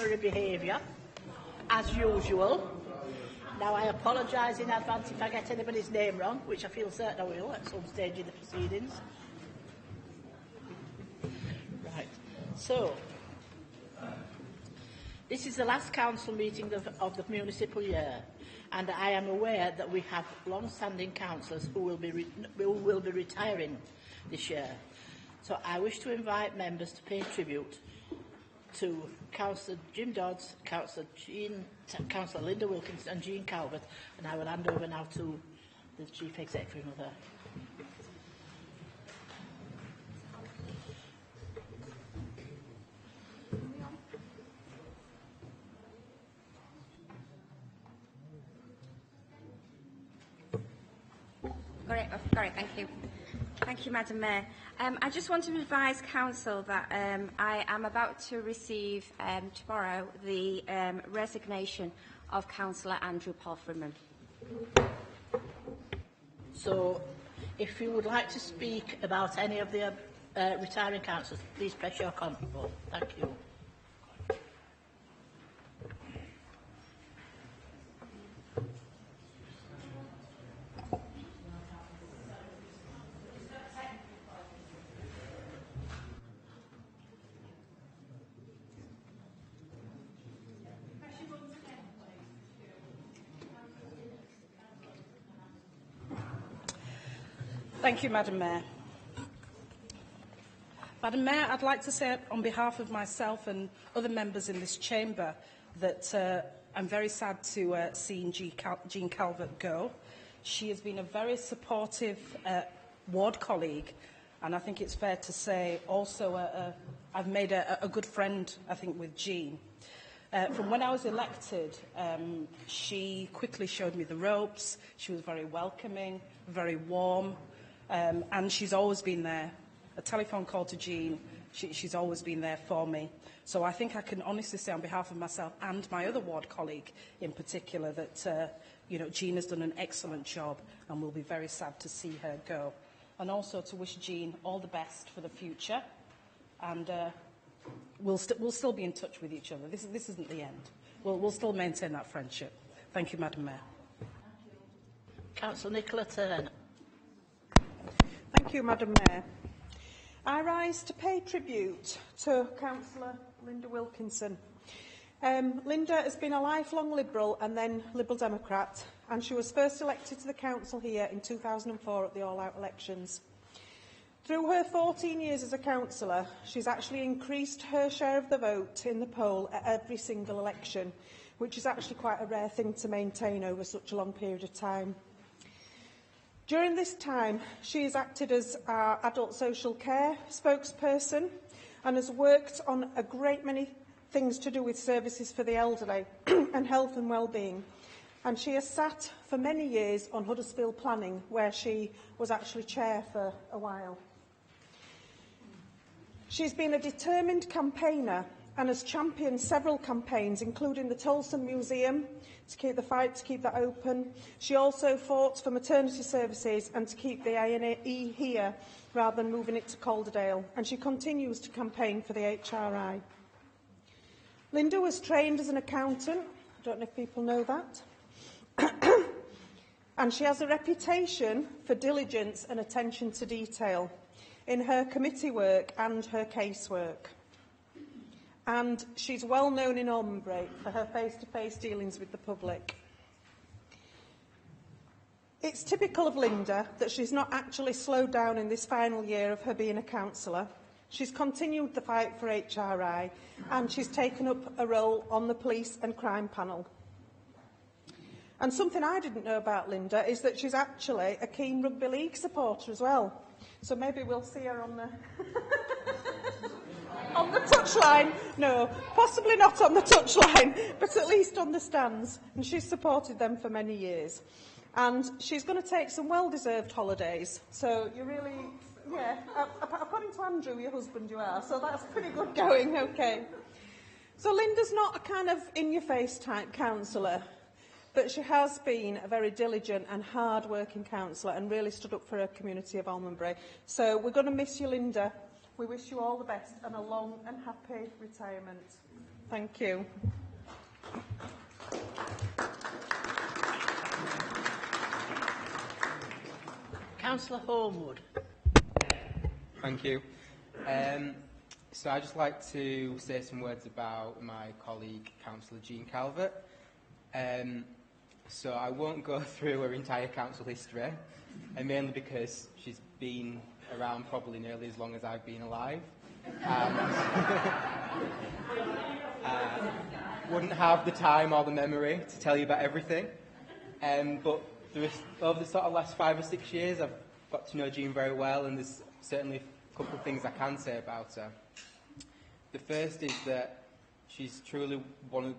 disciplinary behaviour, as usual. Now, I apologise in advance if I get anybody's name wrong, which I feel certain I will at some stage in the proceedings. Right. So, this is the last council meeting of the municipal year, and I am aware that we have long-standing councillors who will be retiring this year. So I wish to invite members to pay tribute to Councillor Jim Dodds, Councillor Linda Wilkinson and Jean Calvert, and I will hand over now to the Chief Executive of her. Great, thank you. Thank you, Madam Mayor. I just want to advise Council that I am about to receive tomorrow the resignation of Councillor Andrew Palfreman. So, if you would like to speak about any of the retiring councillors, please press your control. Thank you. Thank you, Madam Mayor. Madam Mayor, I'd like to say on behalf of myself and other members in this chamber that I'm very sad to see Jean Calvert go. She has been a very supportive ward colleague, and I think it's fair to say also I've made a good friend, I think, with Jean. From when I was elected, she quickly showed me the ropes. She was very welcoming, very warm. And she's always been there. A telephone call to Jean, she's always been there for me. So I think I can honestly say on behalf of myself and my other ward colleague in particular that Jean has done an excellent job, and we'll be very sad to see her go. And also to wish Jean all the best for the future. And we'll still be in touch with each other. This isn't the end. We'll still maintain that friendship. Thank you, Madam Mayor. Councillor Nicola Turner. Thank you, Madam Mayor. I rise to pay tribute to Councillor Linda Wilkinson. Linda has been a lifelong Liberal and then Liberal Democrat, and she was first elected to the council here in 2004 at the all-out elections. Through her 14 years as a councillor, she's actually increased her share of the vote in the poll at every single election, which is actually quite a rare thing to maintain over such a long period of time. During this time, she has acted as our adult social care spokesperson and has worked on a great many things to do with services for the elderly and health and well-being. And she has sat for many years on Huddersfield Planning, where she was actually chair for a while. She's been a determined campaigner and has championed several campaigns, including the Tolson Museum, to keep the fight, to keep that open. She also fought for maternity services and to keep the A&E here rather than moving it to Calderdale, and she continues to campaign for the HRI. Linda was trained as an accountant. I don't know if people know that. And she has a reputation for diligence and attention to detail in her committee work and her casework. And she's well known in Almonbury for her face-to-face dealings with the public. It's typical of Linda that she's not actually slowed down in this final year of her being a councillor. She's continued the fight for HRI, and she's taken up a role on the police and crime panel. And something I didn't know about Linda is that she's actually a keen rugby league supporter as well. So maybe we'll see her on the on the touchline. No, possibly not on the touchline, but at least on the stands. And she's supported them for many years. And she's going to take some well-deserved holidays. So you really, yeah, according to Andrew, your husband, you are. So that's pretty good going, okay. So Linda's not a kind of in-your-face type councillor, but she has been a very diligent and hard-working councillor and really stood up for her community of Almonbury. So we're going to miss you, Linda. We wish you all the best and a long and happy retirement. Thank you. Councillor Homewood. Thank you. So I'd just like to say some words about my colleague, Councillor Jean Calvert. So I won't go through her entire council history, and mainly because she's been around probably nearly as long as I've been alive. Wouldn't have the time or the memory to tell you about everything. But over the sort of last 5 or 6 years, I've got to know Jean very well, and there's certainly a couple of things I can say about her. The first is that she's truly one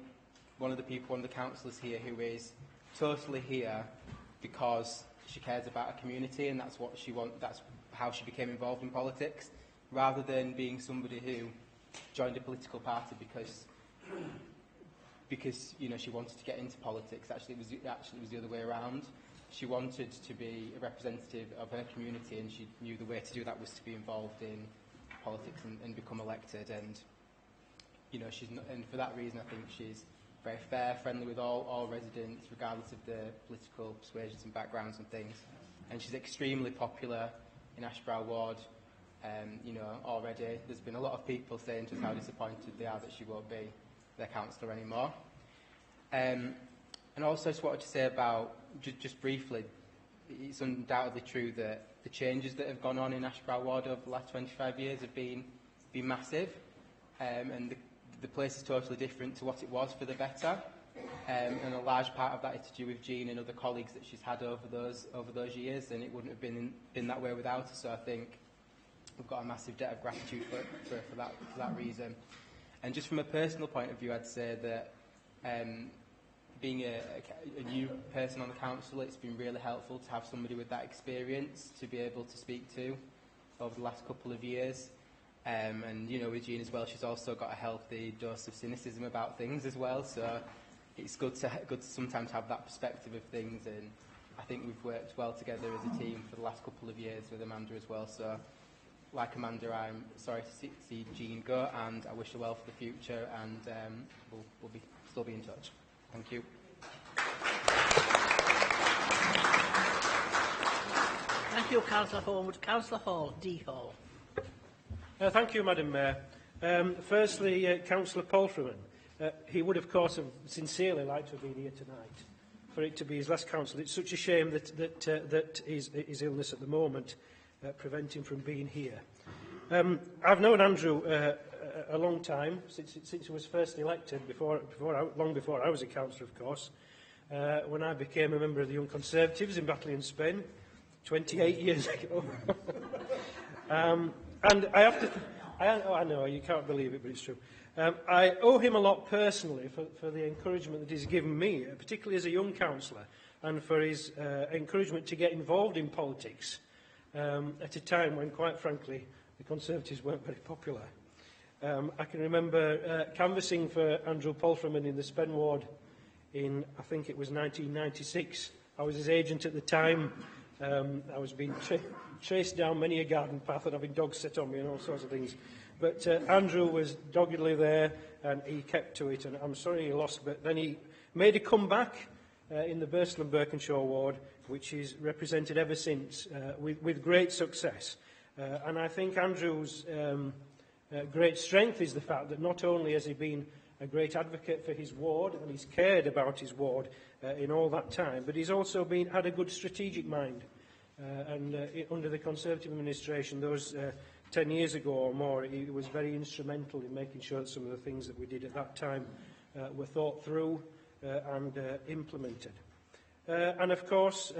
of the people, one of the councillors here who is totally here because she cares about her community, and that's what she wants. That's how she became involved in politics, rather than being somebody who joined a political party because you know she wanted to get into politics. Actually, it was the other way around. She wanted to be a representative of her community, and she knew the way to do that was to be involved in politics and become elected. And you know, and for that reason, I think she's very fair, friendly with all residents, regardless of their political persuasions and backgrounds and things. And she's extremely popular in Ashbrow Ward. You know, already there's been a lot of people saying just how disappointed they are that she won't be their councillor anymore. And also, I just wanted to say about, just briefly, it's undoubtedly true that the changes that have gone on in Ashbrow Ward over the last 25 years have been massive, and the place is totally different to what it was for the better. And a large part of that is to do with Jean and other colleagues that she's had over those years, and it wouldn't have been that way without her. So I think we've got a massive debt of gratitude for that reason. And just from a personal point of view, I'd say that being a new person on the council, it's been really helpful to have somebody with that experience to be able to speak to over the last couple of years. And you know, with Jean as well, she's also got a healthy dose of cynicism about things as well. So it's good to sometimes have that perspective of things. And I think we've worked well together as a team for the last couple of years with Amanda as well. So, like Amanda, I'm sorry to see Jean go, and I wish her well for the future. And we'll still be in touch. Thank you. Thank you, Councillor Homewood. Councillor Hall, D Hall. Thank you, Madam Mayor. Firstly, Councillor Palfreman. He would, of course, have sincerely liked to have been here tonight, for it to be his last council. It's such a shame that his illness at the moment prevent him from being here. I've known Andrew a long time, since he was first elected, long before I was a councillor, of course, when I became a member of the Young Conservatives in Batley and Spain, 28 years ago. And I have to... I know, you can't believe it, but it's true. I owe him a lot personally for the encouragement that he's given me, particularly as a young councillor, and for his encouragement to get involved in politics at a time when, quite frankly, the Conservatives weren't very popular. I can remember canvassing for Andrew Palfreman in the Spen Ward in, I think it was 1996. I was his agent at the time. I was being chased down many a garden path and having dogs set on me and all sorts of things. But Andrew was doggedly there, and he kept to it, and I'm sorry he lost, but then he made a comeback in the Burstle and Birkenshaw ward, which is represented ever since with great success. And I think Andrew's great strength is the fact that not only has he been a great advocate for his ward, and he's cared about his ward in all that time, but he's also had a good strategic mind. Under the Conservative administration, those 10 years ago or more, he was very instrumental in making sure that some of the things that we did at that time were thought through and implemented. And of course,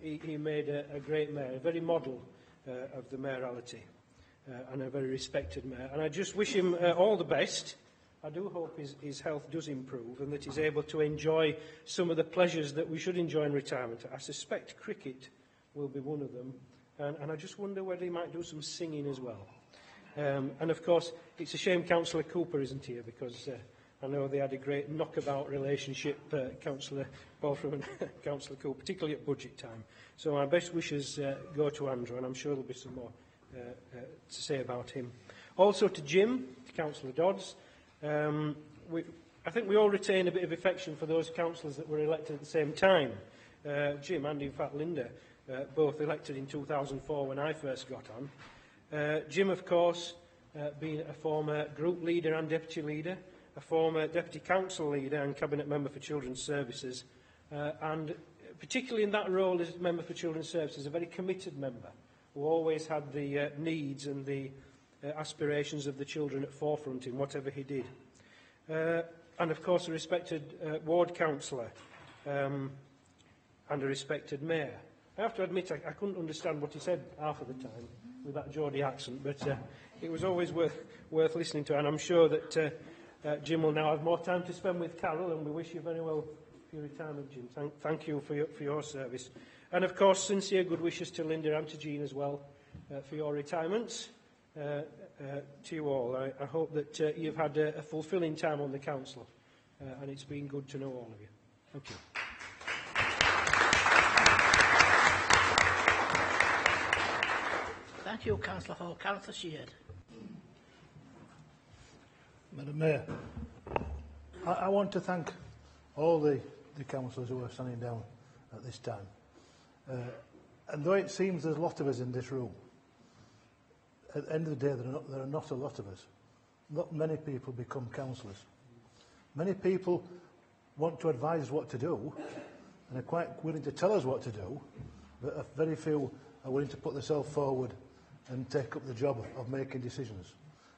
he made a great mayor, a very model of the mayoralty, and a very respected mayor. And I just wish him all the best. I do hope his health does improve and that he's able to enjoy some of the pleasures that we should enjoy in retirement. I suspect cricket will be one of them, and I just wonder whether he might do some singing as well. And of course, it's a shame Councillor Cooper isn't here, because I know they had a great knockabout relationship, Councillor Balfour and Councillor Cooper, particularly at budget time. So my best wishes go to Andrew, and I'm sure there'll be some more to say about him. Also to Jim, to Councillor Dodds, I think we all retain a bit of affection for those councillors that were elected at the same time. Jim and, in fact, Linda, both elected in 2004 when I first got on. Jim, of course, being a former group leader and deputy leader, a former deputy council leader and cabinet member for children's services, and particularly in that role as member for children's services, a very committed member who always had the needs and the aspirations of the children at forefront in whatever he did. And of course a respected ward councillor and a respected mayor. I have to admit I couldn't understand what he said half of the time with that Geordie accent, but it was always worth listening to, and I'm sure that Jim will now have more time to spend with Carol, and we wish you very well for your retirement, Jim. Thank you for your service. And of course sincere good wishes to Linda and to Jean as well for your retirements. To you all. I hope that you've had a fulfilling time on the council, and it's been good to know all of you. Thank you. Thank you, Councillor Hall. Councillor Sheard. Madam Mayor, I want to thank all the councillors who are standing down at this time. And though it seems there's a lot of us in this room, at the end of the day, there are not a lot of us. Not many people become councillors. Many people want to advise what to do and are quite willing to tell us what to do, but very few are willing to put themselves forward and take up the job of making decisions.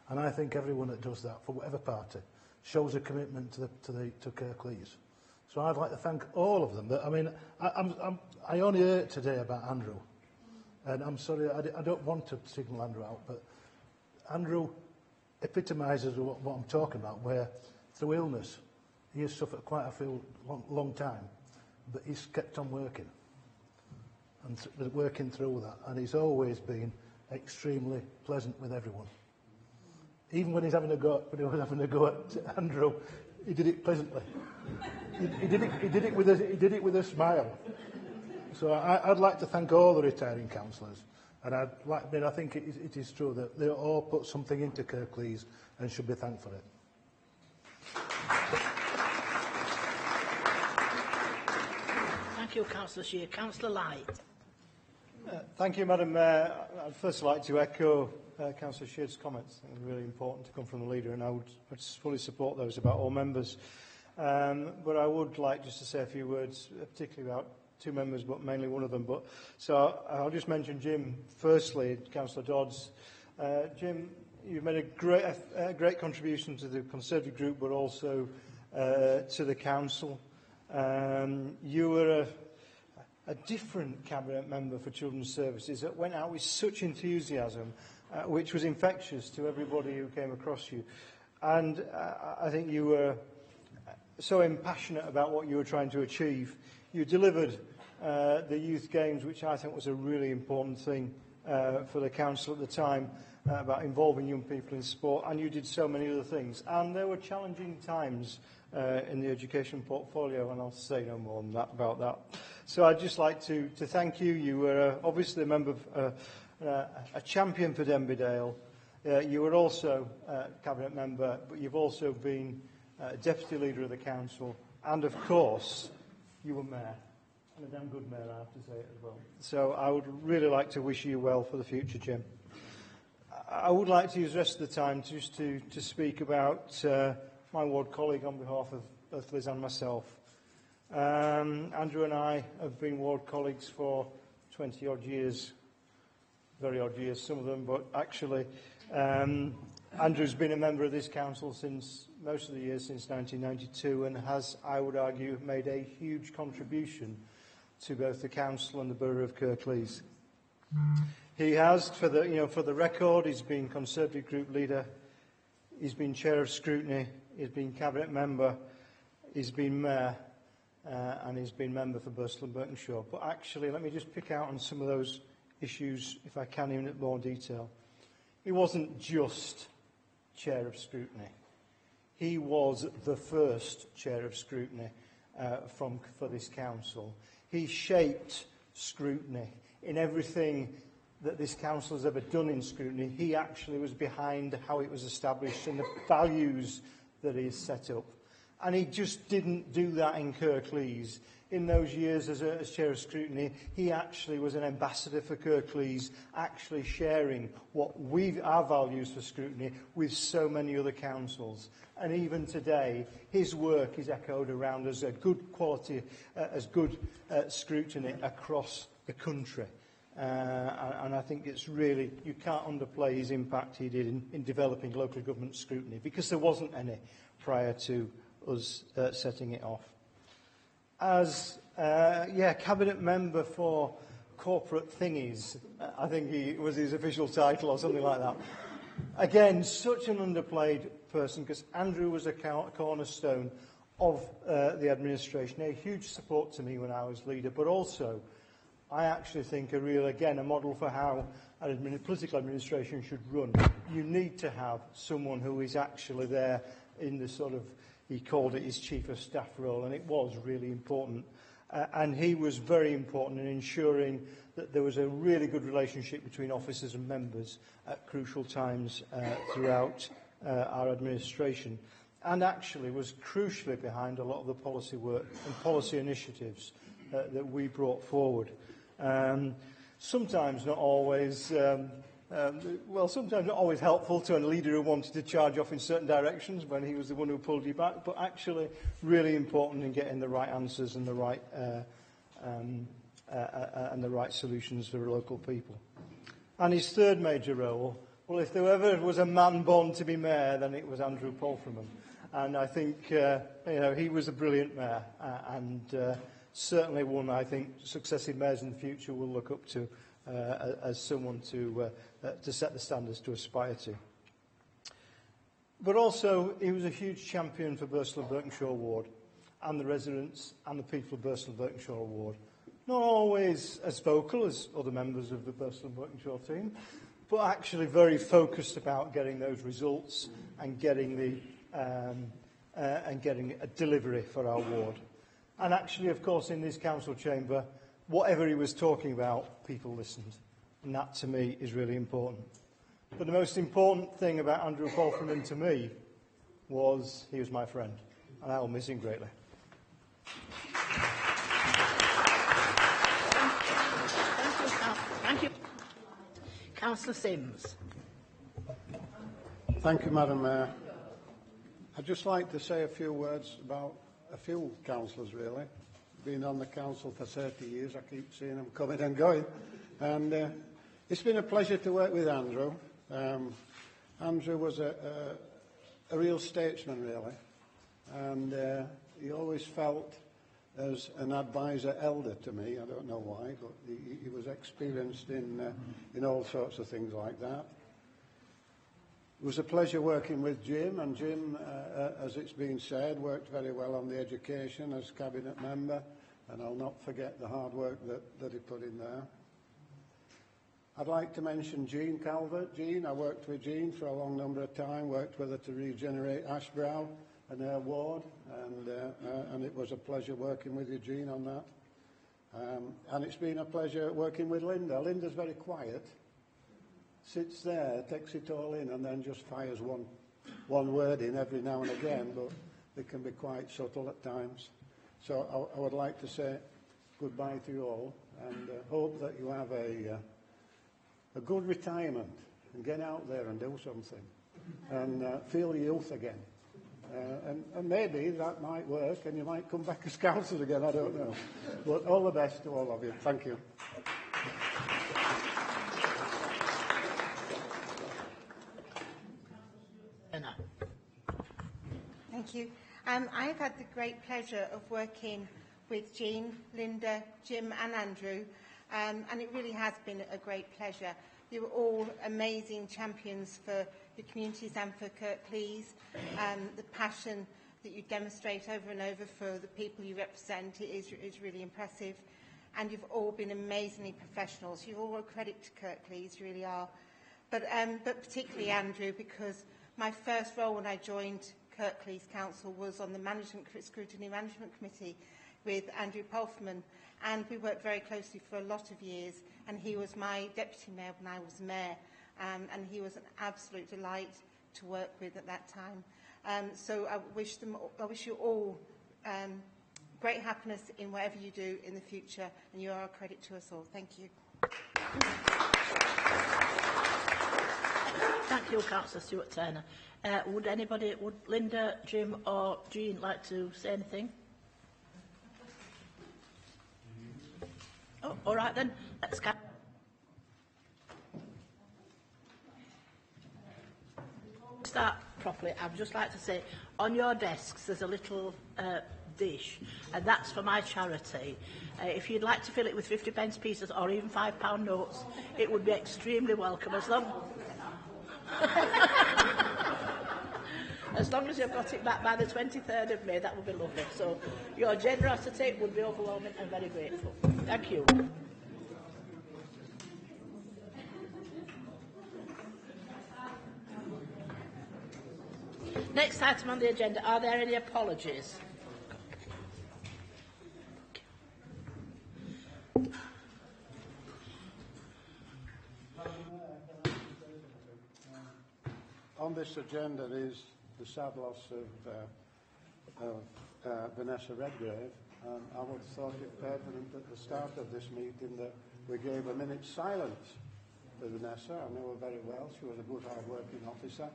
And I think everyone that does that, for whatever party, shows a commitment to Kirklees. So I'd like to thank all of them. I mean, I only heard today about Andrew. And I'm sorry, I don't want to signal Andrew out, but Andrew epitomises what I'm talking about, where through illness, he has suffered quite a long time, but he's kept on working, and working through that, and he's always been extremely pleasant with everyone. Even when he was having a go at Andrew, he did it pleasantly. He did it with a smile. So I'd like to thank all the retiring councillors, and I think it is true that they all put something into Kirklees and should be thanked for it. Thank you, Councillor Shear. Councillor Light. Thank you, Madam Mayor. I'd first like to echo Councillor Sheard's comments. I think it's really important to come from the leader, and I would fully support those about all members. But I would like just to say a few words, particularly about two members, but mainly one of them. So I'll just mention Jim firstly, Councillor Dodds. Jim, you've made a great contribution to the Conservative group, but also to the council. You were a different cabinet member for children's services that went out with such enthusiasm, which was infectious to everybody who came across you. And I think you were so impassionate about what you were trying to achieve. You delivered the youth games, which I think was a really important thing for the council at the time, about involving young people in sport, and you did so many other things. And there were challenging times in the education portfolio, and I'll say no more than that about that. So I'd just like to thank you. You were obviously a member of a champion for Denbydale. You were also a cabinet member, but you've also been deputy leader of the council, and of course you were mayor, and a damn good mayor, I have to say it as well. So I would really like to wish you well for the future, Jim. I would like to use the rest of the time just to speak about my ward colleague on behalf of both Liz and myself. Andrew and I have been ward colleagues for 20 odd years, very odd years, some of them, but actually Andrew's been a member of this council since most of the years since 1992, and has, I would argue, made a huge contribution to both the council and the borough of Kirklees. He has, for the record, he's been Conservative group leader, he's been chair of scrutiny, he's been cabinet member, he's been mayor, and he's been member for Bristol and Burtonshaw. But actually, let me just pick out on some of those issues, if I can, in more detail. He wasn't just chair of scrutiny. He was the first chair of scrutiny for this council. He shaped scrutiny in everything that this council has ever done in scrutiny. He actually was behind how it was established and the values that he's set up. And he just didn't do that in Kirklees. In those years as Chair of Scrutiny, he actually was an ambassador for Kirklees, actually sharing our values for scrutiny with so many other councils. And even today, his work is echoed around as a good quality, scrutiny across the country. And I think it's really, you can't underplay his impact he did in developing local government scrutiny, because there wasn't any prior to us setting it off. As cabinet member for corporate thingies, I think he was his official title or something like that. Again, such an underplayed person, because Andrew was a cornerstone of the administration, a huge support to me when I was leader, but also I actually think a model for how political administration should run. You need to have someone who is actually there in the sort of, he called it his chief of staff role, and it was really important. And he was very important in ensuring that there was a really good relationship between officers and members at crucial times throughout our administration, and actually was crucially behind a lot of the policy work and policy initiatives that we brought forward. Sometimes not always helpful to a leader who wanted to charge off in certain directions when he was the one who pulled you back, but actually really important in getting the right answers and the right solutions for local people. And his third major role, well, if there ever was a man born to be mayor, then it was Andrew Polferman. And I think he was a brilliant mayor, and certainly one I think successive mayors in the future will look up to as someone to set the standards to aspire to. But also, he was a huge champion for Bursell and Berkshire Ward, and the residents and the people of Bursell and Berkshire Ward. Not always as vocal as other members of the Bursell and Berkshire team, but actually very focused about getting those results and getting a delivery for our ward. And actually, of course, in this council chamber, whatever he was talking about, people listened. And that, to me, is really important. But the most important thing about Andrew Polferman to me was he was my friend. And I will miss him greatly. Thank you. Councillor Sims. Thank you, Madam Mayor. I'd just like to say a few words about a few councillors, really. Been on the council for 30 years. I keep seeing them coming and going. And it's been a pleasure to work with Andrew. Andrew was a real statesman, really. And he always felt as an advisor elder to me. I don't know why, but he was experienced in all sorts of things like that. It was a pleasure working with Jim, and Jim, as it's been said, worked very well on the education as cabinet member, and I'll not forget the hard work that he put in there. I'd like to mention Jean Calvert. Jean, I worked with Jean for a long number of time, worked with her to regenerate Ashbrow and her ward, and it was a pleasure working with you, Jean, on that. And it's been a pleasure working with Linda. Linda's very quiet, sits there, takes it all in, and then just fires one word in every now and again, but they can be quite subtle at times. So I would like to say goodbye to you all, and hope that you have a good retirement and get out there and do something and feel your youth again. And maybe that might work and you might come back as councillor again, I don't know. But all the best to all of you. Thank you. Anna. Thank you. I've had the great pleasure of working with Jean, Linda, Jim and Andrew, and it really has been a great pleasure. You were all amazing champions for your communities and for Kirklees. The passion that you demonstrate over and over for the people you represent is really impressive. And you've all been amazingly professionals. You're all a credit to Kirklees, you really are. But particularly Andrew, because my first role when I joined Kirklees Council was on the Scrutiny Management Committee with Andrew Polferman, and we worked very closely for a lot of years, and he was my deputy mayor when I was mayor, and he was an absolute delight to work with at that time. So I wish you all great happiness in whatever you do in the future, and you are a credit to us all. Thank you. Thank you, Councillor Stewart-Turner. Would Linda, Jim or Jean like to say anything? Oh, all right then, let's go. Start properly. I'd just like to say, on your desks there's a little dish, and that's for my charity. If you'd like to fill it with 50p pieces or even £5 notes, it would be extremely welcome, as long as long as you've got it back by the 23rd of May. That would be lovely. So your generosity would be overwhelming and very grateful. Thank you. Next item on the agenda, are there any apologies? On this agenda is the sad loss of Vanessa Redgrave. I would have thought it pertinent at the start of this meeting that we gave a minute's silence for Vanessa. I know her very well. She was a good, hard-working officer.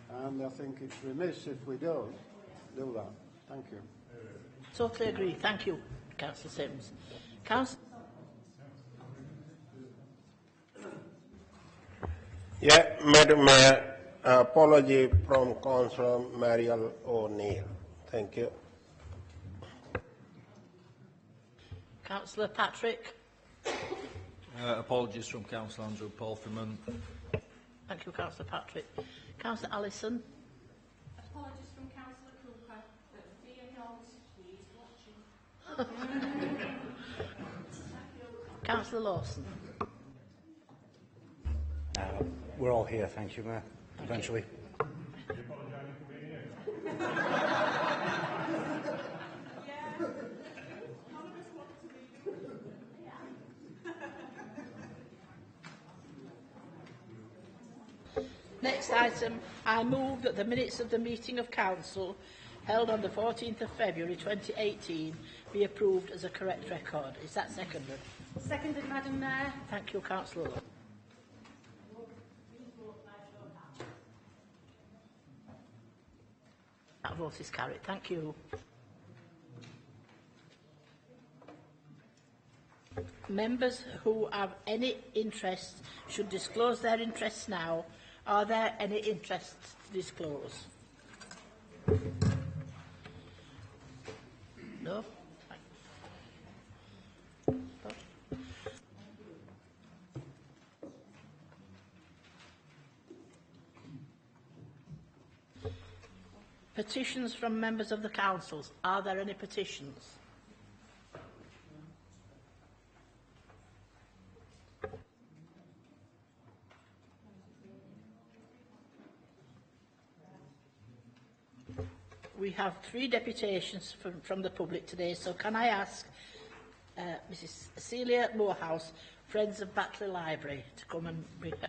And I think it's remiss if we don't do that. Thank you. Totally agree. Thank you, Councillor Sims. Councillor. Yeah, Madam Mayor, apology from Councillor Mariel O'Neill. Thank you. Councillor Patrick. Apologies from Councillor Andrew Palfreyman. Thank you, Councillor Patrick. Councillor Allison. Apologies from Councillor Cooper, but fear not, he is watching. Councillor Lawson. We're all here, thank you, Mayor. Eventually. Next item, I move that the minutes of the meeting of Council held on the 14th of February 2018 be approved as a correct record. Is that seconded? Seconded, Madam Mayor. Thank you, Councillor. That vote is carried. Thank you. Members who have any interest should disclose their interests now. Are there any interests to disclose? No? Petitions from members of the councils. Are there any petitions? We have 3 deputations from the public today, so can I ask Mrs. Celia Morehouse, Friends of Batley Library, to come and bring her.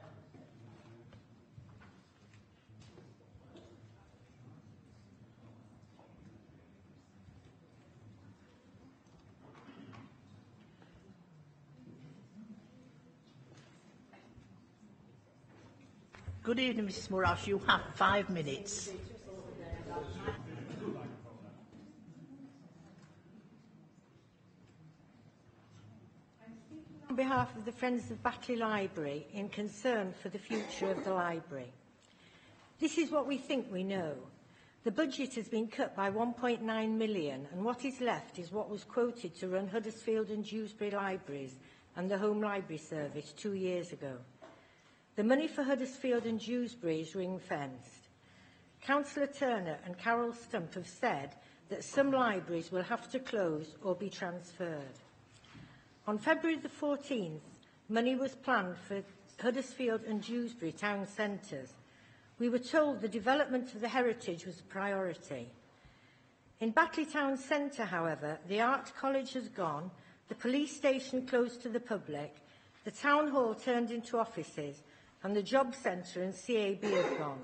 Good evening, Mrs. Morehouse. You have 5 minutes. On behalf of the Friends of Batley Library, in concern for the future of the library. This is what we think we know. The budget has been cut by 1.9 million, and what is left is what was quoted to run Huddersfield and Dewsbury libraries and the Home Library Service 2 years ago. The money for Huddersfield and Dewsbury is ring-fenced. Councillor Turner and Carol Stump have said that some libraries will have to close or be transferred. On February the 14th, money was planned for Huddersfield and Dewsbury town centres. We were told the development of the heritage was a priority. In Batley Town Centre, however, the Art College has gone, the police station closed to the public, the town hall turned into offices, and the job centre and CAB have gone.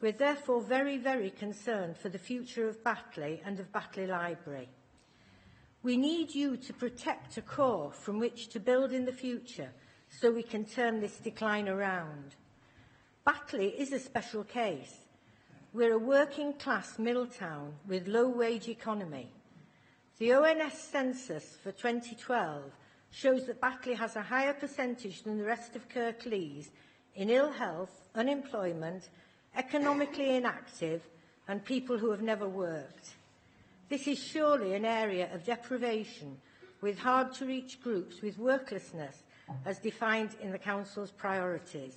We're therefore very, very concerned for the future of Batley and of Batley Library. We need you to protect a core from which to build in the future so we can turn this decline around. Batley is a special case. We're a working-class middle town with low-wage economy. The ONS census for 2012 shows that Batley has a higher percentage than the rest of Kirklees in ill health, unemployment, economically inactive, and people who have never worked. This is surely an area of deprivation with hard-to-reach groups with worklessness as defined in the Council's priorities.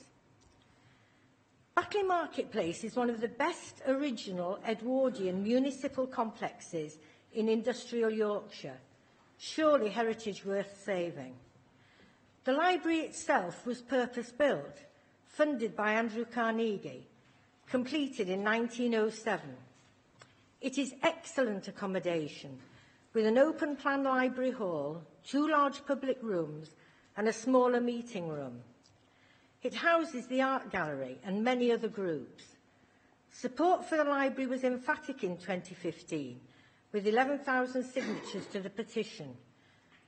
Batley Marketplace is one of the best original Edwardian municipal complexes in industrial Yorkshire. Surely heritage worth saving. The library itself was purpose-built, funded by Andrew Carnegie, completed in 1907. It is excellent accommodation, with an open-plan library hall, 2 large public rooms, and a smaller meeting room. It houses the art gallery and many other groups. Support for the library was emphatic in 2015, with 11,000 signatures to the petition.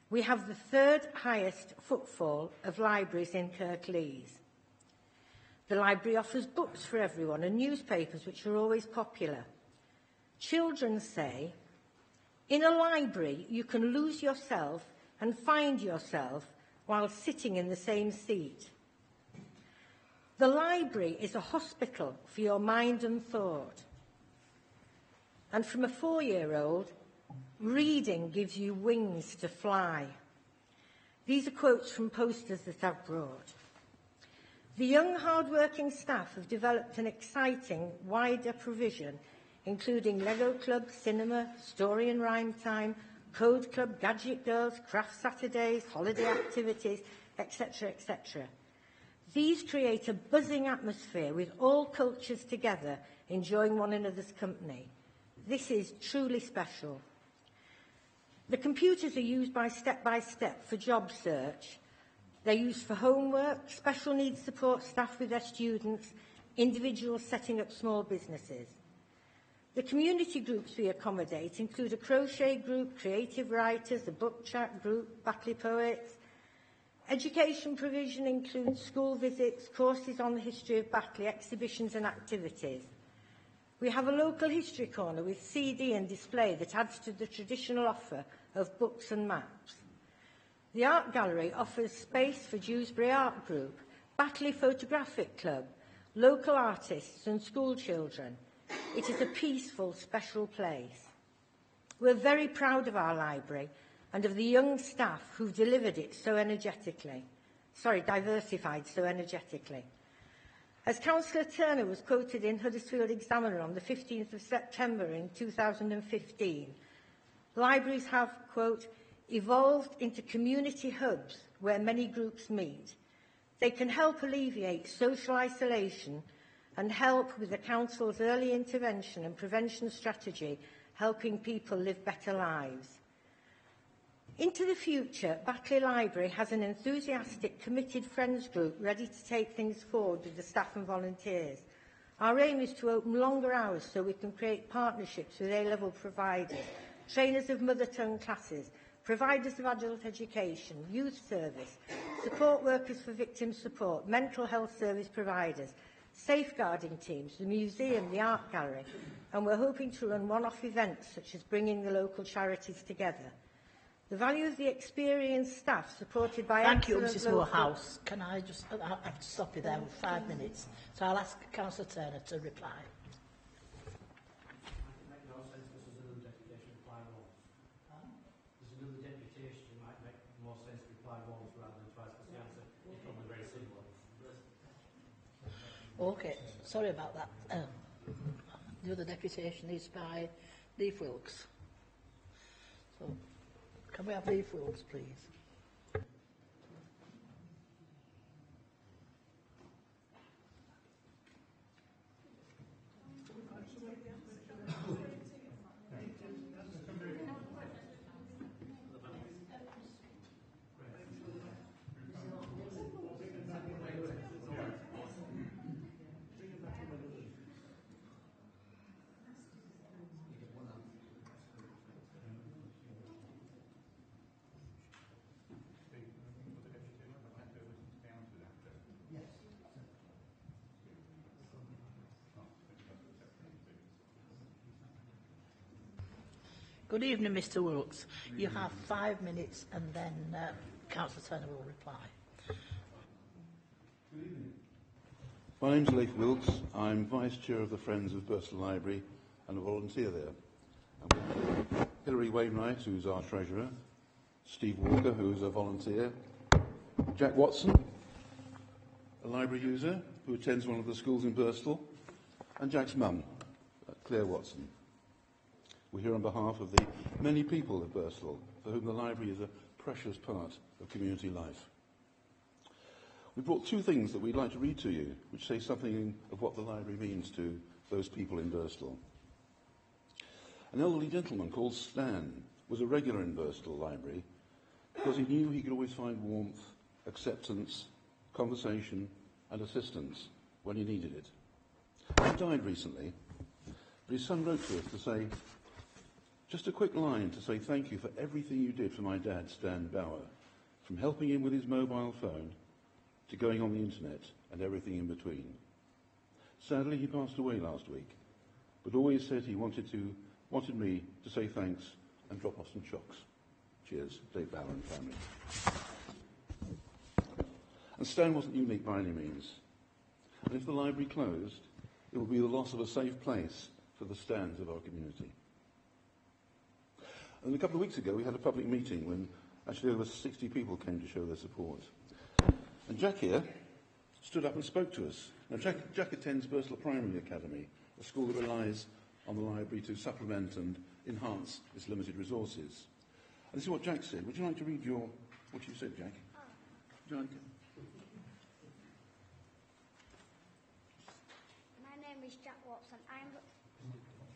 We have the 3rd highest footfall of libraries in Kirklees. The library offers books for everyone and newspapers, which are always popular. Children say, in a library you can lose yourself and find yourself while sitting in the same seat. The library is a hospital for your mind and thought. And from a 4-year-old, reading gives you wings to fly. These are quotes from posters that I've brought. The young, hard-working staff have developed an exciting, wider provision, including Lego Club, cinema, story and rhyme time, code club, gadget girls, craft Saturdays, holiday activities, etc., etc. These create a buzzing atmosphere with all cultures together, enjoying one another's company. This is truly special. The computers are used by step for job search. They're used for homework, special needs support staff with their students, individuals setting up small businesses. The community groups we accommodate include a crochet group, creative writers, a book chat group, Batley Poets. Education provision includes school visits, courses on the history of Batley, exhibitions and activities. We have a local history corner with CD and display that adds to the traditional offer of books and maps. The art gallery offers space for Dewsbury Art Group, Batley Photographic Club, local artists and school children. It is a peaceful, special place. We're very proud of our library and of the young staff who've delivered it so diversified so energetically. As Councillor Turner was quoted in Huddersfield Examiner on the 15th of September in 2015, libraries have, quote, evolved into community hubs where many groups meet. They can help alleviate social isolation and help with the Council's early intervention and prevention strategy, helping people live better lives. Into the future, Batley Library has an enthusiastic, committed friends group ready to take things forward with the staff and volunteers. Our aim is to open longer hours so we can create partnerships with A-level providers, trainers of mother tongue classes, providers of adult education, youth service, support workers for victim support, mental health service providers, safeguarding teams, the museum, the art gallery, and we're hoping to run one-off events such as bringing the local charities together. The value of the experienced staff supported by Thank you, excellent Mrs local... Morehouse. Can I just... I have to stop you there with 5 minutes. So I'll ask Councillor Turner to reply. Okay, sorry about that. The other deputation is by Leif Wilkes. So, can we have Leif Wilkes, please? Good evening, Mr Wilkes. You have 5 minutes and then Councillor Turner will reply. My name's Leif Wilkes. I'm Vice Chair of the Friends of Bristol Library and a volunteer there. I'm Hilary Wainwright, who's our Treasurer, Steve Walker, who's a volunteer, Jack Watson, a library user who attends one of the schools in Bristol, and Jack's mum, Claire Watson. We're here on behalf of the many people of Bristol for whom the library is a precious part of community life. We brought 2 things that we'd like to read to you, which say something of what the library means to those people in Bristol. An elderly gentleman called Stan was a regular in Bristol Library because he knew he could always find warmth, acceptance, conversation and assistance when he needed it. He died recently, but his son wrote to us to say, just a quick line to say thank you for everything you did for my dad, Stan Bauer, from helping him with his mobile phone to going on the internet and everything in between. Sadly, he passed away last week, but always said he wanted me to say thanks and drop off some chocks. Cheers, Dave Bauer and family. And Stan wasn't unique by any means. And if the library closed, it would be the loss of a safe place for the Stans of our community. And a couple of weeks ago, we had a public meeting when actually over 60 people came to show their support. And Jack here stood up and spoke to us. Now, Jack attends Bristol Primary Academy, a school that relies on the library to supplement and enhance its limited resources. And this is what Jack said. Would you like to read what you said, Jack? Would you like to? My name is Jack Watson.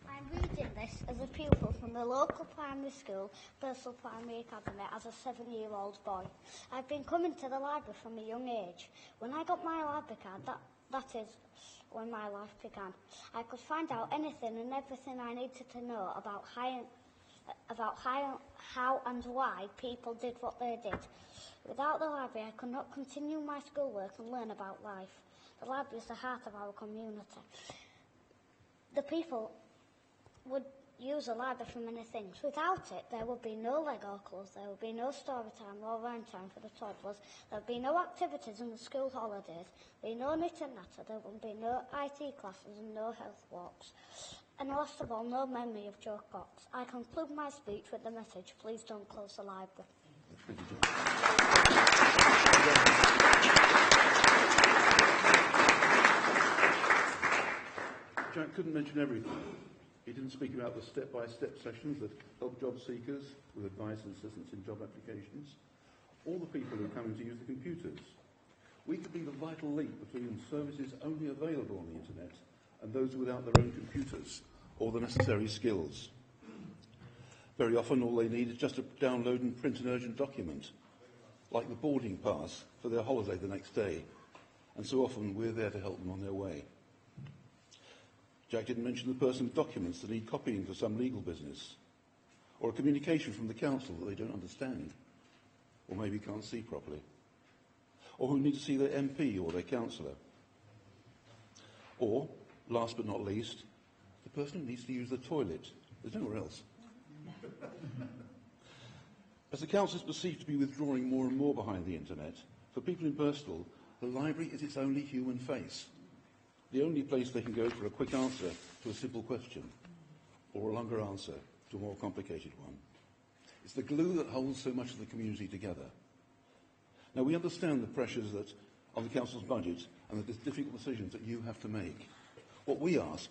I'm reading this as a pupil from the local primary school, Bristol Primary Academy, as a 7-year-old boy. I've been coming to the library from a young age. When I got my library card, that is when my life began. I could find out anything and everything I needed to know about how and why people did what they did. Without the library, I could not continue my schoolwork and learn about life. The library is the heart of our community. The people would use a library for many things. Without it, there would be no Lego clubs, there would be no story time or rhyme time for the toddlers, there would be no activities in the school holidays, there would be no knit and natter, there would be no IT classes and no health walks. And last of all, no memory of Joe Cox. I conclude my speech with the message, please don't close the library. Jack couldn't mention everything. He didn't speak about the step-by-step sessions that help job seekers with advice and assistance in job applications, or the people who come in to use the computers. We could be the vital link between services only available on the internet and those without their own computers or the necessary skills. Very often all they need is just to download and print an urgent document, like the boarding pass for their holiday the next day, and so often we're there to help them on their way. Jack didn't mention the personal documents that need copying for some legal business, or a communication from the council that they don't understand, or maybe can't see properly, or who need to see their MP or their councillor. Or, last but not least, the person who needs to use the toilet. There's nowhere else. As the council is perceived to be withdrawing more and more behind the internet, for people in Bristol, the library is its only human face. The only place they can go for a quick answer to a simple question, or a longer answer to a more complicated one. It's the glue that holds so much of the community together. Now, we understand the pressures that on the council's budget and the difficult decisions that you have to make. What we ask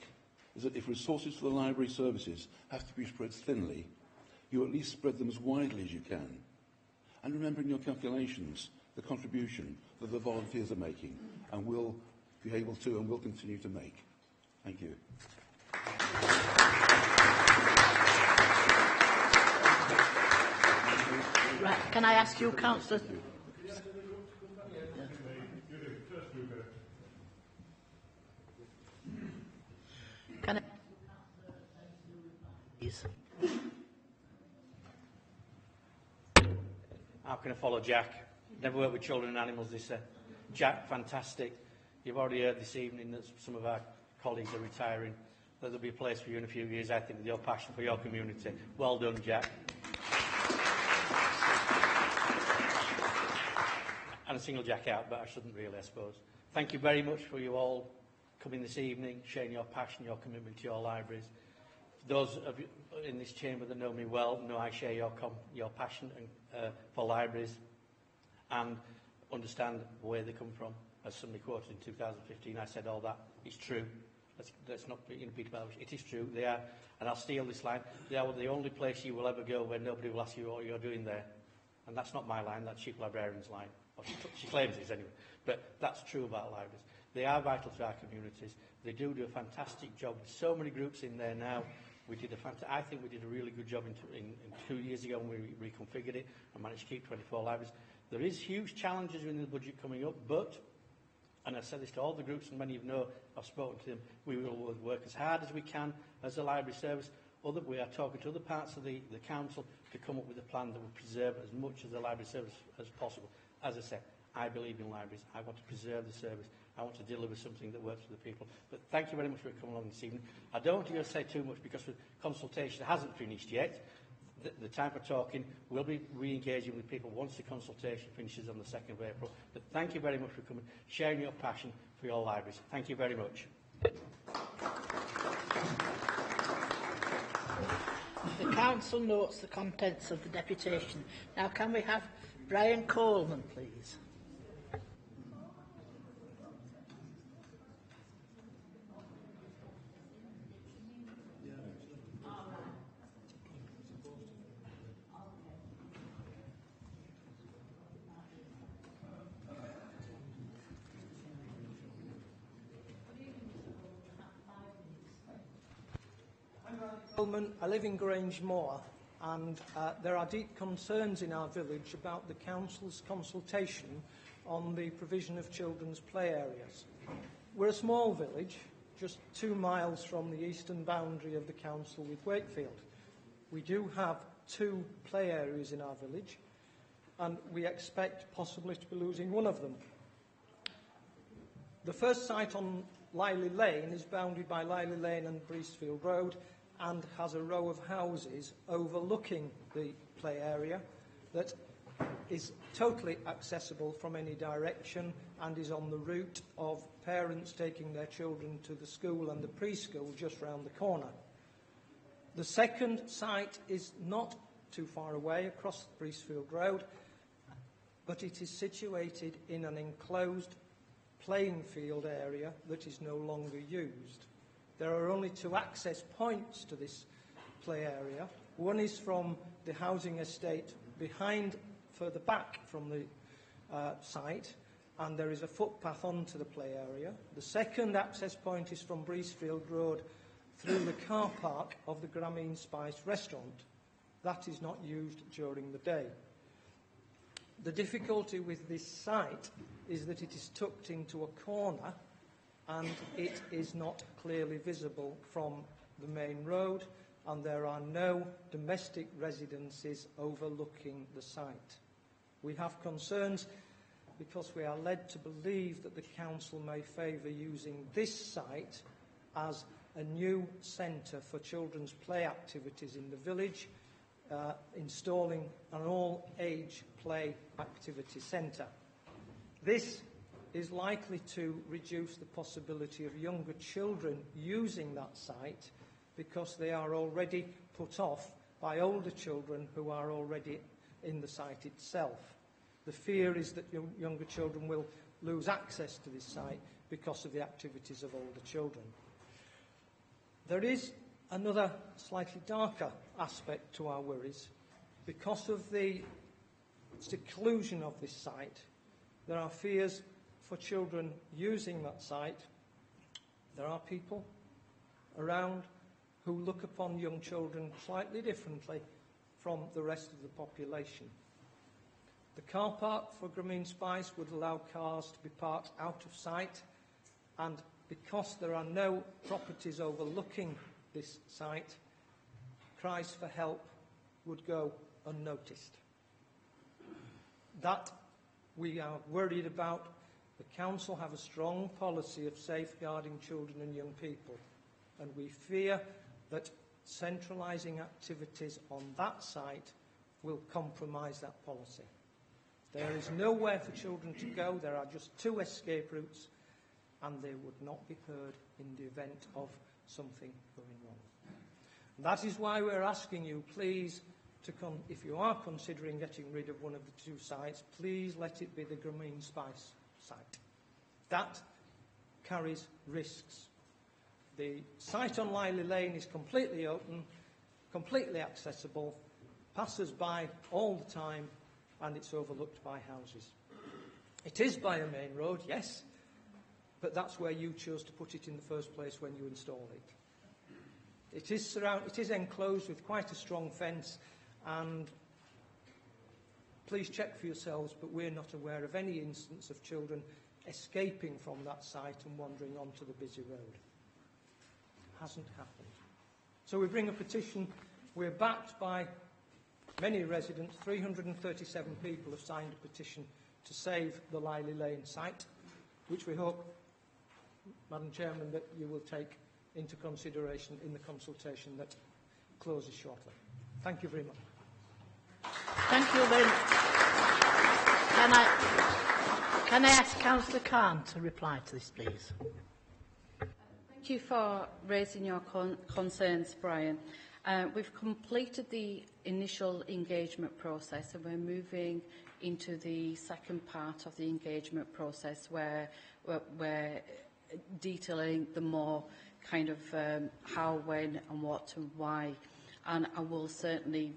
is that if resources for the library services have to be spread thinly, you at least spread them as widely as you can. And remember in your calculations the contribution that the volunteers are making and will be able to and will continue to make. Thank you. Right, can I ask you, Councillor? Can I? Please. How can I follow Jack? Never worked with children and animals, they say. Jack, fantastic. You've already heard this evening that some of our colleagues are retiring. that there'll be a place for you in a few years, I think, with your passion for your community. Well done, Jack. And a single Jack out, but I shouldn't really, I suppose. Thank you very much for you all coming this evening, sharing your passion, your commitment to your libraries. Those of you in this chamber that know me well know I share your passion for libraries and understand where they come from. As somebody quoted in 2015, I said all that is true. Let's not beat about it. It is true. They are, and I'll steal this line, they are the only place you will ever go where nobody will ask you what you're doing there. And that's not my line, that's Chief Librarian's line. Or she claims it is anyway. But that's true about libraries. They are vital to our communities. They do a fantastic job. There's so many groups in there now. I think we did a really good job in 2 years ago when we reconfigured it and managed to keep 24 libraries. There is huge challenges in the budget coming up, but, and I said this to all the groups, and many of you know I've spoken to them, we will work as hard as we can as a library service. We are talking to other parts of the council to come up with a plan that will preserve as much of the library service as possible. As I said, I believe in libraries. I want to preserve the service. I want to deliver something that works for the people. But thank you very much for coming along this evening. I don't want you to say too much because the consultation hasn't finished yet. The time for talking will be re-engaging with people once the consultation finishes on the 2nd of April. But thank you very much for coming, sharing your passion for your libraries. Thank you very much. The council notes the contents of the deputation. Now, can we have Brian Coleman, please? I live in Grange Moor, and there are deep concerns in our village about the council's consultation on the provision of children's play areas. We're a small village, just 2 miles from the eastern boundary of the council with Wakefield. We do have 2 play areas in our village, and we expect possibly to be losing one of them. The first site on Liley Lane is bounded by Liley Lane and Breezefield Road, and has a row of houses overlooking the play area that is totally accessible from any direction and is on the route of parents taking their children to the school and the preschool just round the corner. The second site is not too far away across Breezefield Road, but it is situated in an enclosed playing field area that is no longer used. There are only 2 access points to this play area. One is from the housing estate behind, further back from the site, and there is a footpath onto the play area. The second access point is from Breezefield Road through the car park of the Grameen Spice restaurant. That is not used during the day. The difficulty with this site is that it is tucked into a corner and it is not clearly visible from the main road, and there are no domestic residences overlooking the site. We have concerns because we are led to believe that the council may favour using this site as a new centre for children's play activities in the village, installing an all-age play activity centre. This is likely to reduce the possibility of younger children using that site because they are already put off by older children who are already in the site itself. The fear is that younger children will lose access to this site because of the activities of older children. There is another slightly darker aspect to our worries. Because of the seclusion of this site, there are fears for children using that site. There are people around who look upon young children slightly differently from the rest of the population. The car park for Grameen Spice would allow cars to be parked out of sight, and because there are no properties overlooking this site, cries for help would go unnoticed. That we are worried about. The council have a strong policy of safeguarding children and young people. and we fear that centralising activities on that site will compromise that policy. There is nowhere for children to go. There are just 2 escape routes, and they would not be heard in the event of something going wrong. And that is why we're asking you, please, if you are considering getting rid of one of the 2 sites, please let it be the Green Spice site. That carries risks. The site on Liley Lane is completely open, completely accessible, passers by all the time, and it's overlooked by houses. It is by a main road, yes, but that's where you chose to put it in the first place when you installed it. It is enclosed with quite a strong fence, and please check for yourselves, but we're not aware of any instance of children escaping from that site and wandering onto the busy road. Hasn't happened. So we bring a petition. We're backed by many residents. 337 people have signed a petition to save the Liley Lane site, which we hope, Madam Chairman, that you will take into consideration in the consultation that closes shortly. Thank you very much. Thank you very much. Can I ask Councillor Khan to reply to this, please? Thank you for raising your concerns, Brian. We've completed the initial engagement process, and we're moving into the second part of the engagement process where we're detailing the more kind of how, when and what and why. And I will certainly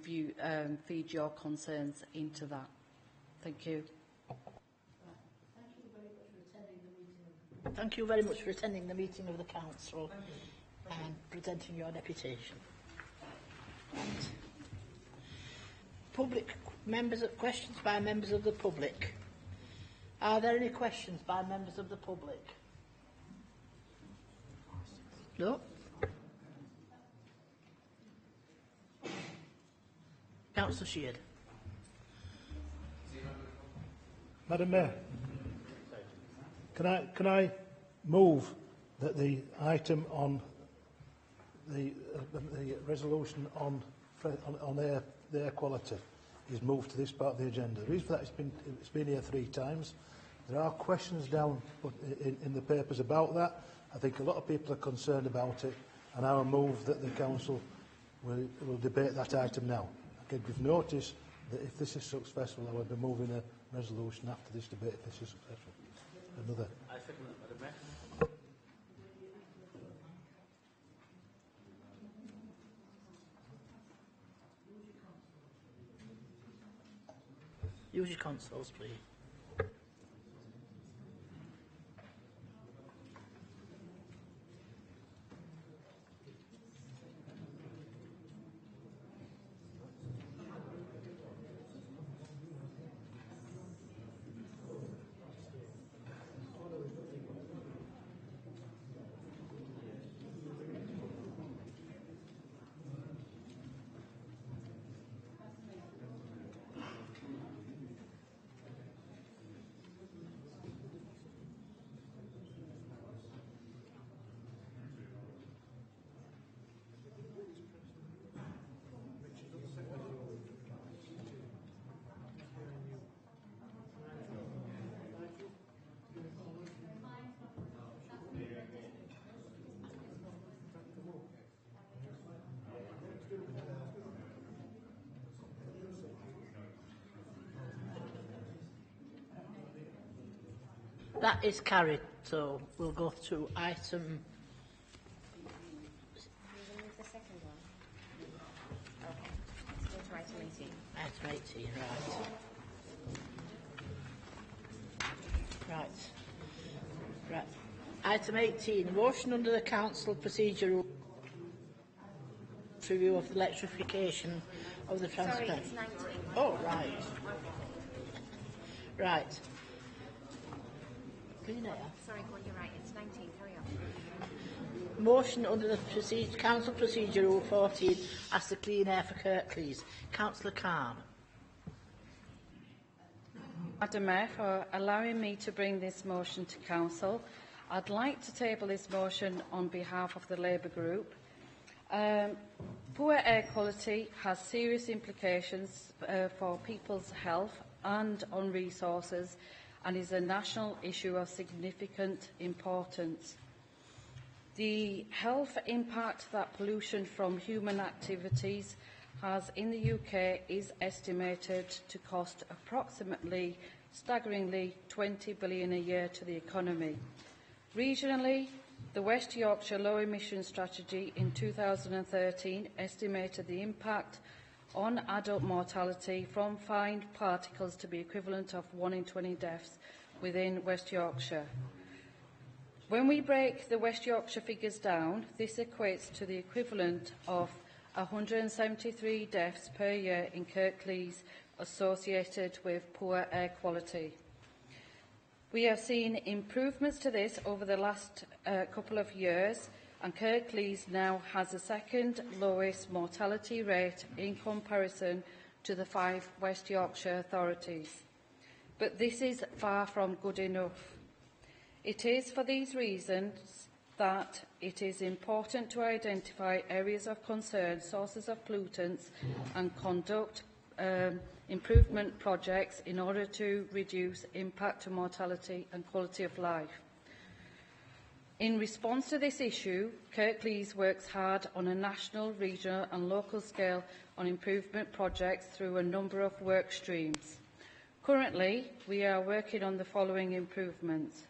feed your concerns into that. Thank you. Thank you very much for attending the meeting of the Council and presenting your deputation. And questions by members of the public. Are there any questions by members of the public? No? Councillor Sheard. Madam Mayor, can I move that the item on the resolution on air quality is moved to this part of the agenda? The reason for that, it's been here 3 times. There are questions down in the papers about that. I think a lot of people are concerned about it, and I will move that the council will debate that item now. I can give notice that if this is successful, I will be moving a resolution after this debate if this is successful. Another. I second that, Madam Mayor. Use your consoles, please. That is carried, so we'll go to item... The second one. Okay. Let's go to item 18. Item 18, right. Right. Item 18, motion under the Council procedure review of the electrification of the transport. Sorry, it's 19. Oh, right. Right. Clean air. Sorry, Gordon, you're right. It's 19. Carry on. Motion under the Council Procedure Rule 14 as to clean air for Kirklees. Councillor Khan. Madam Mayor, for allowing me to bring this motion to Council. I'd like to table this motion on behalf of the Labour Group. Poor air quality has serious implications for people's health and on resources, and is a national issue of significant importance. The health impact that pollution from human activities has in the UK is estimated to cost approximately, staggeringly, 20 billion a year to the economy. Regionally, the West Yorkshire Low Emission Strategy in 2013 estimated the impact on adult mortality from fine particles to be equivalent of 1 in 20 deaths within West Yorkshire. When we break the West Yorkshire figures down, this equates to the equivalent of 173 deaths per year in Kirklees associated with poor air quality. We have seen improvements to this over the last couple of years, and Kirklees now has the second lowest mortality rate in comparison to the 5 West Yorkshire authorities. But this is far from good enough. It is for these reasons that it is important to identify areas of concern, sources of pollutants, and conduct improvement projects in order to reduce impact to mortality and quality of life. In response to this issue, Kirklees works hard on a national, regional and local scale on improvement projects through a number of work streams. Currently, we are working on the following improvements.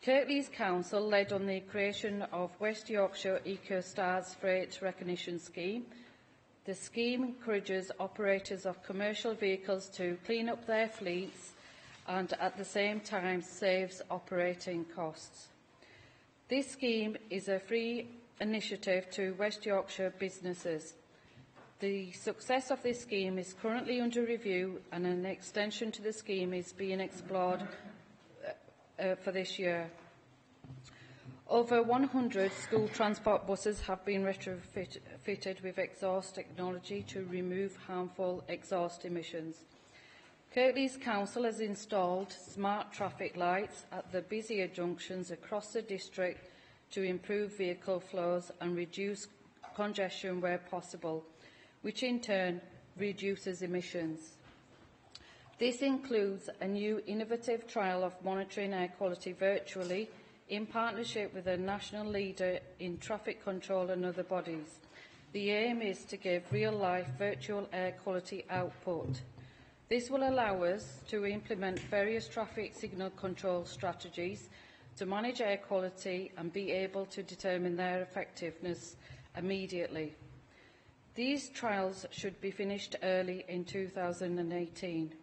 Kirklees Council led on the creation of West Yorkshire EcoStars Freight Recognition Scheme. The scheme encourages operators of commercial vehicles to clean up their fleets and at the same time saves operating costs. This scheme is a free initiative to West Yorkshire businesses. The success of this scheme is currently under review, and an extension to the scheme is being explored for this year. Over 100 school transport buses have been retrofitted with exhaust technology to remove harmful exhaust emissions. Kirklees Council has installed smart traffic lights at the busier junctions across the district to improve vehicle flows and reduce congestion where possible, which in turn reduces emissions. This includes a new innovative trial of monitoring air quality virtually in partnership with a national leader in traffic control and other bodies. The aim is to give real-life virtual air quality output. This will allow us to implement various traffic signal control strategies to manage air quality and be able to determine their effectiveness immediately. These trials should be finished early in 2018.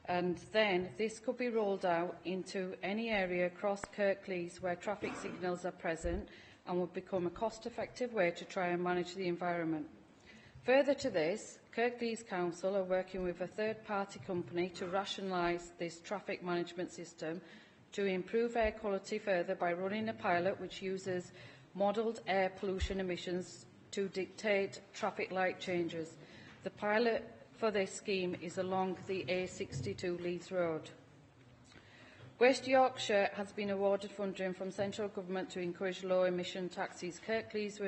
And then this could be rolled out into any area across Kirklees where traffic signals are present and would become a cost-effective way to try and manage the environment. Further to this, Kirklees Council are working with a third-party company to rationalise this traffic management system to improve air quality further by running a pilot which uses modelled air pollution emissions to dictate traffic light changes. The pilot for this scheme is along the A62 Leeds Road. West Yorkshire has been awarded funding from central government to encourage low-emission taxis. Kirklees,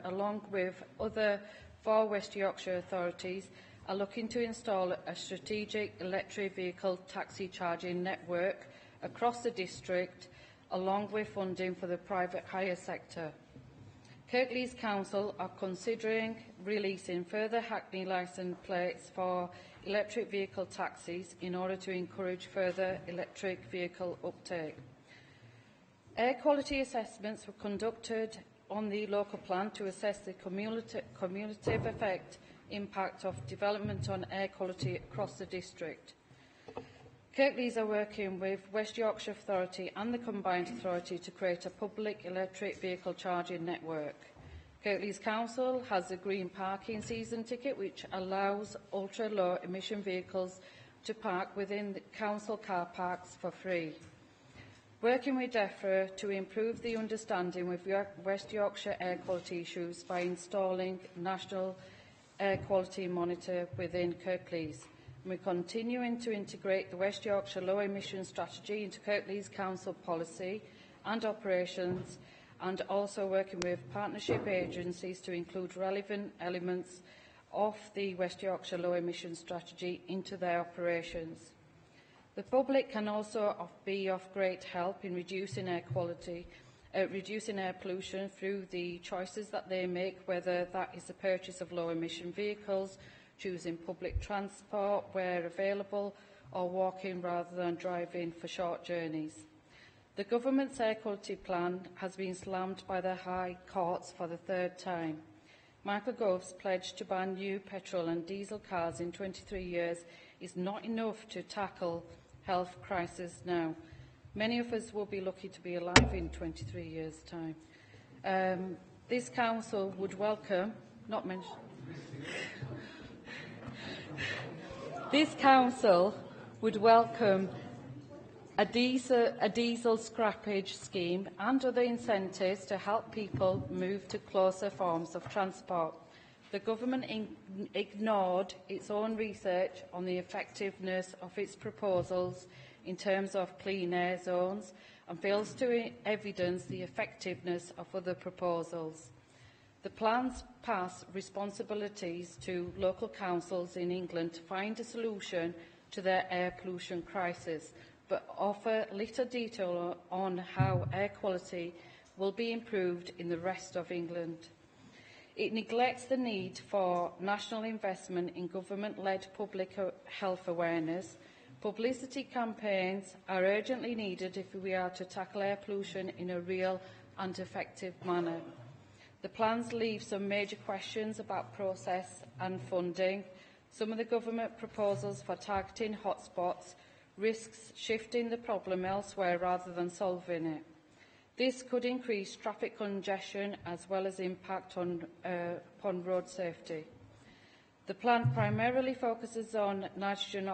along with other 4 West Yorkshire authorities, are looking to install a strategic electric vehicle taxi charging network across the district, along with funding for the private hire sector. Kirklees Council are considering releasing further Hackney licence plates for electric vehicle taxis in order to encourage further electric vehicle uptake. Air quality assessments were conducted on the local plan to assess the cumulative effect impact of development on air quality across the district. Kirklees are working with West Yorkshire Authority and the Combined Authority to create a public electric vehicle charging network. Kirklees Council has a green parking season ticket which allows ultra-low emission vehicles to park within the council car parks for free. Working with DEFRA to improve the understanding with West Yorkshire air quality issues by installing National Air Quality Monitor within Kirklees. We're continuing to integrate the West Yorkshire Low Emission Strategy into Kirklees Council policy and operations, and also working with partnership agencies to include relevant elements of the West Yorkshire Low Emission Strategy into their operations. The public can also be of great help in reducing air quality, reducing air pollution through the choices that they make, whether that is the purchase of low emission vehicles, choosing public transport where available, or walking rather than driving for short journeys. The Government's air quality plan has been slammed by the High Courts for the third time. Michael Gove's pledge to ban new petrol and diesel cars in 23 years is not enough to tackle health crisis now. Many of us will be lucky to be alive in 23 years' time. This Council would welcome, not mention. This Council would welcome a diesel scrappage scheme and other incentives to help people move to closer forms of transport. The Government ignored its own research on the effectiveness of its proposals in terms of clean air zones and fails to evidence the effectiveness of other proposals. The plans pass responsibilities to local councils in England to find a solution to their air pollution crisis, but offer little detail on how air quality will be improved in the rest of England. It neglects the need for national investment in government-led public health awareness. Publicity campaigns are urgently needed if we are to tackle air pollution in a real and effective manner. The plans leave some major questions about process and funding. Some of the government proposals for targeting hotspots risks shifting the problem elsewhere rather than solving it. This could increase traffic congestion as well as impact on road safety. The plan primarily focuses on nitrogen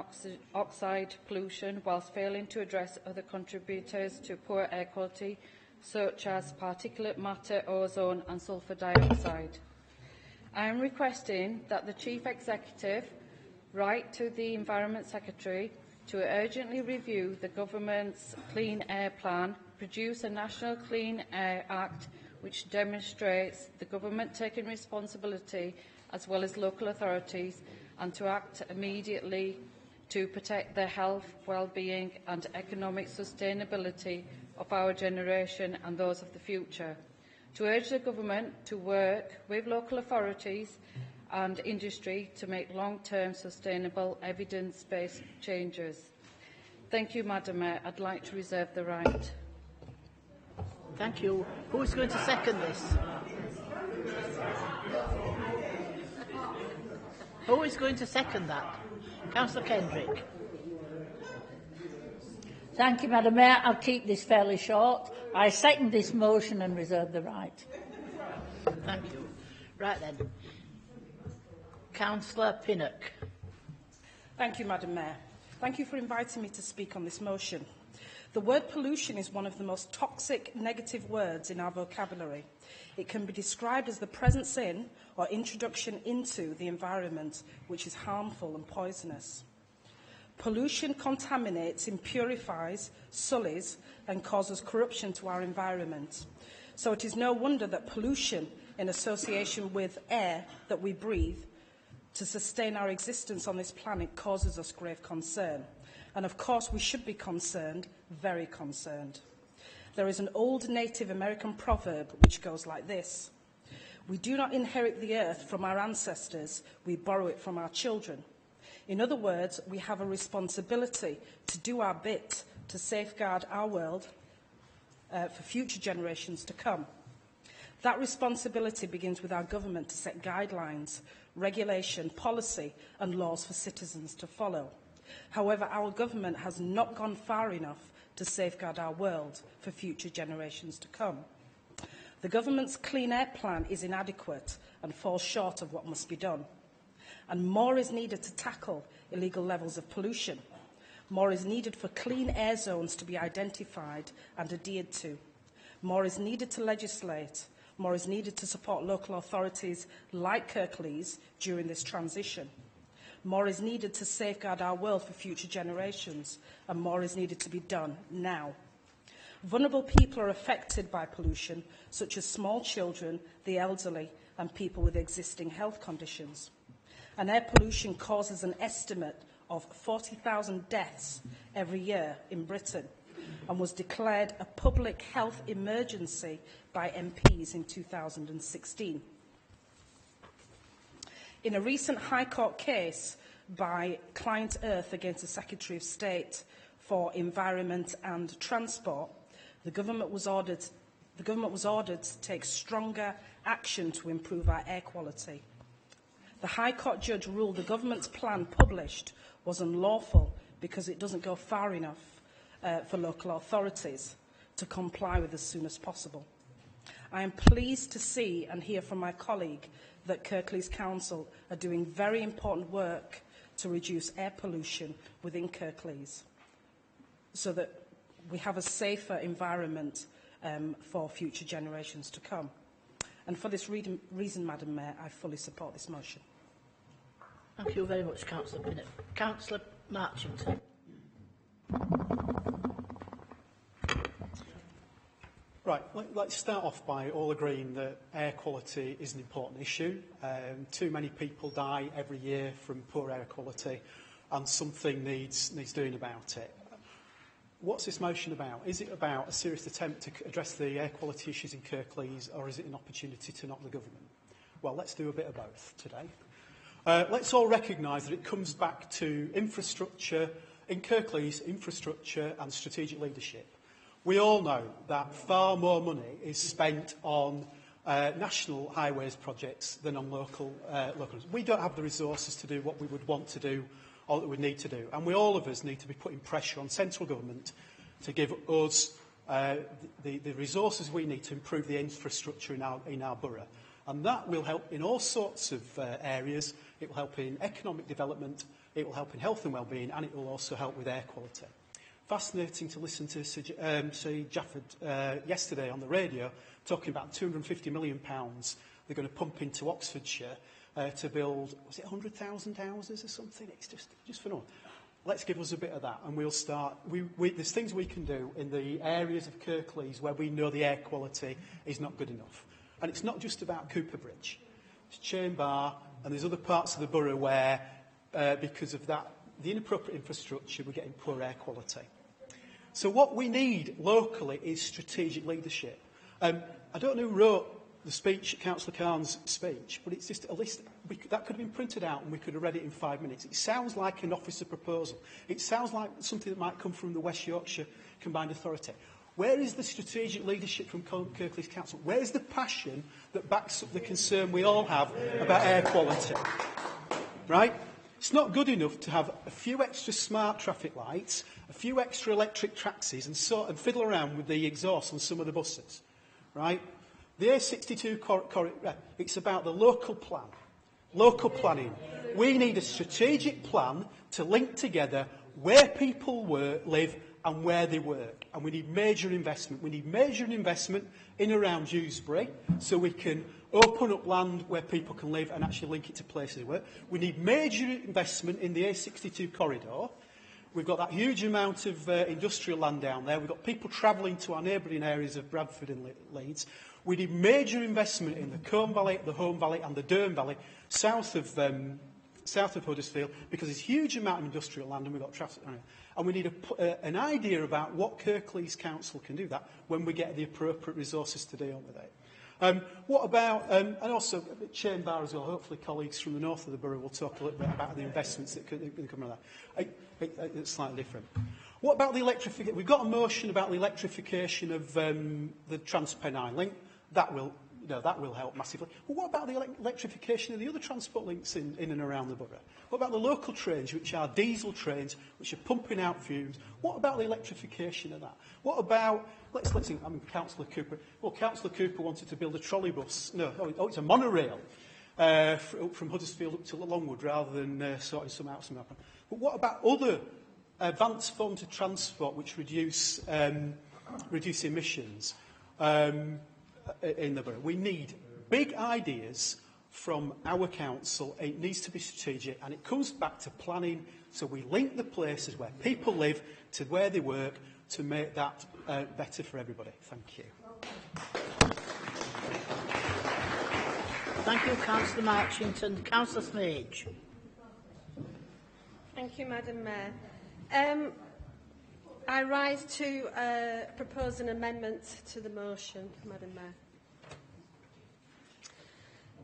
oxide pollution whilst failing to address other contributors to poor air quality, such as particulate matter, ozone and sulphur dioxide. I am requesting that the Chief Executive write to the Environment Secretary to urgently review the Government's Clean Air Plan, produce a National Clean Air Act which demonstrates the Government taking responsibility as well as local authorities, and to act immediately to protect the health, well-being and economic sustainability of our generation and those of the future. To urge the Government to work with local authorities and industry to make long-term sustainable evidence-based changes. Thank you, Madam Mayor. I'd like to reserve the right. Thank you. Who is going to second this? Who is going to second that? Councillor Kendrick. Thank you, Madam Mayor. I'll keep this fairly short. I second this motion and reserve the right. Thank you. Right then. Councillor Pinnock. Thank you, Madam Mayor. Thank you for inviting me to speak on this motion. The word pollution is one of the most toxic, negative words in our vocabulary. It can be described as the presence in or introduction into the environment, which is harmful and poisonous. Pollution contaminates, impurifies, sullies, and causes corruption to our environment. So it is no wonder that pollution, in association with air that we breathe, to sustain our existence on this planet causes us grave concern. And of course we should be concerned, very concerned. There is an old Native American proverb which goes like this: we do not inherit the earth from our ancestors, we borrow it from our children. In other words, we have a responsibility to do our bit to safeguard our world for future generations to come. That responsibility begins with our government to set guidelines, regulation, policy and laws for citizens to follow. However, our government has not gone far enough to safeguard our world for future generations to come. The government's Clean Air Plan is inadequate and falls short of what must be done. And more is needed to tackle illegal levels of pollution. More is needed for clean air zones to be identified and adhered to. More is needed to legislate. More is needed to support local authorities like Kirklees during this transition. More is needed to safeguard our world for future generations, and more is needed to be done now. Vulnerable people are affected by pollution, such as small children, the elderly, and people with existing health conditions. And air pollution causes an estimate of 40,000 deaths every year in Britain, and was declared a public health emergency by MPs in 2016. In a recent High Court case by Client Earth against the Secretary of State for Environment and Transport, the government was ordered to take stronger action to improve our air quality. The High Court judge ruled the government's plan published was unlawful because it doesn't go far enough for local authorities to comply with as soon as possible. I am pleased to see and hear from my colleague that Kirklees Council are doing very important work to reduce air pollution within Kirklees so that we have a safer environment for future generations to come. And for this reason, Madam Mayor, I fully support this motion. Thank you very much, Councillor Bennett. Councillor Marchington. Right, let's start off by all agreeing that air quality is an important issue. Too many people die every year from poor air quality, and something needs doing about it. What's this motion about? Is it about a serious attempt to address the air quality issues in Kirklees, or is it an opportunity to knock the government? Well, let's do a bit of both today. Let's all recognise that it comes back to infrastructure, in Kirklees, infrastructure and strategic leadership. We all know that far more money is spent on national highways projects than on local ones. We don't have the resources to do what we would want to do or that we need to do. And all of us need to be putting pressure on central government to give us the resources we need to improve the infrastructure in our borough. And that will help in all sorts of areas. It will help in economic development, it will help in health and well-being, and it will also help with air quality. Fascinating to listen to Sir Jafford yesterday on the radio talking about £250 million they're going to pump into Oxfordshire to build, was it 100,000 houses or something? It's just phenomenal. Let's give us a bit of that and we'll start. There's things we can do in the areas of Kirklees where we know the air quality is not good enough. And it's not just about Cooper Bridge. It's Chain Bar and there's other parts of the borough where, because of that, the inappropriate infrastructure, we're getting poor air quality. So what we need locally is strategic leadership. I don't know who wrote the speech, Councillor Khan's speech, but it's just a list. That could have been printed out and we could have read it in 5 minutes. It sounds like an officer proposal. It sounds like something that might come from the West Yorkshire Combined Authority. Where is the strategic leadership from Kirklees Council? Where is the passion that backs up the concern we all have about air quality? Right? It's not good enough to have a few extra smart traffic lights, a few extra electric taxis and fiddle around with the exhaust on some of the buses. Right? The A62 corridor, it's about the local plan, local planning. We need a strategic plan to link together where people live and where they work. And we need major investment. We need major investment in around Dewsbury so we can open up land where people can live and actually link it to places of work. We need major investment in the A62 corridor. We've got that huge amount of industrial land down there. We've got people travelling to our neighbouring areas of Bradford and Leeds. We need major investment in the Combe Valley, the Home Valley and the Durham Valley, south of Huddersfield, because there's a huge amount of industrial land and we've got traffic. And we need an idea about what Kirklees Council can do that when we get the appropriate resources to deal with it. What about, and also Chain Bar as well, hopefully colleagues from the north of the borough will talk a little bit about the investments that could come out of that. It's slightly different. What about the electrification? We've got a motion about the electrification of the Transpennine link. That will help massively. But what about the electrification of the other transport links in and around the borough? What about the local trains, which are diesel trains, which are pumping out fumes? What about the electrification of that? What about, let's think, Councillor Cooper. Well, Councillor Cooper wanted to build a trolleybus. It's a monorail from Huddersfield up to Longwood rather than sorting some out. But what about other advanced forms of transport which reduce emissions? In the borough. We need big ideas from our council. It needs to be strategic, and it comes back to planning, so we link the places where people live to where they work to make that better for everybody. Thank you. Thank you, Councillor Marchington. Councillor Smage. Thank you, Madam Mayor. I rise to propose an amendment to the motion, Madam Mayor.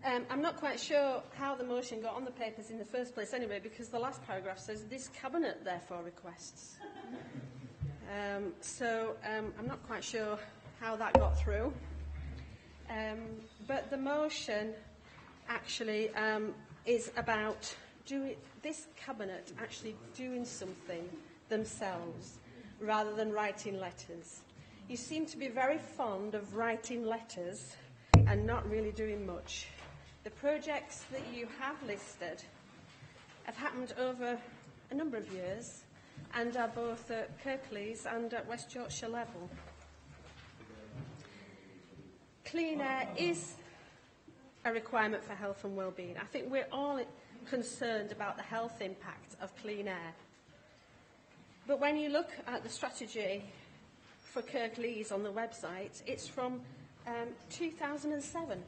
I'm not quite sure how the motion got on the papers in the first place anyway, because the last paragraph says this Cabinet therefore requests. I'm not quite sure how that got through. But the motion actually is about this Cabinet actually doing something themselves rather than writing letters. You seem to be very fond of writing letters and not really doing much. The projects that you have listed have happened over a number of years and are both at Kirklees and at West Yorkshire level. Clean air is a requirement for health and well-being. I think we're all concerned about the health impact of clean air. But when you look at the strategy for Kirklees on the website, it's from 2007.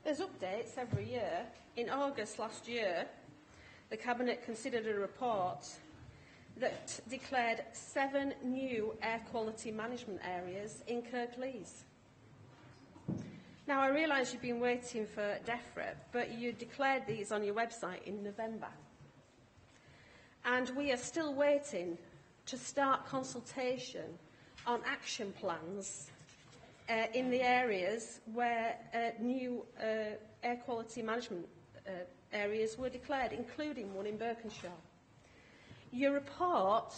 There's updates every year. In August last year, the Cabinet considered a report that declared 7 new air quality management areas in Kirklees. Now, I realise you've been waiting for DEFRA, but you declared these on your website in November. And we are still waiting to start consultation on action plans in the areas where new air quality management areas were declared, including one in Berkshire. Your report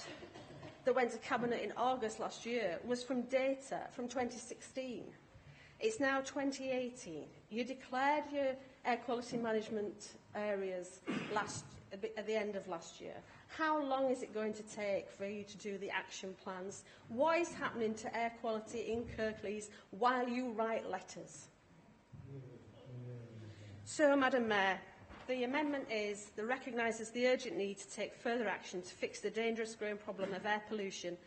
that went to Cabinet in August last year was from data from 2016. It's now 2018. You declared your air quality management areas at the end of last year. How long is it going to take for you to do the action plans? What is happening to air quality in Kirklees while you write letters? So, Madam Mayor, the amendment recognises the urgent need to take further action to fix the dangerous growing problem of air pollution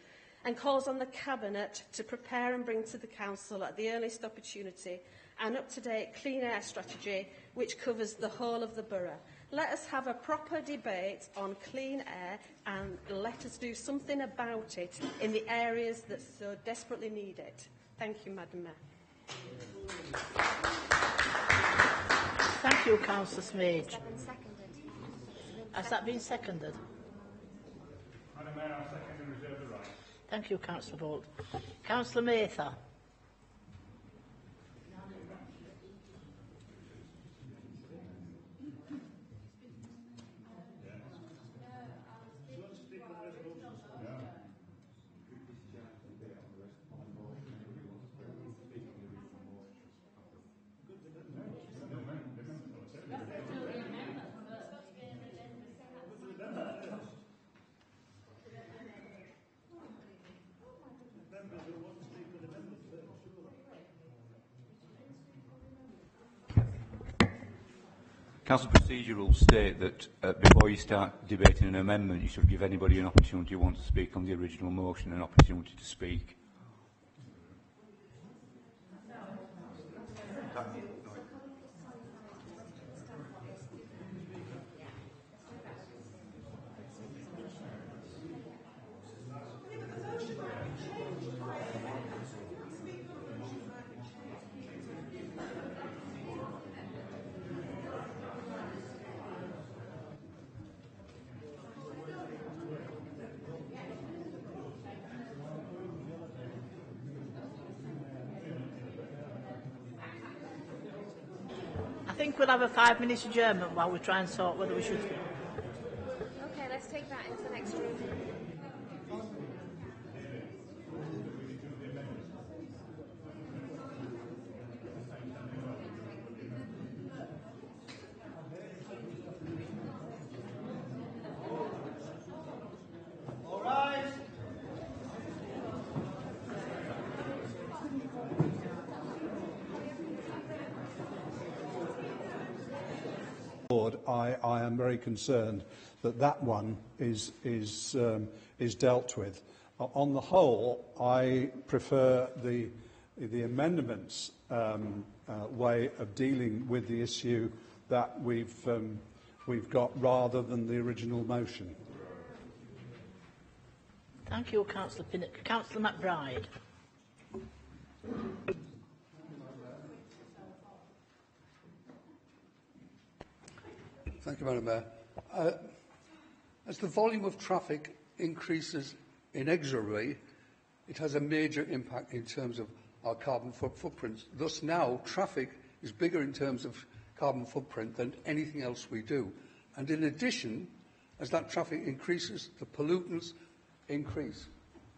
and calls on the Cabinet to prepare and bring to the Council at the earliest opportunity an up-to-date clean air strategy which covers the whole of the borough. Let us have a proper debate on clean air and let us do something about it in the areas that so desperately need it. Thank you, Madam Mayor. Thank you, Councillor Smage. Has that been seconded? Madam Mayor, I second and reserve the right. Thank you, Councillor Bolt. Councillor Mather. Council procedure rules state that before you start debating an amendment, you should give anybody an opportunity who wants to speak on the original motion an opportunity to speak. I think we'll have a 5-minute adjournment while we try and sort whether we should. Okay, let's take that into the next room. Road, I am very concerned that that one is dealt with. On the whole, I prefer the amendments way of dealing with the issue that we've got rather than the original motion. Thank you, Councillor Pinnock. Councillor McBride. Thank you, Madam Mayor. As the volume of traffic increases inexorably, it has a major impact in terms of our carbon footprints. Thus now, traffic is bigger in terms of carbon footprint than anything else we do. And in addition, as that traffic increases, the pollutants increase.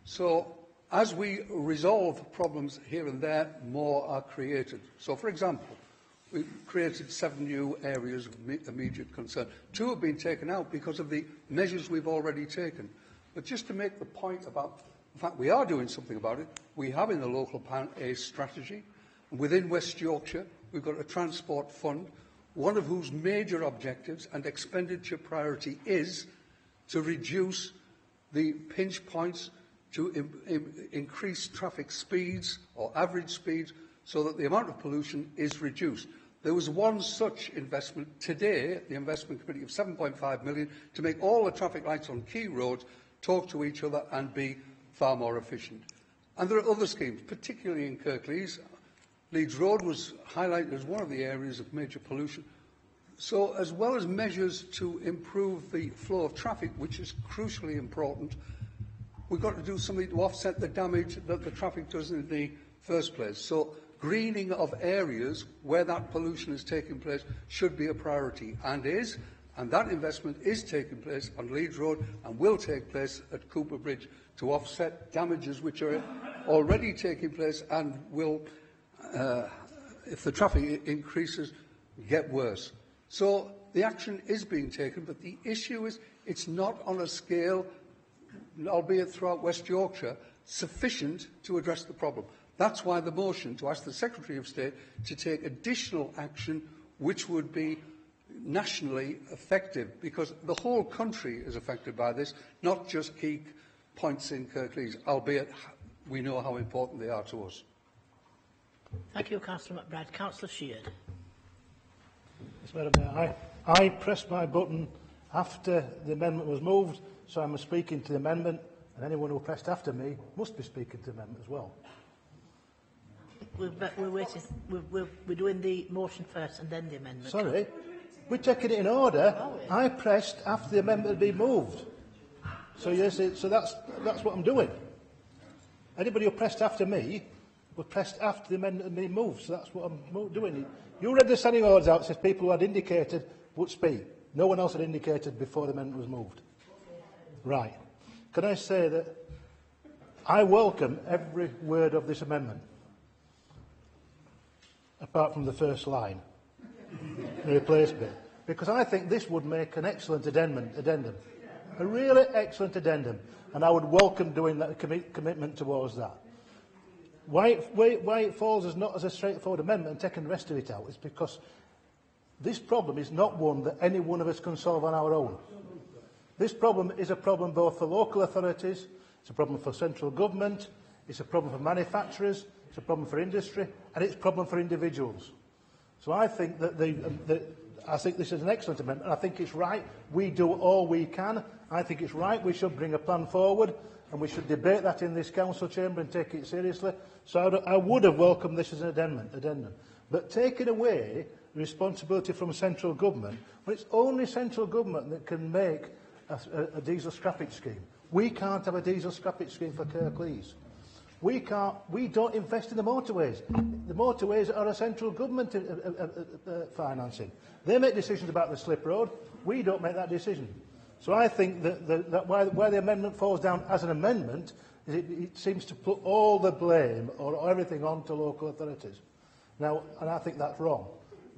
So as we resolve problems here and there, more are created. So, for example, we've created 7 new areas of immediate concern. 2 have been taken out because of the measures we've already taken. But just to make the point about the fact we are doing something about it, we have in the local plan a strategy. And within West Yorkshire, we've got a transport fund, one of whose major objectives and expenditure priority is to reduce the pinch points, to increase traffic speeds or average speeds so that the amount of pollution is reduced. There was one such investment today, the Investment Committee, of 7.5 million to make all the traffic lights on key roads talk to each other and be far more efficient. And there are other schemes, particularly in Kirklees. Leeds Road was highlighted as one of the areas of major pollution. So as well as measures to improve the flow of traffic, which is crucially important, we've got to do something to offset the damage that the traffic does in the first place. So greening of areas where that pollution is taking place should be a priority, and that investment is taking place on Leeds Road and will take place at Cooper Bridge to offset damages which are already taking place and will, if the traffic increases, get worse. So the action is being taken, but the issue is it's not on a scale, albeit throughout West Yorkshire, sufficient to address the problem. That's why the motion to ask the Secretary of State to take additional action which would be nationally effective, because the whole country is affected by this, not just key points in Kirklees, albeit we know how important they are to us. Thank you, Councillor McBride. Councillor Sheard. Yes, Madam Mayor. I pressed my button after the amendment was moved, so I'm speaking to the amendment, and anyone who pressed after me must be speaking to the amendment as well. We're waiting. We're doing the motion first and then the amendment. Sorry, we're taking it in order. I pressed after the amendment had been moved. So yes, so that's what I'm doing. Anybody who pressed after me was pressed after the amendment had been moved. So that's what I'm doing. You read the standing orders out. It says people who had indicated would speak. No one else had indicated before the amendment was moved. Right. Can I say that I welcome every word of this amendment, apart from the first line, the replace bit, because I think this would make an excellent addendum, a really excellent addendum, and I would welcome doing that commitment towards that. Why it falls as not as a straightforward amendment and taking the rest of it out is because this problem is not one that any one of us can solve on our own. This problem is a problem both for local authorities, it's a problem for central government, it's a problem for manufacturers, it's a problem for industry, and it's a problem for individuals. So I think that I think this is an excellent amendment, and I think it's right. We do all we can. I think it's right. We should bring a plan forward, and we should debate that in this council chamber and take it seriously. So I would have welcomed this as an addendum. But taking away the responsibility from central government, well, it's only central government that can make a diesel scrappage scheme. We can't have a diesel scrappage scheme for Kirklees. We don't invest in the motorways. The motorways are a central government financing. They make decisions about the slip road. We don't make that decision. So I think that where the amendment falls down as an amendment is it seems to put all the blame or everything onto local authorities. Now, and I think that's wrong.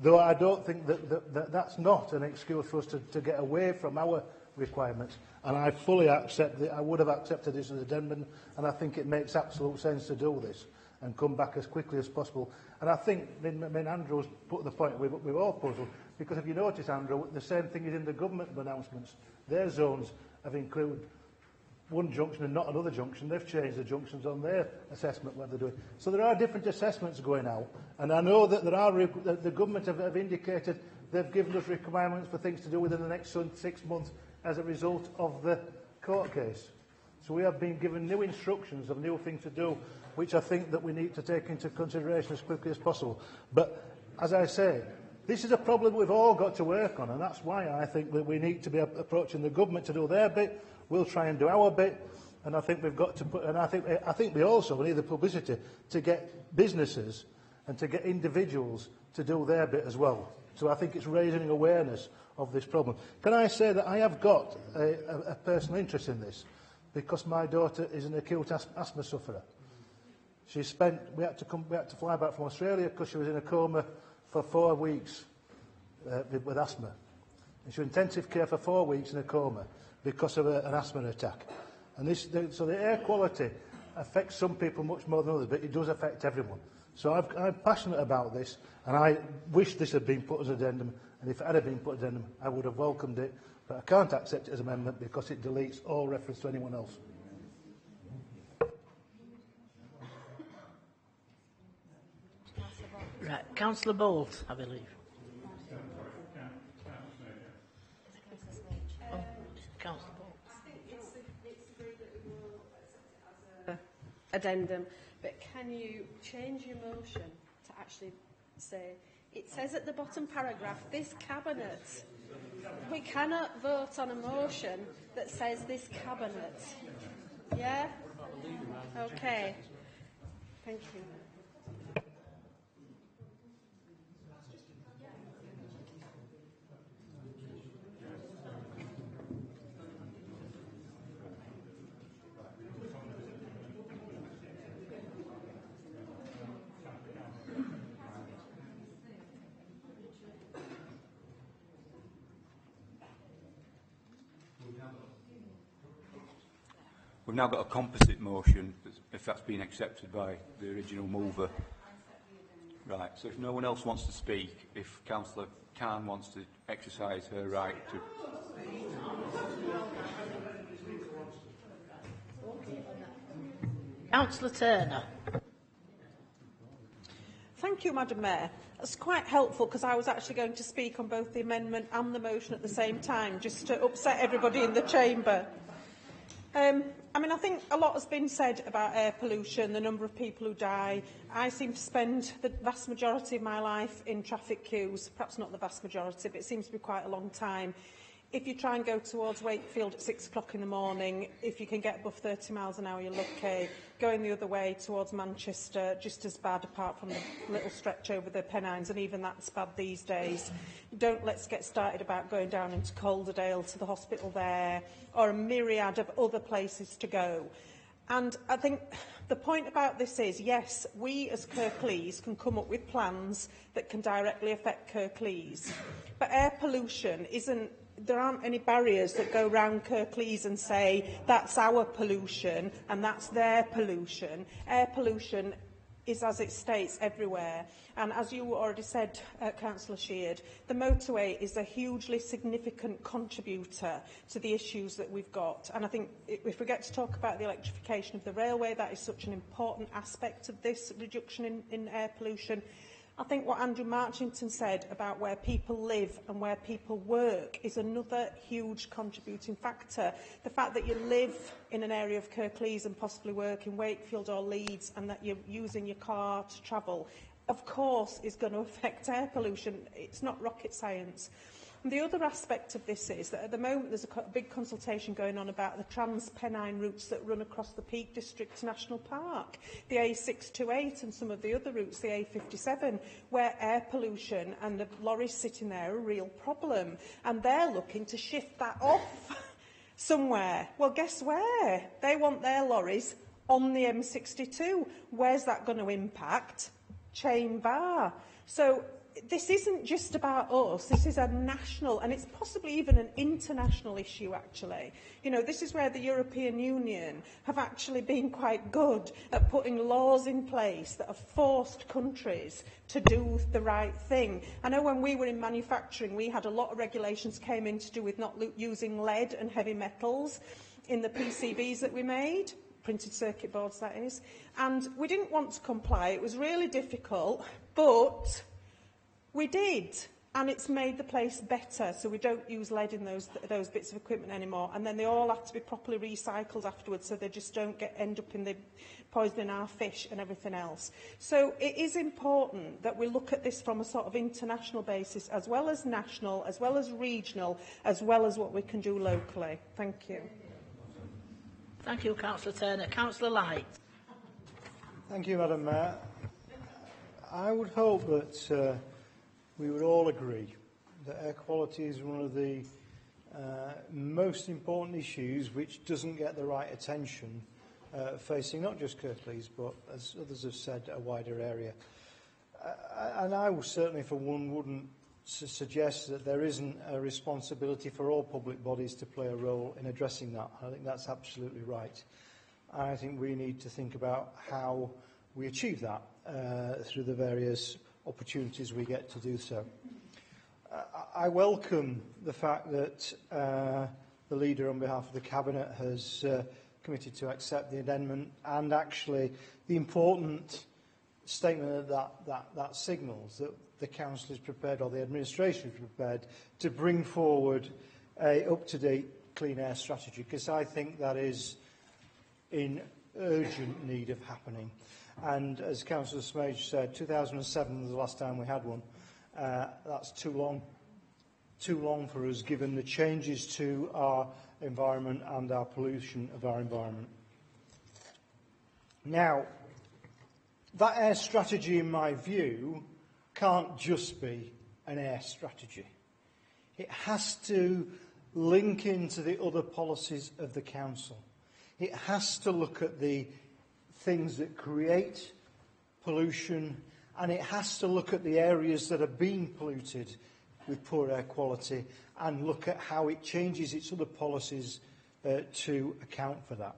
Though I don't think that's not an excuse for us to get away from our requirements. And I fully accept that. I would have accepted this as an addendum, and I think it makes absolute sense to do this. and come back as quickly as possible. And I think, Andrew's put the point, we're all puzzled, because if you notice, Andrew, the same thing is in the government announcements. Their zones have included one junction and not another junction. They've changed the junctions on their assessment, what they're doing. So there are different assessments going out, and I know that the government have indicated they've given us requirements for things to do within the next 6 months as a result of the court case. So we have been given new instructions of new things to do, which I think that we need to take into consideration as quickly as possible. But, as I say, this is a problem we've all got to work on, and that's why I think that we need to be approaching the government to do their bit. We'll try and do our bit, and I think we've got to put. And I think we also need the publicity to get businesses and to get individuals to do their bit as well. So I think it's raising awareness of this problem. Can I say that I have got a personal interest in this, because my daughter is an acute asthma sufferer. We had to fly back from Australia because she was in a coma for 4 weeks with asthma. And she was in intensive care for 4 weeks in a coma because of an asthma attack. And so the air quality affects some people much more than others, but it does affect everyone. So I'm passionate about this, and I wish this had been put as an addendum, and if it had been put as an addendum, I would have welcomed it, but I can't accept it as an amendment because it deletes all reference to anyone else. Right, Councillor Bolt, I believe. Councillor Bolt. I think it's agreed that we will accept it as an addendum, but can you change your motion to actually say, it says at the bottom paragraph, this cabinet. We cannot vote on a motion that says this cabinet. Yeah? Okay. Thank you. We've now got a composite motion, if that's been accepted by the original mover. Right, so if no one else wants to speak, if Councillor Khan wants to exercise her right to... Councillor Turner. Thank you, Madam Mayor. That's quite helpful, because I was actually going to speak on both the amendment and the motion at the same time, just to upset everybody in the chamber. I think a lot has been said about air pollution, the number of people who die. I seem to spend the vast majority of my life in traffic queues, perhaps not the vast majority, but it seems to be quite a long time. If you try and go towards Wakefield at 6 o'clock in the morning, if you can get above 30 miles an hour, you're lucky. Going the other way towards Manchester, just as bad, apart from the little stretch over the Pennines, and even that's bad these days. Let's get started about going down into Calderdale to the hospital there, or a myriad of other places to go. And I think the point about this is, yes, we as Kirklees can come up with plans that can directly affect Kirklees, but air pollution isn't. There aren't any barriers that go round Kirklees and say that's our pollution and that's their pollution. Air pollution is, as it states, everywhere. And as you already said, Councillor Sheard, the motorway is a hugely significant contributor to the issues that we've got. And I think if we get to talk about the electrification of the railway, that is such an important aspect of this reduction in air pollution. I think what Andrew Marchington said about where people live and where people work is another huge contributing factor. The fact that you live in an area of Kirklees and possibly work in Wakefield or Leeds, and that you're using your car to travel, of course is going to affect air pollution. It's not rocket science. And the other aspect of this is that at the moment there's a big consultation going on about the trans-Pennine routes that run across the Peak District National Park, the A628 and some of the other routes, the A57, where air pollution and the lorries sitting there are a real problem. And they're looking to shift that off somewhere. Well, guess where? They want their lorries on the M62. Where's that going to impact? Chain Bar. So this isn't just about us. This is a national, and it's possibly even an international issue, actually. You know, this is where the European Union have actually been quite good at putting laws in place that have forced countries to do the right thing. I know when we were in manufacturing, we had a lot of regulations came in to do with not using lead and heavy metals in the PCBs that we made, printed circuit boards, that is. And we didn't want to comply. It was really difficult, but we did, and it's made the place better, so we don't use lead in those bits of equipment anymore. And then they all have to be properly recycled afterwards, so they just don't end up in the poisoning our fish and everything else. So it is important that we look at this from a sort of international basis, as well as national, as well as regional, as well as what we can do locally. Thank you. Thank you, Councillor Turner. Councillor Light. Thank you, Madam Mayor. I would hope that we would all agree that air quality is one of the most important issues which doesn't get the right attention facing not just Kirklees, but, as others have said, a wider area. And I certainly, for one, wouldn't suggest that there isn't a responsibility for all public bodies to play a role in addressing that. I think that's absolutely right. I think we need to think about how we achieve that through the various opportunities we get to do so. I welcome the fact that the Leader, on behalf of the Cabinet, has committed to accept the amendment, and actually the important statement that signals that the Council is prepared, or the Administration is prepared, to bring forward a up-to-date clean air strategy, because I think that is in urgent need of happening. And as Councillor Smage said, 2007 was the last time we had one. That's too long for us, given the changes to our environment and our pollution of our environment. Now, that air strategy, in my view, can't just be an air strategy. It has to link into the other policies of the Council. It has to look at the things that create pollution, and it has to look at the areas that are being polluted with poor air quality and look at how it changes its other policies to account for that.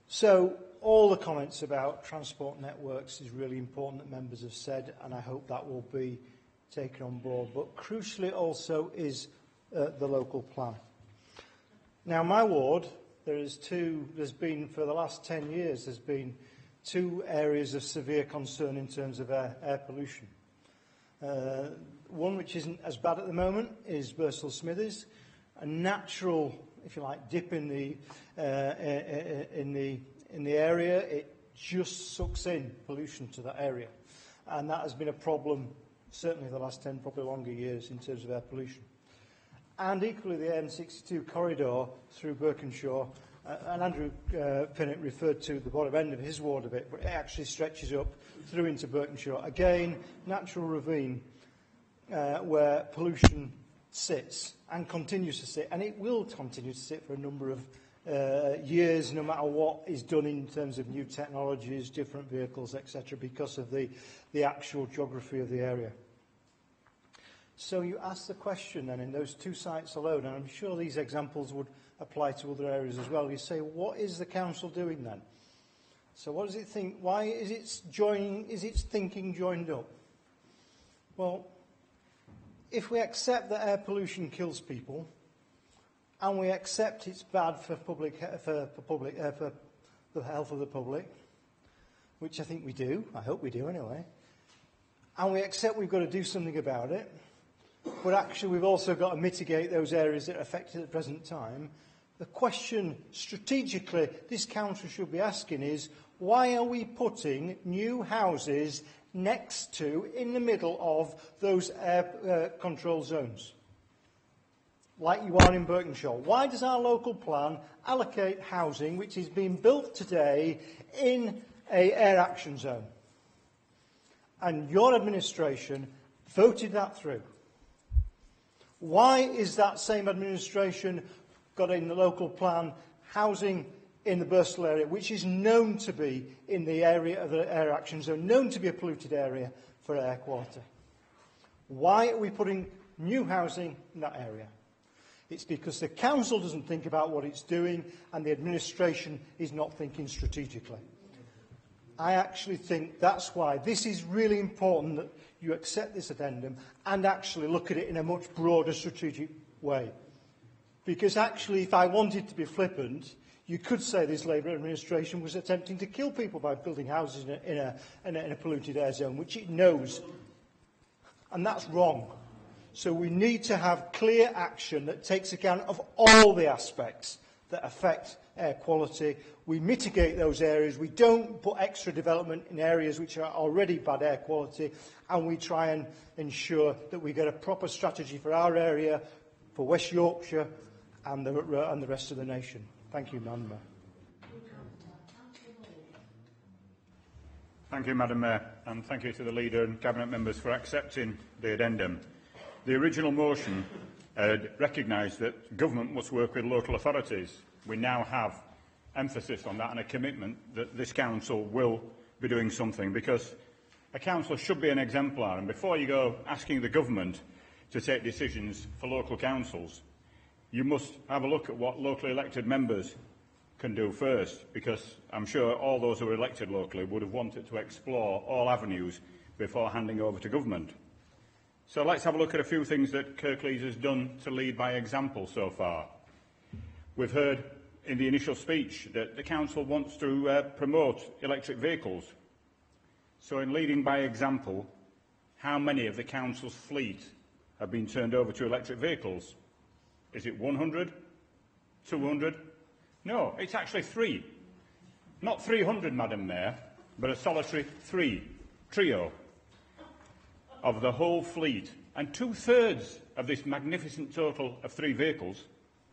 So all the comments about transport networks is really important that members have said, and I hope that will be taken on board. But crucially also is the local plan. Now, my ward, there's been, for the last 10 years, there's been two areas of severe concern in terms of air pollution. One which isn't as bad at the moment is Burstall Smithers, a natural, if you like, dip in the area. It just sucks in pollution to that area, and that has been a problem certainly the last 10, probably longer years in terms of air pollution. And equally, the M62 corridor through Birkenshaw, and Andrew Pinnett referred to the bottom end of his ward a bit, but it actually stretches up through into Birkenshaw. Again, natural ravine where pollution sits and continues to sit, and it will continue to sit for a number of years, no matter what is done in terms of new technologies, different vehicles, etc., because of the actual geography of the area. So you ask the question then, in those two sites alone, and I'm sure these examples would apply to other areas as well, you say, what is the Council doing then? So what does it think? Why is its thinking joined up? Well, if we accept that air pollution kills people, and we accept it's bad for the health of the public, which I think we do, I hope we do anyway, and we accept we've got to do something about it, but actually we've also got to mitigate those areas that are affected at the present time, the question strategically this Council should be asking is, why are we putting new houses next to, in the middle of, those air control zones, like you are in Birkenshaw? Why does our local plan allocate housing which is being built today in an air action zone? And your administration voted that through. Why is that same administration got in the local plan housing in the Birstall area, which is known to be in the area of the air action zone, known to be a polluted area for air quality? Why are we putting new housing in that area? It's because the council doesn't think about what it's doing and the administration is not thinking strategically. I actually think that's why this is really important, that you accept this addendum and actually look at it in a much broader strategic way. Because actually, if I wanted to be flippant, you could say this Labour administration was attempting to kill people by building houses in a polluted air zone, which it knows. And that's wrong. So we need to have clear action that takes account of all the aspects that affect air quality. We mitigate those areas. We don't put extra development in areas which are already bad air quality. And we try and ensure that we get a proper strategy for our area, for West Yorkshire and the rest of the nation. Thank you, Madam Mayor. Thank you, Madam Mayor, and thank you to the Leader and Cabinet members for accepting the addendum. The original motion recognised that government must work with local authorities. We now have emphasis on that and a commitment that this council will be doing something, because a council should be an exemplar. And before you go asking the government to take decisions for local councils, you must have a look at what locally elected members can do first, because I'm sure all those who are elected locally would have wanted to explore all avenues before handing over to government. So let's have a look at a few things that Kirklees has done to lead by example so far. We've heard in the initial speech that the council wants to promote electric vehicles. So in leading by example, how many of the council's fleet have been turned over to electric vehicles? Is it 100? 200? No, it's actually 3. Not 300, Madam Mayor, but a solitary 3, trio, of the whole fleet. And 2/3 of this magnificent total of 3 vehicles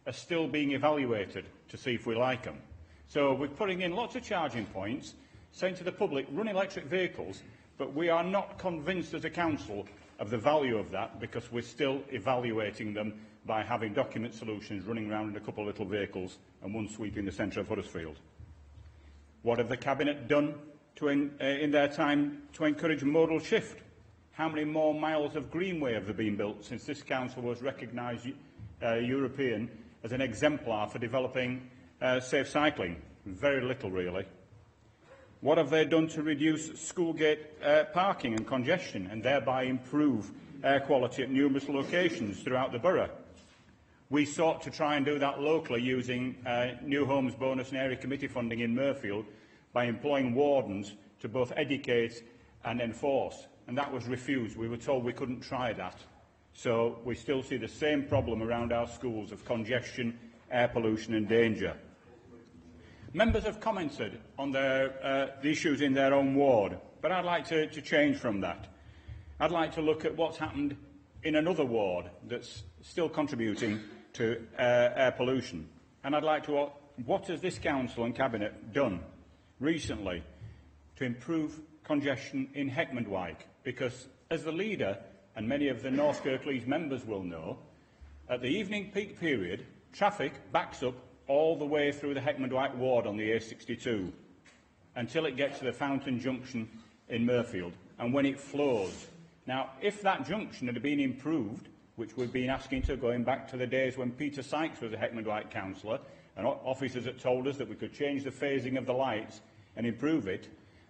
are still being evaluated to see if we like them. So we're putting in lots of charging points, saying to the public, run electric vehicles, but we are not convinced as a council of the value of that, because we're still evaluating them by having document solutions running around in a couple of little vehicles and one sweeping the centre of Huddersfield. What have the Cabinet done in their time to encourage modal shift? How many more miles of greenway have there been built since this council was recognised European as an exemplar for developing safe cycling? Very little, really. What have they done to reduce schoolgate parking and congestion and thereby improve air quality at numerous locations throughout the borough? We sought to try and do that locally using New Homes Bonus and Area Committee funding in Murfield by employing wardens to both educate and enforce, and that was refused. We were told we couldn't try that. So we still see the same problem around our schools of congestion, air pollution and danger. Members have commented on the issues in their own ward, but I'd like to change from that. I'd like to look at what's happened in another ward that's still contributing to air pollution. And I'd like to what has this council and cabinet done recently to improve congestion in Heckmondwike? Because as the leader and many of the North Kirklees members will know, at the evening peak period, traffic backs up all the way through the Heckmondwike ward on the A62 until it gets to the Fountain Junction in Murfield, and when it flows. Now, if that junction had been improved, which we've been asking to, going back to the days when Peter Sykes was a Heckmondwike councillor, and officers had told us that we could change the phasing of the lights and improve it,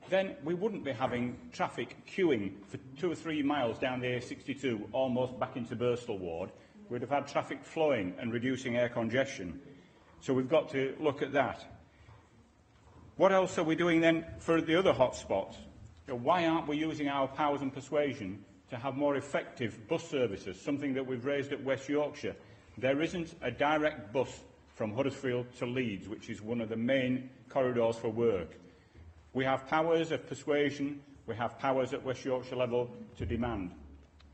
then we wouldn't be having traffic queuing for 2 or 3 miles down the A62, almost back into Birstall ward. We'd have had traffic flowing and reducing air congestion. So we've got to look at that. What else are we doing then for the other hotspots? Why aren't we using our powers and persuasion to have more effective bus services, something that we've raised at West Yorkshire? There isn't a direct bus from Huddersfield to Leeds, which is one of the main corridors for work. We have powers of persuasion, we have powers at West Yorkshire level to demand.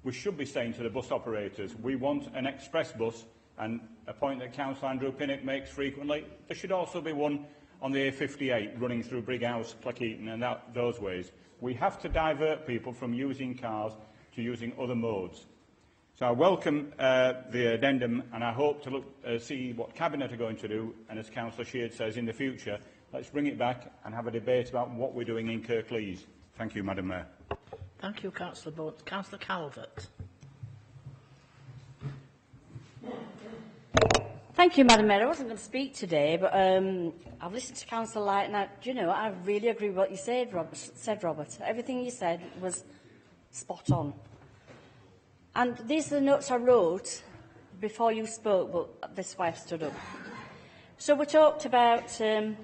We should be saying to the bus operators, we want an express bus, and a point that Councillor Andrew Pinnock makes frequently, there should also be one on the A58 running through Brighouse, Cleckheaton and those ways. We have to divert people from using cars to using other modes. So I welcome the addendum, and I hope to see what Cabinet are going to do, and as Councillor Sheard says, in the future, let's bring it back and have a debate about what we're doing in Kirklees. Thank you, Madam Mayor. Thank you, Councillor Bolt. Councillor Calvert. Thank you, Madam Mayor. I wasn't going to speak today, but I've listened to Councillor Light, and I really agree with what you said, Robert. Everything you said was spot on. And these are the notes I wrote before you spoke, but this is why I've stood up. So we talked about air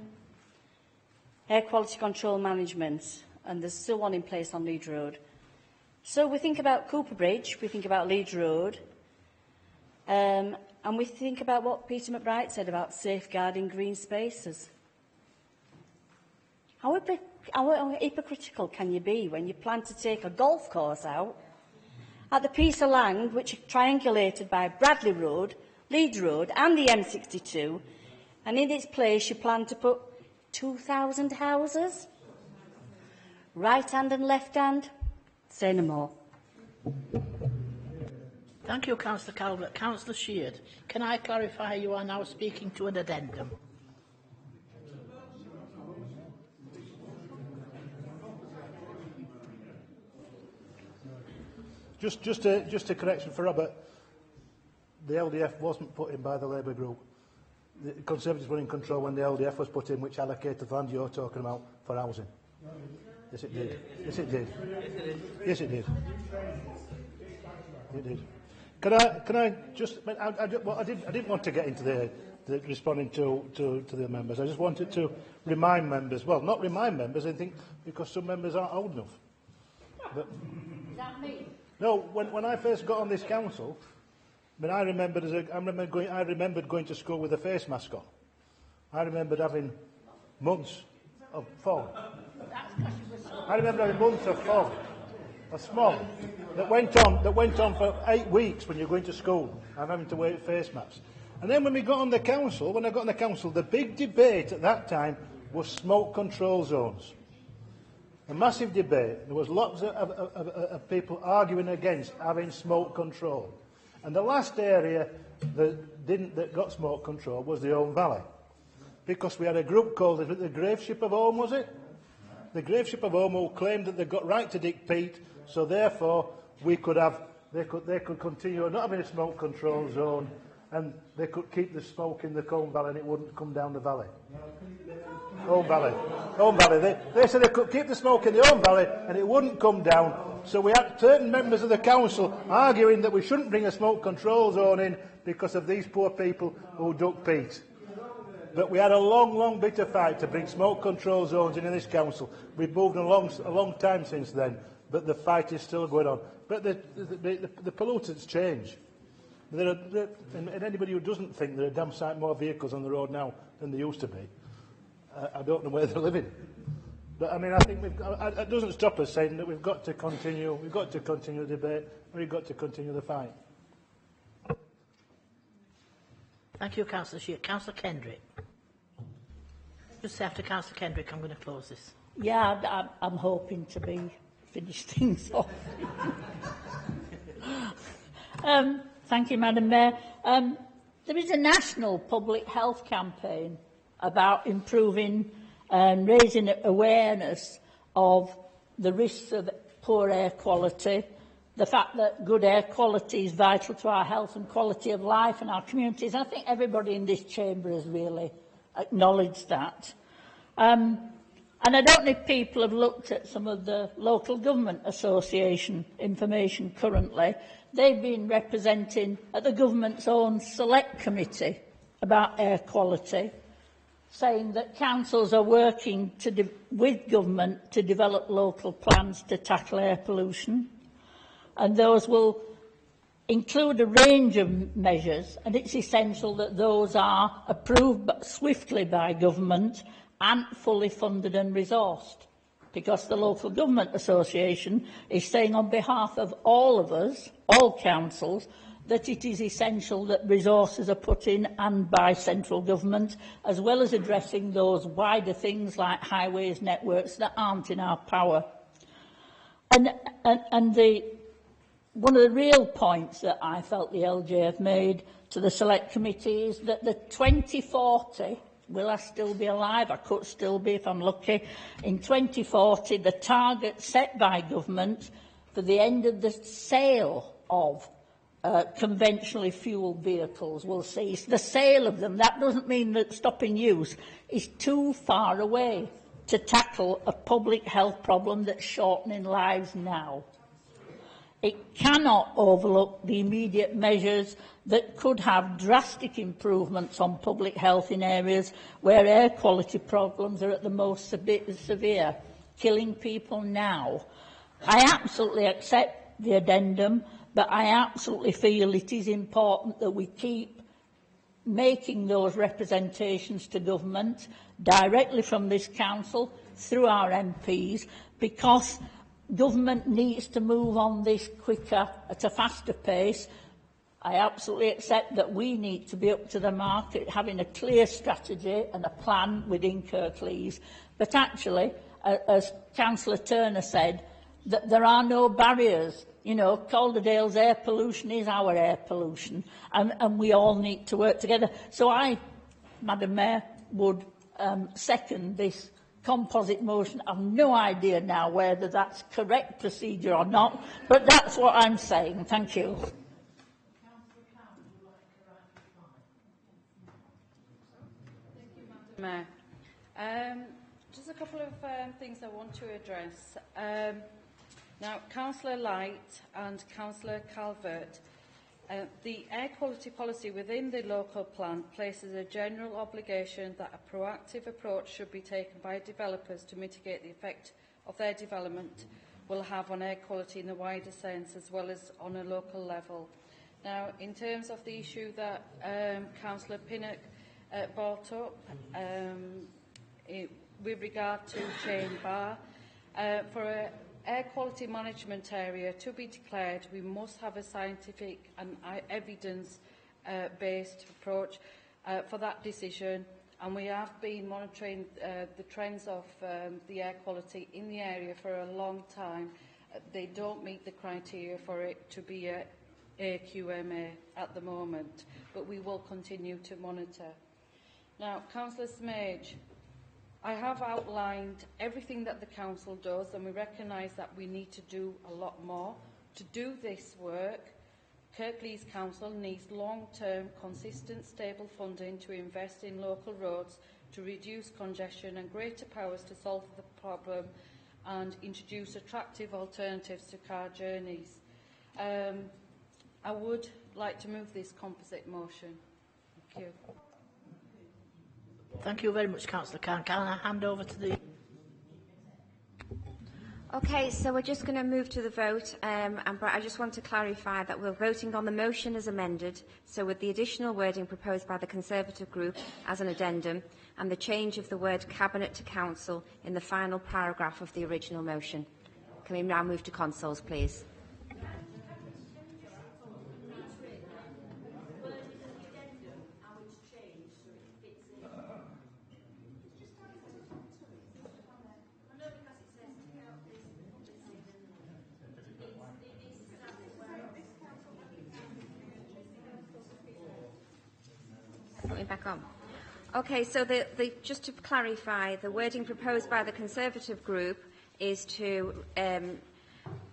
quality control management, and there's still one in place on Leeds Road. So we think about Cooper Bridge, we think about Leeds Road, and we think about what Peter McBride said about safeguarding green spaces. How hypocritical can you be when you plan to take a golf course out at the piece of land which is triangulated by Bradley Road, Leeds Road and the M62, and in its place you plan to put 2,000 houses? Right hand and left hand? Say no more. Thank you, Councillor Calvert. Councillor Sheard, can I clarify you are now speaking to an addendum? Just a correction for Robert. The LDF wasn't put in by the Labour group. The Conservatives were in control when the LDF was put in, which allocated the land you're talking about for housing. Yes, it did. Yes, it did. Yes, it did. It did. Can I just? I didn't want to get into the responding to the members. I just wanted to remind members. Well, not remind members. I think because some members aren't old enough. But, Is that me? no, when I first got on this council, I remembered going to school with a face mask on. I remembered having months of fog. I remember having months of fog, a smog that went on for 8 weeks when you're going to school. I'm having to wear face masks. And then when I got on the council, the big debate at that time was smoke control zones. A massive debate. There was lots of people arguing against having smoke control. And the last area that got smoke control was the Home Valley. Because we had a group called the Graveship of Home, was it? The Graveship of Home who claimed that they got right to dictate, so therefore they could continue not having a smoke control zone, and they could keep the smoke in the Home Valley and it wouldn't come down the valley. Home Valley. They said they could keep the smoke in the Home Valley and it wouldn't come down. So we had certain members of the council arguing that we shouldn't bring a smoke control zone in because of these poor people who duck peat. But we had a long, bitter fight to bring smoke control zones in this council. We've moved a long time since then, but the fight is still going on. But the pollutants change. And anybody who doesn't think there are a damn sight more vehicles on the road now than there used to be, I don't know where they're living. But I think it doesn't stop us saying that we've got to continue the debate, we've got to continue the fight. Thank you, Councillor Sheard. Councillor Kendrick. Just after Councillor Kendrick, I'm going to close this. Yeah, I'm hoping to finish things off. Thank you, Madam Mayor. There is a national public health campaign about improving and raising awareness of the risks of poor air quality, the fact that good air quality is vital to our health and quality of life in our communities. I think everybody in this chamber has really acknowledged that. And I don't know if people have looked at some of the local government association information currently. They've been representing at the government's own select committee about air quality, saying that councils are working with government to develop local plans to tackle air pollution. And those will include a range of measures, and it's essential that those are approved swiftly by government and fully funded and resourced, because the Local Government Association is saying on behalf of all of us, all councils, that it is essential that resources are put in and by central government, as well as addressing those wider things like highways networks that aren't in our power. And one of the real points that I felt the LGF made to the Select Committee is that the 2040, will I still be alive? I could still be if I'm lucky. In 2040, the target set by government for the end of the sale of conventionally fueled vehicles will cease. The sale of them, that doesn't mean that stopping use is too far away to tackle a public health problem that's shortening lives now. It cannot overlook the immediate measures that could have drastic improvements on public health in areas where air quality problems are at the most severe, killing people now. I absolutely accept the addendum, but I absolutely feel it is important that we keep making those representations to government directly from this council through our MPs, because government needs to move on this quicker, at a faster pace. I absolutely accept that we need to be up to the mark at having a clear strategy and a plan within Kirklees. But actually, as Councillor Turner said, that there are no barriers. You know, Calderdale's air pollution is our air pollution, and we all need to work together. So I, Madam Mayor, would second this composite motion. I've no idea now whether that's correct procedure or not, but that's what I'm saying. Thank you. Mayor. Just a couple of things I want to address. Now, Councillor Light and Councillor Calvert, the air quality policy within the local plan places a general obligation that a proactive approach should be taken by developers to mitigate the effect of their development will have on air quality in the wider sense, as well as on a local level. Now, in terms of the issue that Councillor Pinnock brought up with regard to Chain Bar, for an air quality management area to be declared, we must have a scientific and evidence-based approach for that decision, and we have been monitoring the trends of the air quality in the area for a long time. They don't meet the criteria for it to be a AQMA at the moment, but we will continue to monitor. Now, Councillor Smage, I have outlined everything that the Council does, and we recognise that we need to do a lot more. To do this work, Kirklees Council needs long-term, consistent, stable funding to invest in local roads to reduce congestion and greater powers to solve the problem and introduce attractive alternatives to car journeys. I would like to move this composite motion. Thank you. Thank you very much, Councillor Khan. Can I hand over to the... Okay, so we're just going to move to the vote, and I just want to clarify that we're voting on the motion as amended, so with the additional wording proposed by the Conservative Group as an addendum, and the change of the word Cabinet to Council in the final paragraph of the original motion. Can we now move to consoles, please? Back on. Okay, so just to clarify, the wording proposed by the Conservative Group is to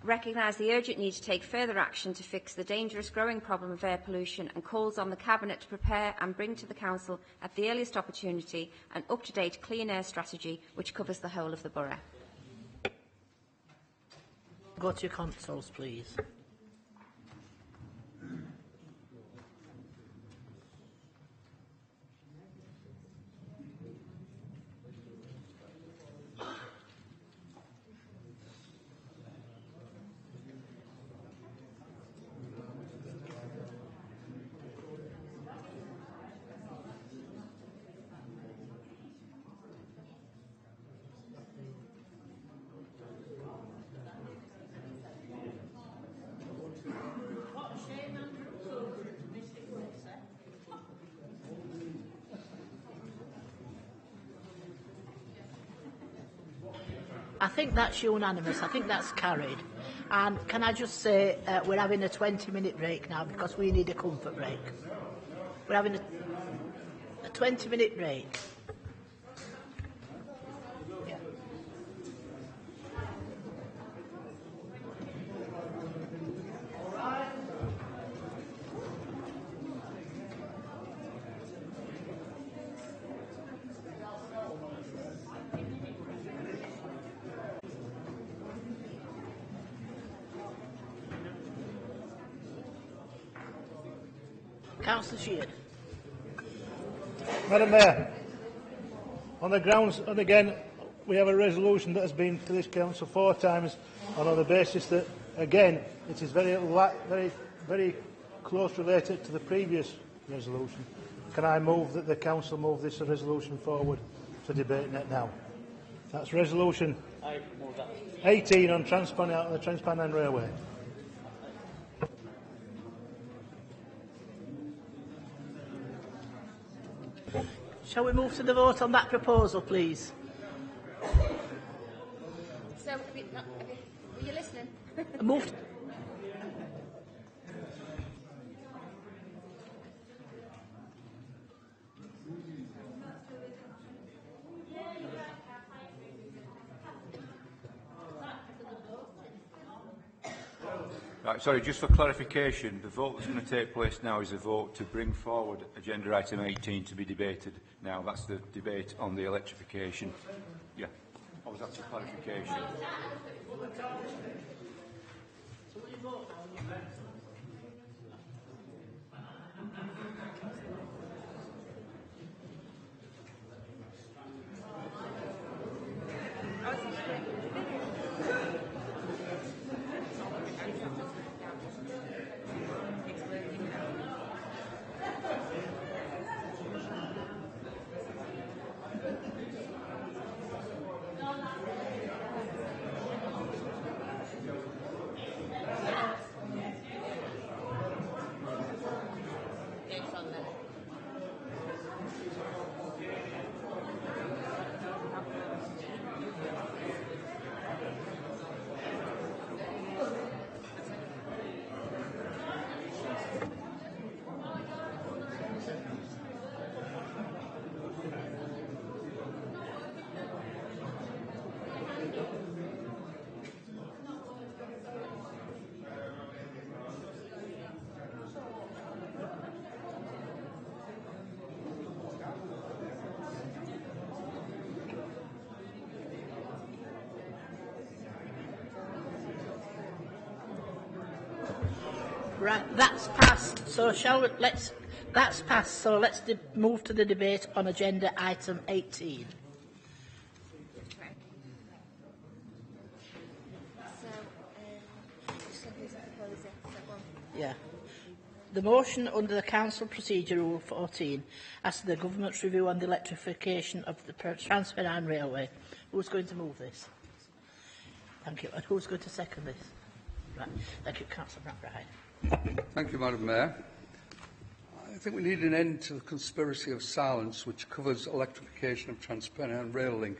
recognise the urgent need to take further action to fix the dangerous growing problem of air pollution, and calls on the Cabinet to prepare and bring to the Council at the earliest opportunity an up-to-date clean air strategy which covers the whole of the borough. Go to your consoles, please. I think that's unanimous. I think that's carried. And can I just say we're having a 20-minute break now because we need a comfort break. We're having a 20-minute break. Councillor Sheard. Madam Mayor, on the grounds, and again, we have a resolution that has been to this council 4 times, and on the basis that, again, it is very close related to the previous resolution. Can I move that the council move this resolution forward to debate it now? That's resolution 18 on the Transpennine Railway. Shall we move to the vote on that proposal, please? So, were you listening? Move. Right, sorry, just for clarification, the vote that's going to take place now is a vote to bring forward agenda item 18 to be debated now. That's the debate on the electrification. Yeah, or was that for clarification? Right, that's passed. So that's passed. So let's move to the debate on agenda item 18. Yeah. The motion under the Council Procedure Rule 14 asks the Government's review on the electrification of the Transpennine Railway. Who's going to move this? Thank you. And who's going to second this? Right. Thank you, Councillor McBride. Thank you, Madam Mayor. I think we need an end to the conspiracy of silence which covers electrification of Transpennine Rail Link.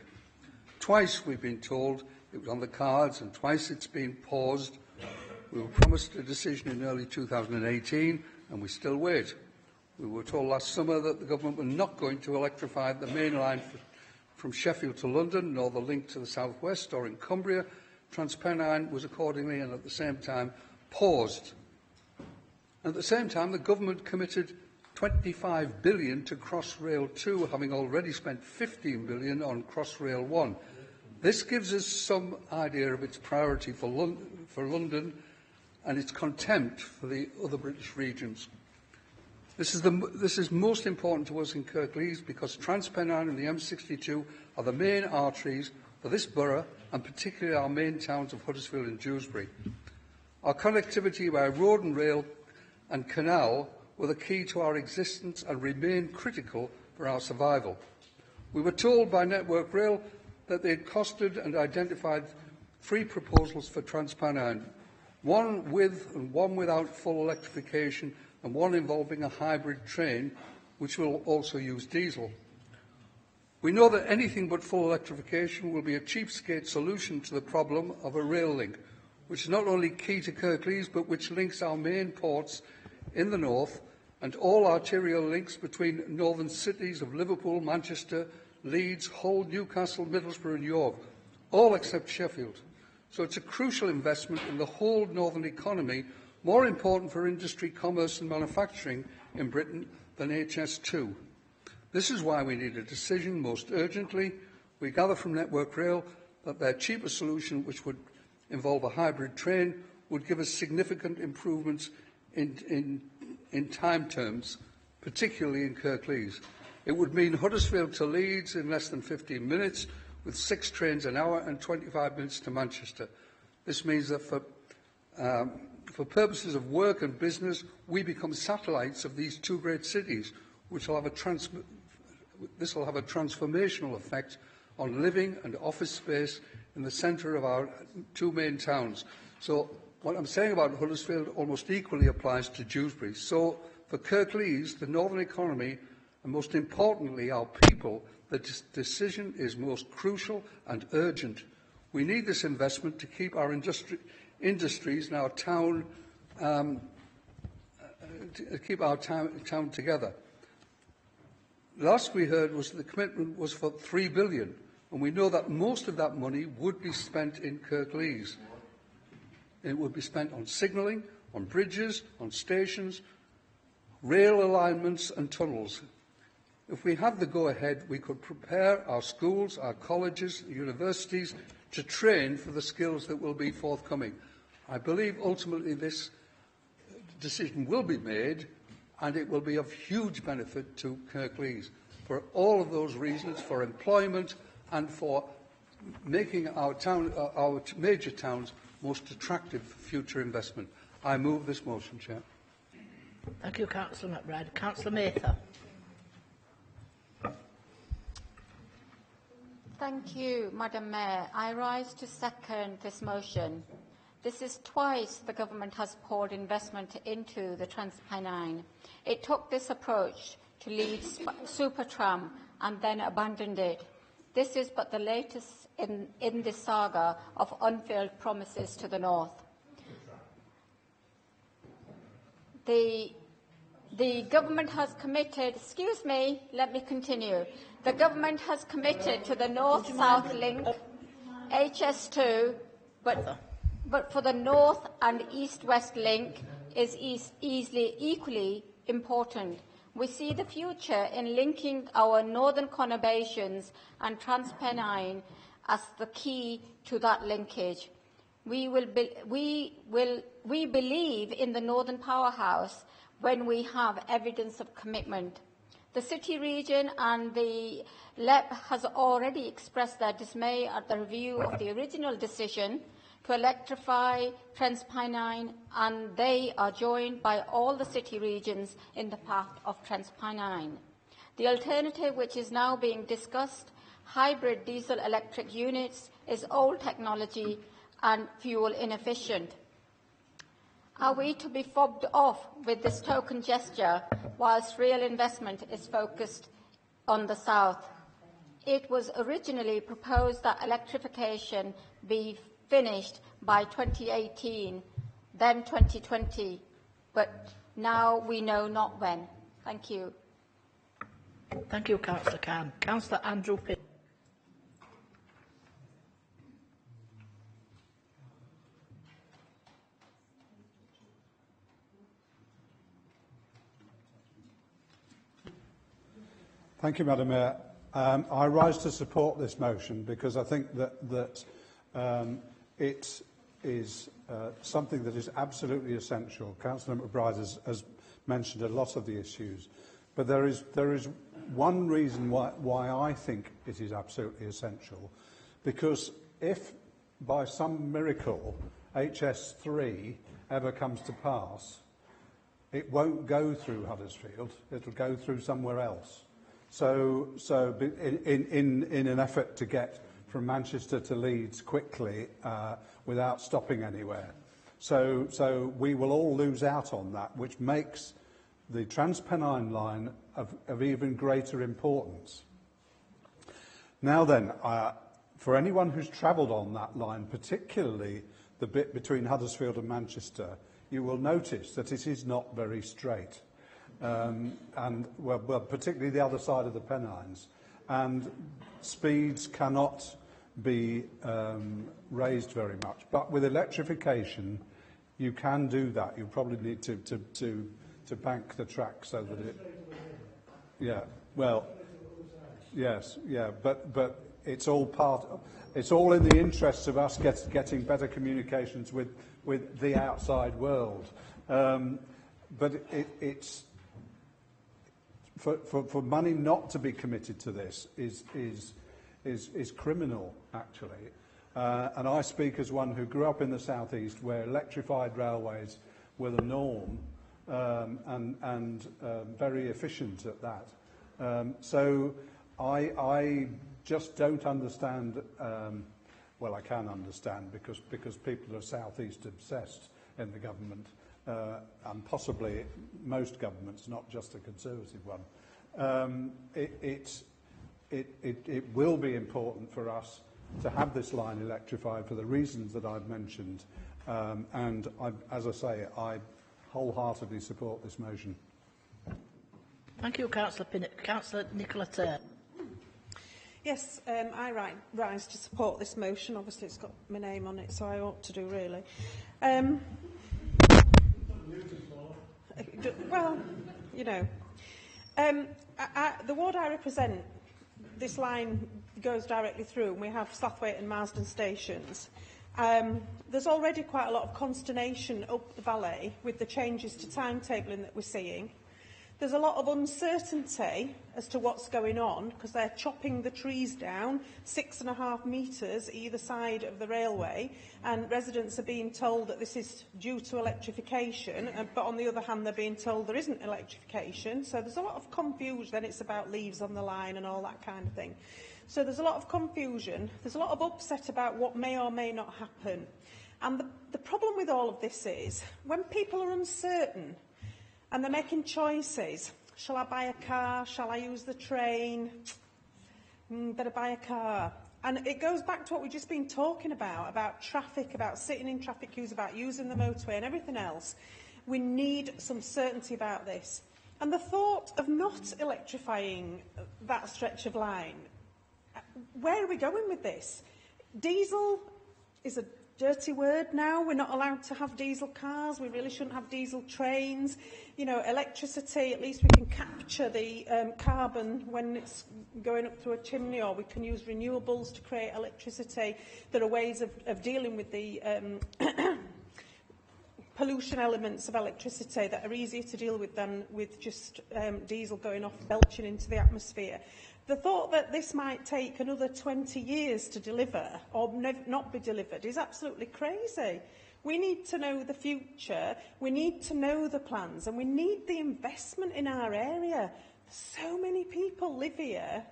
Twice we've been told it was on the cards and twice it's been paused. We were promised a decision in early 2018 and we still wait. We were told last summer that the government were not going to electrify the main line from Sheffield to London, nor the link to the southwest or in Cumbria. Transpennine was accordingly and at the same time paused. And at the same time, the government committed £25 billion to Crossrail 2, having already spent £15 billion on Crossrail 1. This gives us some idea of its priority for London and its contempt for the other British regions. This is most important to us in Kirklees because Transpennine and the M62 are the main arteries for this borough and particularly our main towns of Huddersfield and Dewsbury. Our connectivity by road and rail and canal were the key to our existence and remain critical for our survival. We were told by Network Rail that they had costed and identified 3 proposals for Transpennine, one with and one without full electrification and one involving a hybrid train which will also use diesel. We know that anything but full electrification will be a cheapskate solution to the problem of a rail link, which is not only key to Kirklees but which links our main ports in the north and all arterial links between northern cities of Liverpool, Manchester, Leeds, Hull, Newcastle, Middlesbrough and York, all except Sheffield. So it's a crucial investment in the whole northern economy, more important for industry, commerce and manufacturing in Britain than HS2. This is why we need a decision most urgently. We gather from Network Rail that their cheaper solution, which would involve a hybrid train, would give us significant improvements in in time terms, particularly in Kirklees. It would mean Huddersfield to Leeds in less than 15 minutes, with 6 trains an hour and 25 minutes to Manchester. This means that for purposes of work and business, we become satellites of these two great cities, which will have this will have a transformational effect on living and office space in the centre of our two main towns. So what I'm saying about Huddersfield almost equally applies to Dewsbury. So for Kirklees, the northern economy, and most importantly our people, the decision is most crucial and urgent. We need this investment to keep our industries and our town town together. Last we heard was that the commitment was for £3 billion, and we know that most of that money would be spent in Kirklees. It would be spent on signalling, on bridges, on stations, rail alignments and tunnels. If we had the go-ahead, we could prepare our schools, our colleges, universities to train for the skills that will be forthcoming. I believe ultimately this decision will be made, and it will be of huge benefit to Kirklees for all of those reasons, for employment and for making our major towns most attractive for future investment. I move this motion, Chair. Thank you, Councillor McBride. Councillor Mather. Thank you, Madam Mayor. I rise to second this motion. This is twice the government has poured investment into the Transpennine. It took this approach to Leeds Supertram and then abandoned it. This is but the latest in this saga of unfulfilled promises to the north. The government has committed, excuse me, let me continue. The government has committed to the north-south link, HS2, but for the north and east-west link is equally important. We see the future in linking our northern conurbations and Transpennine as the key to that linkage. We believe in the northern powerhouse when we have evidence of commitment. The city region and the LEP has already expressed their dismay at the review of the original decision to electrify Transpennine, and they are joined by all the city regions in the path of Transpennine. The alternative, which is now being discussed, hybrid diesel-electric units, is old technology and fuel inefficient. Are we to be fobbed off with this token gesture whilst real investment is focused on the south? It was originally proposed that electrification be finished by 2018, then 2020, but now we know not when. Thank you. Thank you, Councillor Khan. Councillor Andrew Pitt. Thank you, Madam Mayor. I rise to support this motion because I think that it is something that is absolutely essential. Councillor McBride has mentioned a lot of the issues, but there is one reason why I think it is absolutely essential, because if by some miracle HS3 ever comes to pass, it won't go through Huddersfield, it'll go through somewhere else. So in an effort to get from Manchester to Leeds quickly without stopping anywhere. So we will all lose out on that, which makes the Transpennine line of even greater importance. Now then, for anyone who's travelled on that line, particularly the bit between Huddersfield and Manchester, you will notice that it is not very straight. Particularly the other side of the Pennines, and speeds cannot be raised very much. But with electrification, you can do that. You probably need to bank the track so that it. Yeah. Well. Yes. Yeah. But it's all part. It's all in the interests of us getting better communications with the outside world. it's for money not to be committed to this is criminal, actually. And I speak as one who grew up in the southeast, where electrified railways were the norm, and very efficient at that. So I just don't understand. Well, I can understand because people are southeast obsessed in the government, and possibly most governments, not just a Conservative one. It will be important for us to have this line electrified for the reasons that I've mentioned, and as I say, I wholeheartedly support this motion. Thank you, Councillor Pinnock. Councillor Nicola Turner. Yes, I rise to support this motion. Obviously, it's got my name on it, so I ought to do, really. Well, you know. The ward I represent, this line goes directly through, and we have Slathwaite and Marsden stations. There's already quite a lot of consternation up the valley with the changes to timetabling that we're seeing. There's a lot of uncertainty as to what's going on, because they're chopping the trees down 6.5 metres either side of the railway, and residents are being told that this is due to electrification, but on the other hand they're being told there isn't electrification. So there's a lot of confusion, then it's about leaves on the line and all that kind of thing. So there's a lot of confusion, there's a lot of upset about what may or may not happen. And the problem with all of this is, when people are uncertain, and they're making choices. Shall I buy a car? Shall I use the train? Better buy a car. And it goes back to what we've just been talking about traffic, about sitting in traffic queues, about using the motorway and everything else. We need some certainty about this. And the thought of not electrifying that stretch of line, where are we going with this? Diesel is a dirty word now. We're not allowed to have diesel cars. We really shouldn't have diesel trains. You know, electricity, at least we can capture the carbon when it's going up through a chimney, or we can use renewables to create electricity. There are ways of dealing with the pollution elements of electricity that are easier to deal with than with just diesel going off, belching into the atmosphere. The thought that this might take another 20 years to deliver or not be delivered is absolutely crazy. We need to know the future, we need to know the plans, and we need the investment in our area. So many people live here.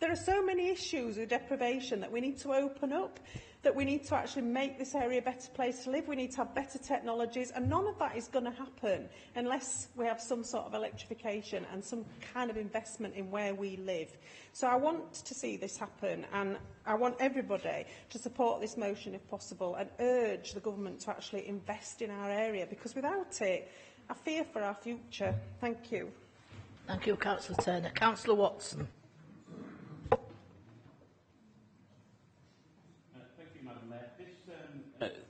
There are so many issues with deprivation that we need to open up, that we need to actually make this area a better place to live. We need to have better technologies, and none of that is going to happen unless we have some sort of electrification and some kind of investment in where we live. So I want to see this happen, and I want everybody to support this motion if possible, and urge the government to actually invest in our area, because without it, I fear for our future. Thank you. Thank you, Councillor Turner. Councillor Watson.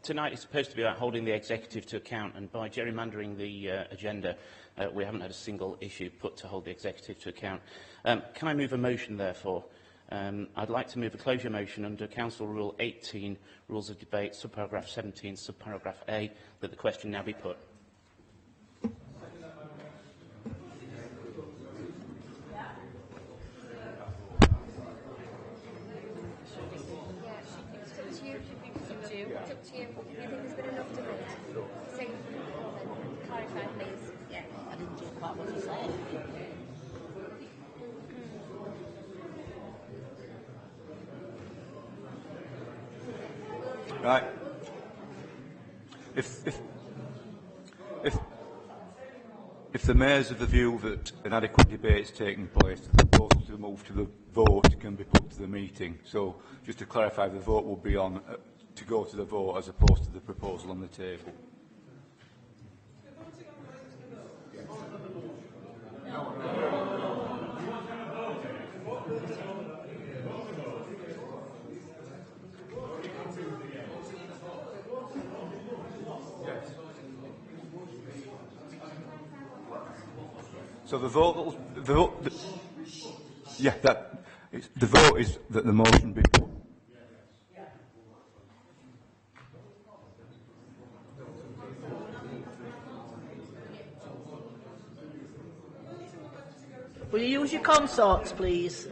Tonight is supposed to be about holding the executive to account, and by gerrymandering the agenda, we haven't had a single issue put to hold the executive to account. Can I move a motion, therefore? I'd like to move a closure motion under Council Rule 18, Rules of Debate, subparagraph 17, subparagraph A, that the question now be put. Clarify, please. Yeah. I didn't hear quite what you said. Right. If the Mayor's of the view that an adequate debate is taking place, the proposal to move to the vote can be put to the meeting. So, just to clarify, the vote will be on to go to the vote as opposed to the proposal on the table. So the vote is that the motion be put. Will you use your consorts, please?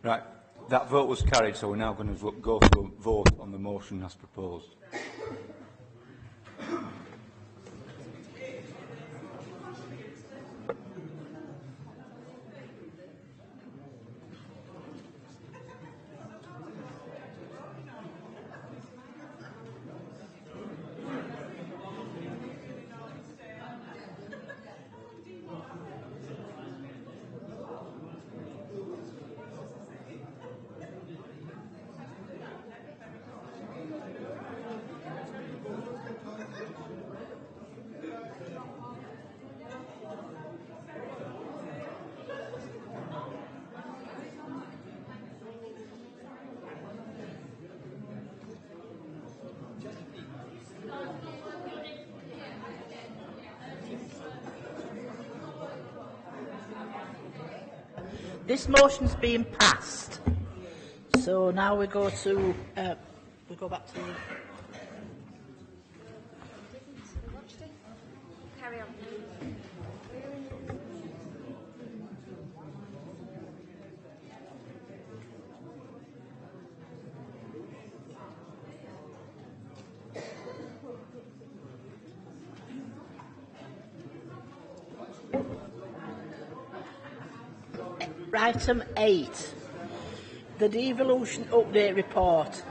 Right, that vote was carried, so we're now going to go to a vote on the motion as proposed. This motion's been passed. So now we go to we go back to Carry on. item 8, the devolution update report.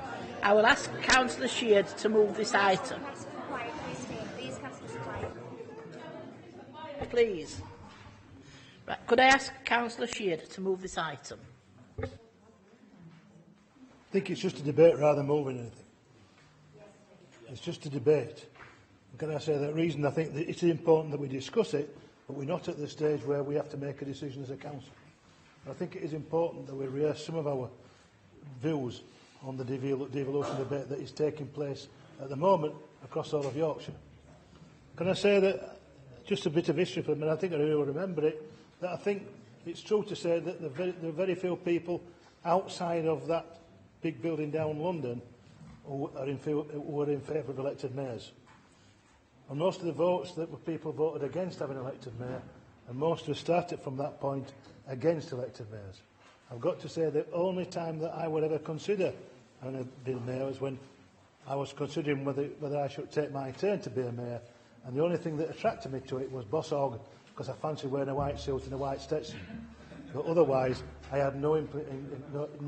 I will ask Councillor Sheard to move this item. Please. Right, could I ask Councillor Sheard to move this item? I think it's just a debate rather than moving anything. It's just a debate. And can I say that reason I think that it's important that we discuss it, but we're not at the stage where we have to make a decision as a council. I think it is important that we rehearse some of our views on the devolution debate that is taking place at the moment across all of Yorkshire. Can I say that, just a bit of history for me, and I think I will remember it, that I think it's true to say that there are very few people outside of that big building down in London who were in favour of elected mayors. And most of the votes that were people voted against having an elected mayor, and most have started from that point against elected mayors. I've got to say the only time that I would ever consider having been mayor was when I was considering whether I should take my turn to be a mayor, and the only thing that attracted me to it was Boss Hogg, because I fancied wearing a white suit and a white Stetson. But otherwise, I had no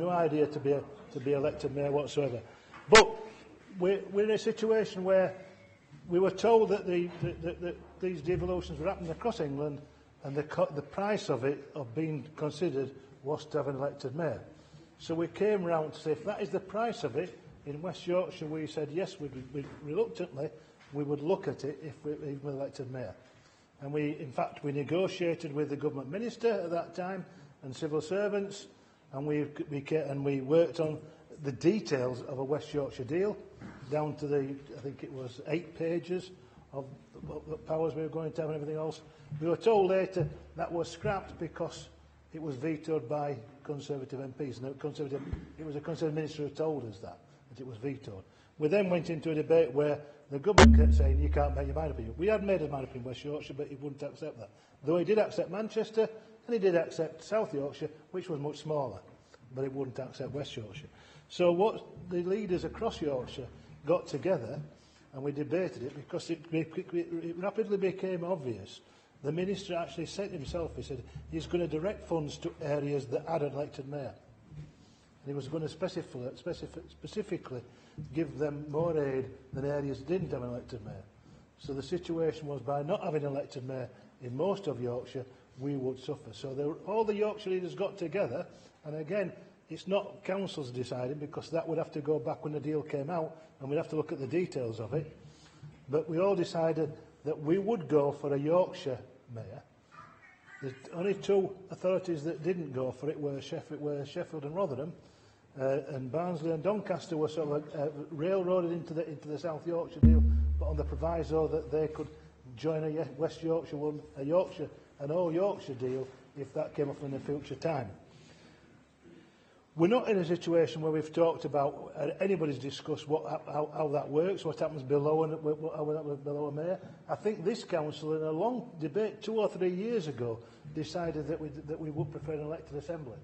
idea to be elected mayor whatsoever. But we're in a situation where we were told that these devolutions were happening across England, and the price of it, of being considered, was to have an elected mayor. So we came round to say, if that is the price of it, in West Yorkshire we said yes, reluctantly, we would look at it if we were elected mayor. And in fact, we negotiated with the government minister at that time and civil servants, and we worked on the details of a West Yorkshire deal, down to I think it was 8 pages of the powers we were going to have and everything else. We were told later that was scrapped because it was vetoed by Conservative MPs. And it was a Conservative minister who told us that it was vetoed. We then went into a debate where the government kept saying, you can't make your mind up. We had made a mind up in West Yorkshire, but he wouldn't accept that. Though he did accept Manchester, and he did accept South Yorkshire, which was much smaller, but he wouldn't accept West Yorkshire. So what the leaders across Yorkshire got together, and we debated it, because it rapidly became obvious. The minister actually said himself, he said, he's going to direct funds to areas that had an elected mayor. And he was going to specifically give them more aid than areas that didn't have an elected mayor. So the situation was, by not having an elected mayor in most of Yorkshire, we would suffer. So all the Yorkshire leaders got together, and again, it's not councils deciding, because that would have to go back when the deal came out, and we'd have to look at the details of it. But we all decided that we would go for a Yorkshire mayor. The only two authorities that didn't go for it were Sheffield and Rotherham, and Barnsley and Doncaster were sort of railroaded into the South Yorkshire deal, but on the proviso that they could join a West Yorkshire one, an all Yorkshire deal if that came up in a future time. We're not in a situation where we've talked about, anybody's discussed how that works, what happens below and what happens below a mayor. I think this council, in a long debate 2 or 3 years ago, decided that we would prefer an elected assembly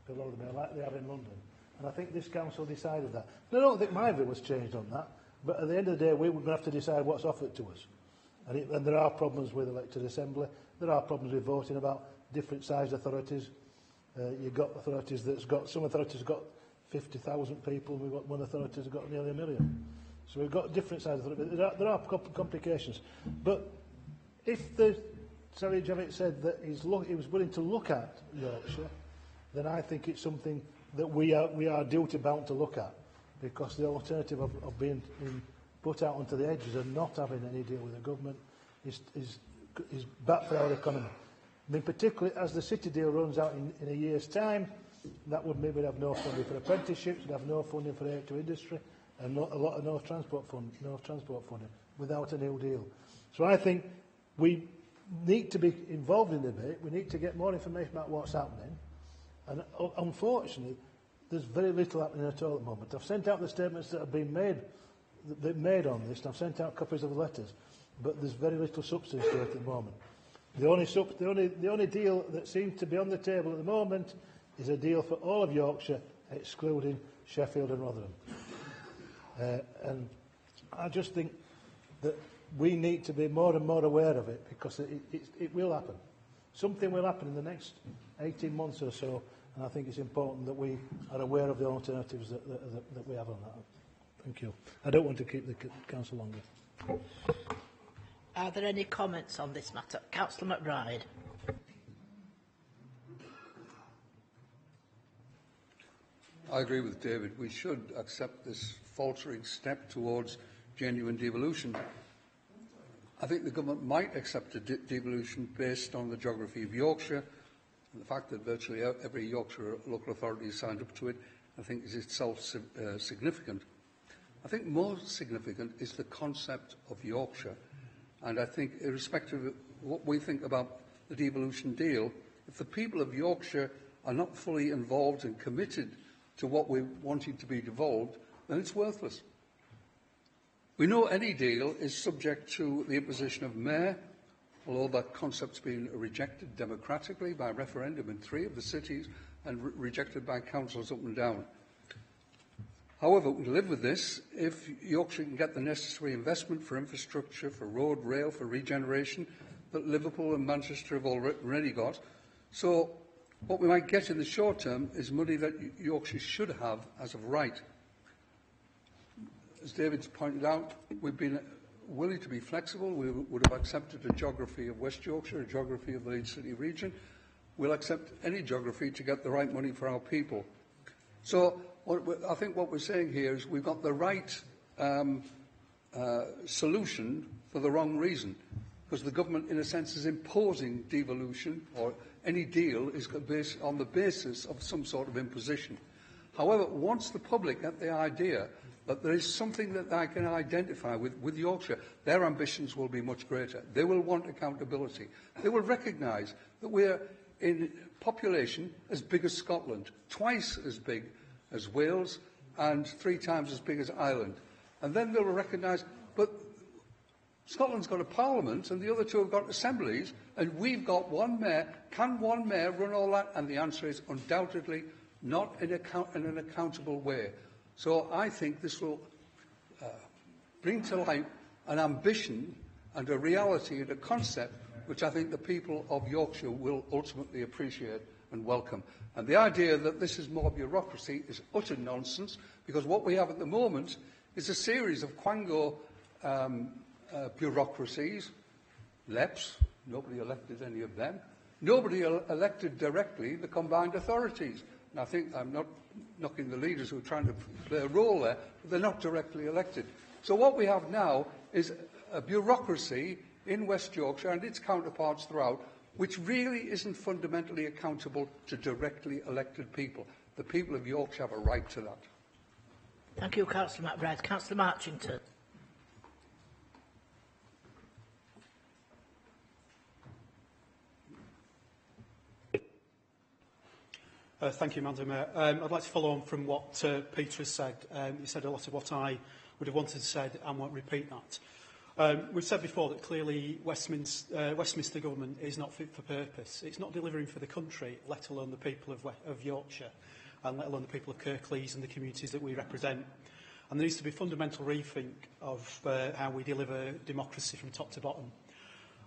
below the mayor, like they have in London. And I think this council decided that. And I don't think my view was changed on that, but at the end of the day, we're going to have to decide what's offered to us. And there are problems with elected assembly. There are problems with voting about different sized authorities. You've got authorities some authorities have got 50,000 people, we've got one authority that's got nearly 1 million. So we've got different sized authorities. There are complications. But if Sally Javitt said that he was willing to look at Yorkshire, then I think it's something that we are duty-bound to look at, because the alternative of being put out onto the edges and not having any deal with the government is bad for our economy. I mean, particularly as the city deal runs out in a year's time, that would maybe have no funding for apprenticeships, would have no funding for aid to industry, and no transport funding without a new deal. So I think we need to be involved in the debate. We need to get more information about what's happening. And unfortunately, there's very little happening at all at the moment. I've sent out the statements that have been made on this, and I've sent out copies of the letters, but there's very little substance to it at the moment. The only deal that seems to be on the table at the moment is a deal for all of Yorkshire, excluding Sheffield and Rotherham. And I just think that we need to be more and more aware of it, because it will happen. Something will happen in the next 18 months or so, and I think it's important that we are aware of the alternatives that we have on that. Thank you. I don't want to keep the council longer. Are there any comments on this matter? Councillor McBride. I agree with David. We should accept this faltering step towards genuine devolution. I think the government might accept a devolution based on the geography of Yorkshire, and the fact that virtually every Yorkshire local authority has signed up to it, I think, is itself significant. I think more significant is the concept of Yorkshire. And I think, irrespective of what we think about the devolution deal, if the people of Yorkshire are not fully involved and committed to what we're wanting to be devolved, then it's worthless. We know any deal is subject to the imposition of mayor, although that concept's been rejected democratically by referendum in 3 of the cities and rejected by councils up and down. However, we live with this if Yorkshire can get the necessary investment for infrastructure, for road, rail, for regeneration that Liverpool and Manchester have already got. So what we might get in the short term is money that Yorkshire should have as of right. As David's pointed out, we've been willing to be flexible. We would have accepted a geography of West Yorkshire, a geography of the Leeds City region. We'll accept any geography to get the right money for our people. So I think what we're saying here is we've got the right solution for the wrong reason, because the government, in a sense, is imposing devolution, or any deal is based on the basis of some sort of imposition. However, once the public get the idea that there is something that they can identify with Yorkshire, their ambitions will be much greater. They will want accountability. They will recognise that we're in population as big as Scotland, twice as big as Wales, and 3 times as big as Ireland. And then they'll recognise, but Scotland's got a parliament and the other 2 have got assemblies, and we've got one mayor. Can one mayor run all that? And the answer is undoubtedly not in an accountable way. So I think this will bring to light an ambition and a reality and a concept which I think the people of Yorkshire will ultimately appreciate and welcome. And the idea that this is more bureaucracy is utter nonsense, because what we have at the moment is a series of quango bureaucracies, LEPs, Nobody elected any of them. Nobody elected directly the combined authorities. And I think I'm not knocking the leaders who are trying to play a role there, but they're not directly elected. So what we have now is a bureaucracy in West Yorkshire and its counterparts throughout, which really isn't fundamentally accountable to directly elected people. The people of Yorkshire have a right to that. Thank you, Councillor McBride. Councillor Marchington. Thank you, Madam Mayor. I'd like to follow on from what Peter has said. He said a lot of what I would have wanted to say and won't repeat that. We've said before that clearly Westminster Government is not fit for purpose. It's not delivering for the country, let alone the people of Yorkshire, and let alone the people of Kirklees and the communities that we represent. And there needs to be a fundamental rethink of how we deliver democracy from top to bottom.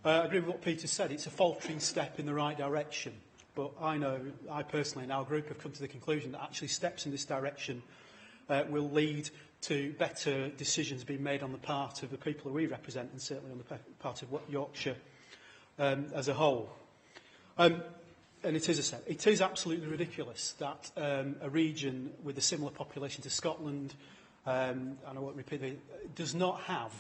I agree with what Peter said. It's a faltering step in the right direction. But I personally and our group have come to the conclusion that actually steps in this direction will lead to better decisions being made on the part of the people who we represent and certainly on the part of Yorkshire as a whole. And it is absolutely ridiculous that a region with a similar population to Scotland, and I won't repeat it, does not have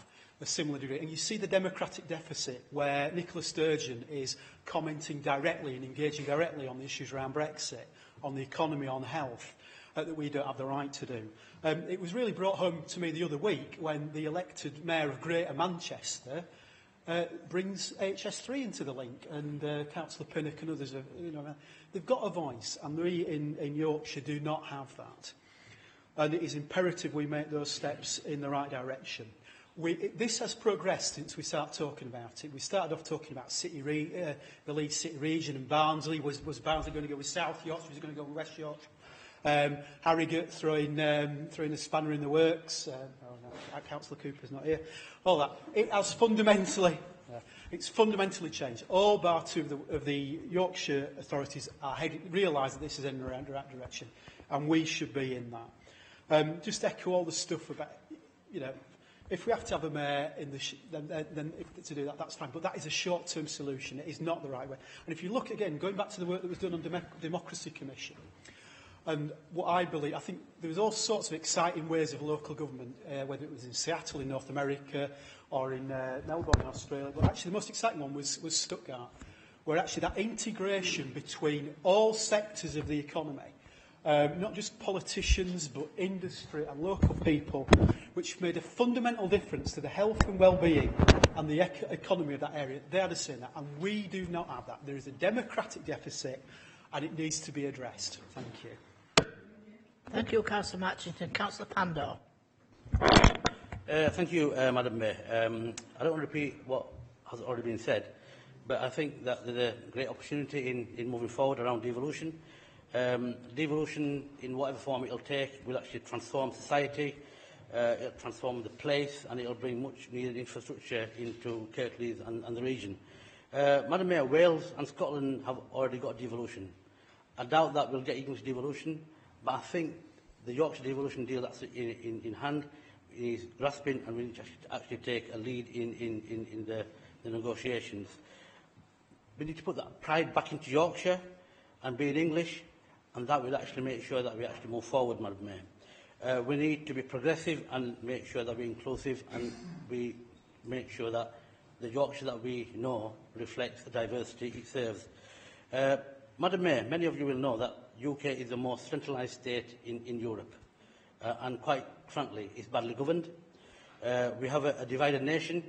a similar degree. And you see the democratic deficit where Nicola Sturgeon is commenting directly and engaging directly on the issues around Brexit, on the economy, on health, that we don't have the right to do. It was really brought home to me the other week when the elected Mayor of Greater Manchester brings HS3 into the link, and Councillor Pinnock and others, they've got a voice, and we in Yorkshire do not have that. And it is imperative we make those steps in the right direction. This has progressed since we started talking about it. We started off talking about the Leeds City region and Barnsley. Was Barnsley going to go with South Yorkshire? Was it going to go with West Yorkshire? Harrogate throwing a spanner in the works. Councillor Cooper's not here. All that. It's fundamentally changed. All bar two of the Yorkshire authorities realise that this is in the right direction, and we should be in that. Just echo all the stuff about, if we have to have a mayor then to do that, that's fine. But that is a short-term solution. It is not the right way. And if you look again, going back to the work that was done on Democracy Commission, and what I believe, I think there was all sorts of exciting ways of local government, whether it was in Seattle in North America or in Melbourne in Australia. But actually the most exciting one was Stuttgart, where actually that integration between all sectors of the economy, not just politicians, but industry and local people, which made a fundamental difference to the health and well-being and the economy of that area. They had a say in that, and we do not have that. There is a democratic deficit, and it needs to be addressed. Thank you. Thank you, Councillor Matchington. Councillor Pandor. Thank you, Madam Mayor. I don't want to repeat what has already been said, but I think that there's a great opportunity in moving forward around devolution. Devolution, in whatever form it will take, will actually transform society, it'll transform the place, and it'll bring much needed infrastructure into Kirklees and the region. Madam Mayor, Wales and Scotland have already got devolution. I doubt that we'll get English devolution, but I think the Yorkshire devolution deal that's in hand is grasping, and we need to actually take a lead in the negotiations. We need to put that pride back into Yorkshire and be in English, and that will actually make sure that we actually move forward, Madam Mayor. We need to be progressive and make sure that we're inclusive, and we make sure that the Yorkshire that we know reflects the diversity it serves. Madam Mayor, many of you will know that UK is the most centralised state in Europe, and quite frankly, it's badly governed. We have a divided nation.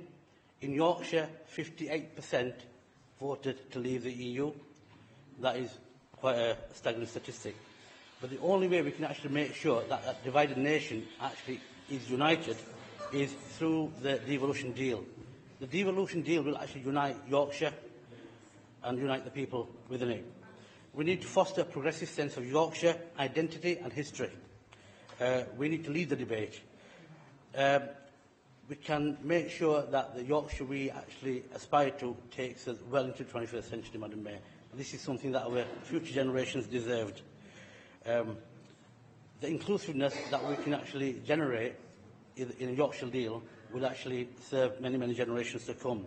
In Yorkshire, 58% voted to leave the EU. That is quite a staggering statistic. But the only way we can actually make sure that that divided nation actually is united is through the devolution deal. The devolution deal will actually unite Yorkshire and unite the people within it. We need to foster a progressive sense of Yorkshire identity and history. We need to lead the debate. We can make sure that the Yorkshire we actually aspire to takes us well into the 21st century, Madam Mayor. This is something that our future generations deserved. The inclusiveness that we can actually generate in a Yorkshire deal will actually serve many, many generations to come.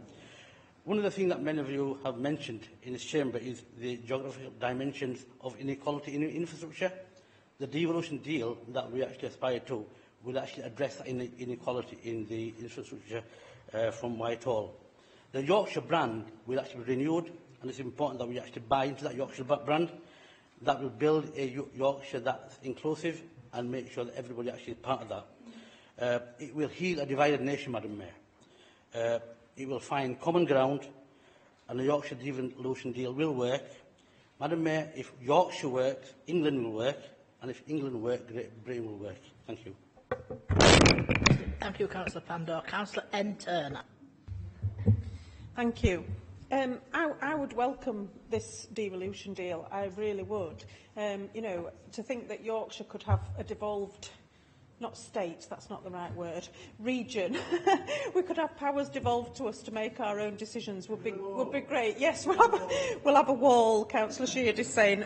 One of the things that many of you have mentioned in this chamber is the geographical dimensions of inequality in infrastructure. The devolution deal that we actually aspire to will actually address that inequality in the infrastructure from Whitehall. The Yorkshire brand will actually be renewed, and it's important that we actually buy into that Yorkshire brand. That will build a Yorkshire that's inclusive and make sure that everybody actually is part of that. It will heal a divided nation, Madam Mayor. It will find common ground, and the Yorkshire devolution deal will work. Madam Mayor, if Yorkshire works, England will work, and if England works, Great Britain will work. Thank you. Thank you, Councillor Pandor. Councillor N. Turner. Thank you. I would welcome this devolution deal. I really would. You know, to think that Yorkshire could have a devolved, not state, that's not the right word, region. We could have powers devolved to us to make our own decisions would be great. Yes, we'll have a wall, Councillor Sheard is saying.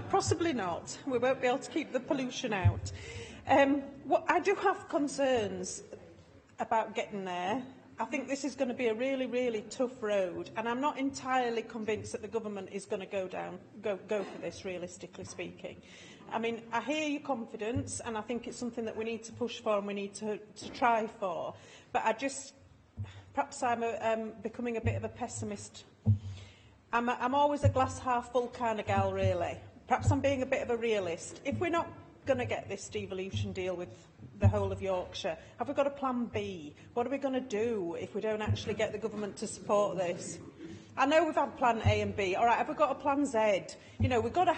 Possibly not. We won't be able to keep the pollution out. I do have concerns about getting there. I think this is going to be a really, really tough road, and I'm not entirely convinced that the government is going to go for this, realistically speaking. I mean, I hear your confidence, and I think it's something that we need to push for and we need to try for. But perhaps I'm becoming a bit of a pessimist. I'm always a glass half full kind of gal, really. Perhaps I'm being a bit of a realist. If we're not going to get this devolution deal with the whole of Yorkshire, have we got a plan B? What are we going to do if we don't actually get the government to support this? I know we've had plan A and B. All right, have we got a plan Z? You know, we've got to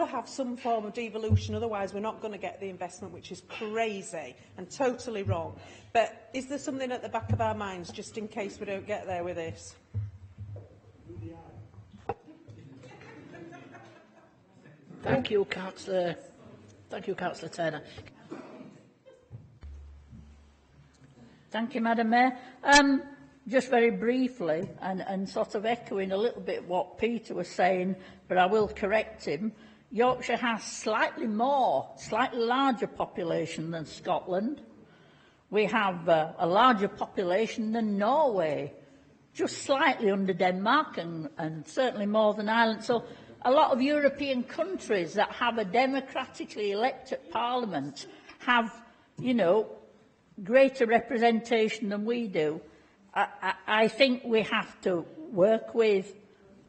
have some form of devolution, otherwise we're not going to get the investment, which is crazy and totally wrong. But is there something at the back of our minds just in case we don't get there with this? Thank you, Councillor Turner. Thank you, Madam Mayor. Just very briefly, and sort of echoing a little bit what Peter was saying, but I will correct him, Yorkshire has slightly larger population than Scotland. We have a larger population than Norway, just slightly under Denmark and certainly more than Ireland. So a lot of European countries that have a democratically elected parliament have, you know, greater representation than we do. I think we have to work with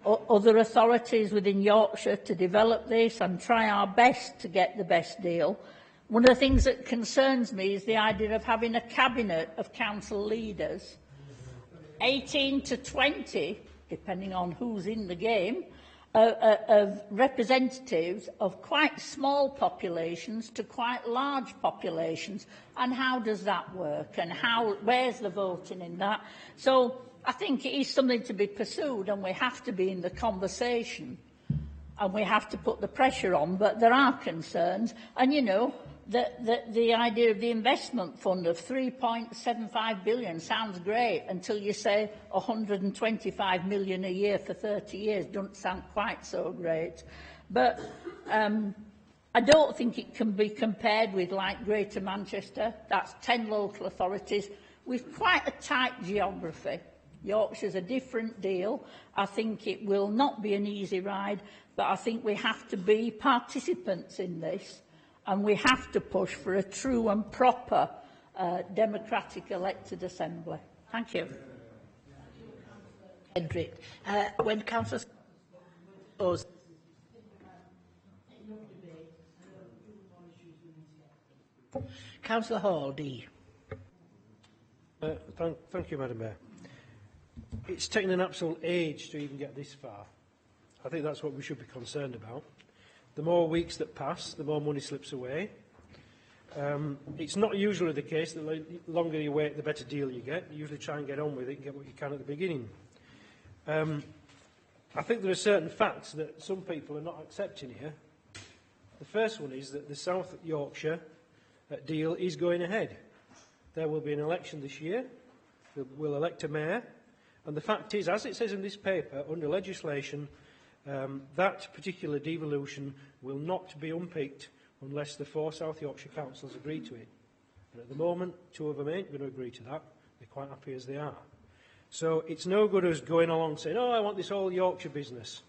other authorities within Yorkshire to develop this and try our best to get the best deal. One of the things that concerns me is the idea of having a cabinet of council leaders, 18 to 20, depending on who's in the game, of representatives of quite small populations to quite large populations, and how does that work, and where's the voting in that? So I think it is something to be pursued, and we have to be in the conversation, and we have to put the pressure on, but there are concerns, and you know, the idea of the investment fund of 3.75 billion sounds great until you say 125 million a year for 30 years. Doesn't sound quite so great. But I don't think it can be compared with like Greater Manchester. That's 10 local authorities with quite a tight geography. Yorkshire's a different deal. I think it will not be an easy ride, but I think we have to be participants in this. And we have to push for a true and proper democratic elected assembly. Thank you. Hendrick. When Councillor Councillor Hall, D. Thank you, Madam Mayor. It's taken an absolute age to even get this far. I think that's what we should be concerned about. The more weeks that pass, the more money slips away. It's not usually the case that the longer you wait, the better deal you get. You usually try and get on with it and get what you can at the beginning. I think there are certain facts that some people are not accepting here. The first one is that the South Yorkshire deal is going ahead. There will be an election this year. We'll elect a mayor. And the fact is, as it says in this paper, under legislation, that particular devolution will not be unpicked unless the 4 South Yorkshire councils agree to it. And at the moment, 2 of them ain't going to agree to that. They're quite happy as they are. So it's no good us going along saying, oh, I want this whole Yorkshire business,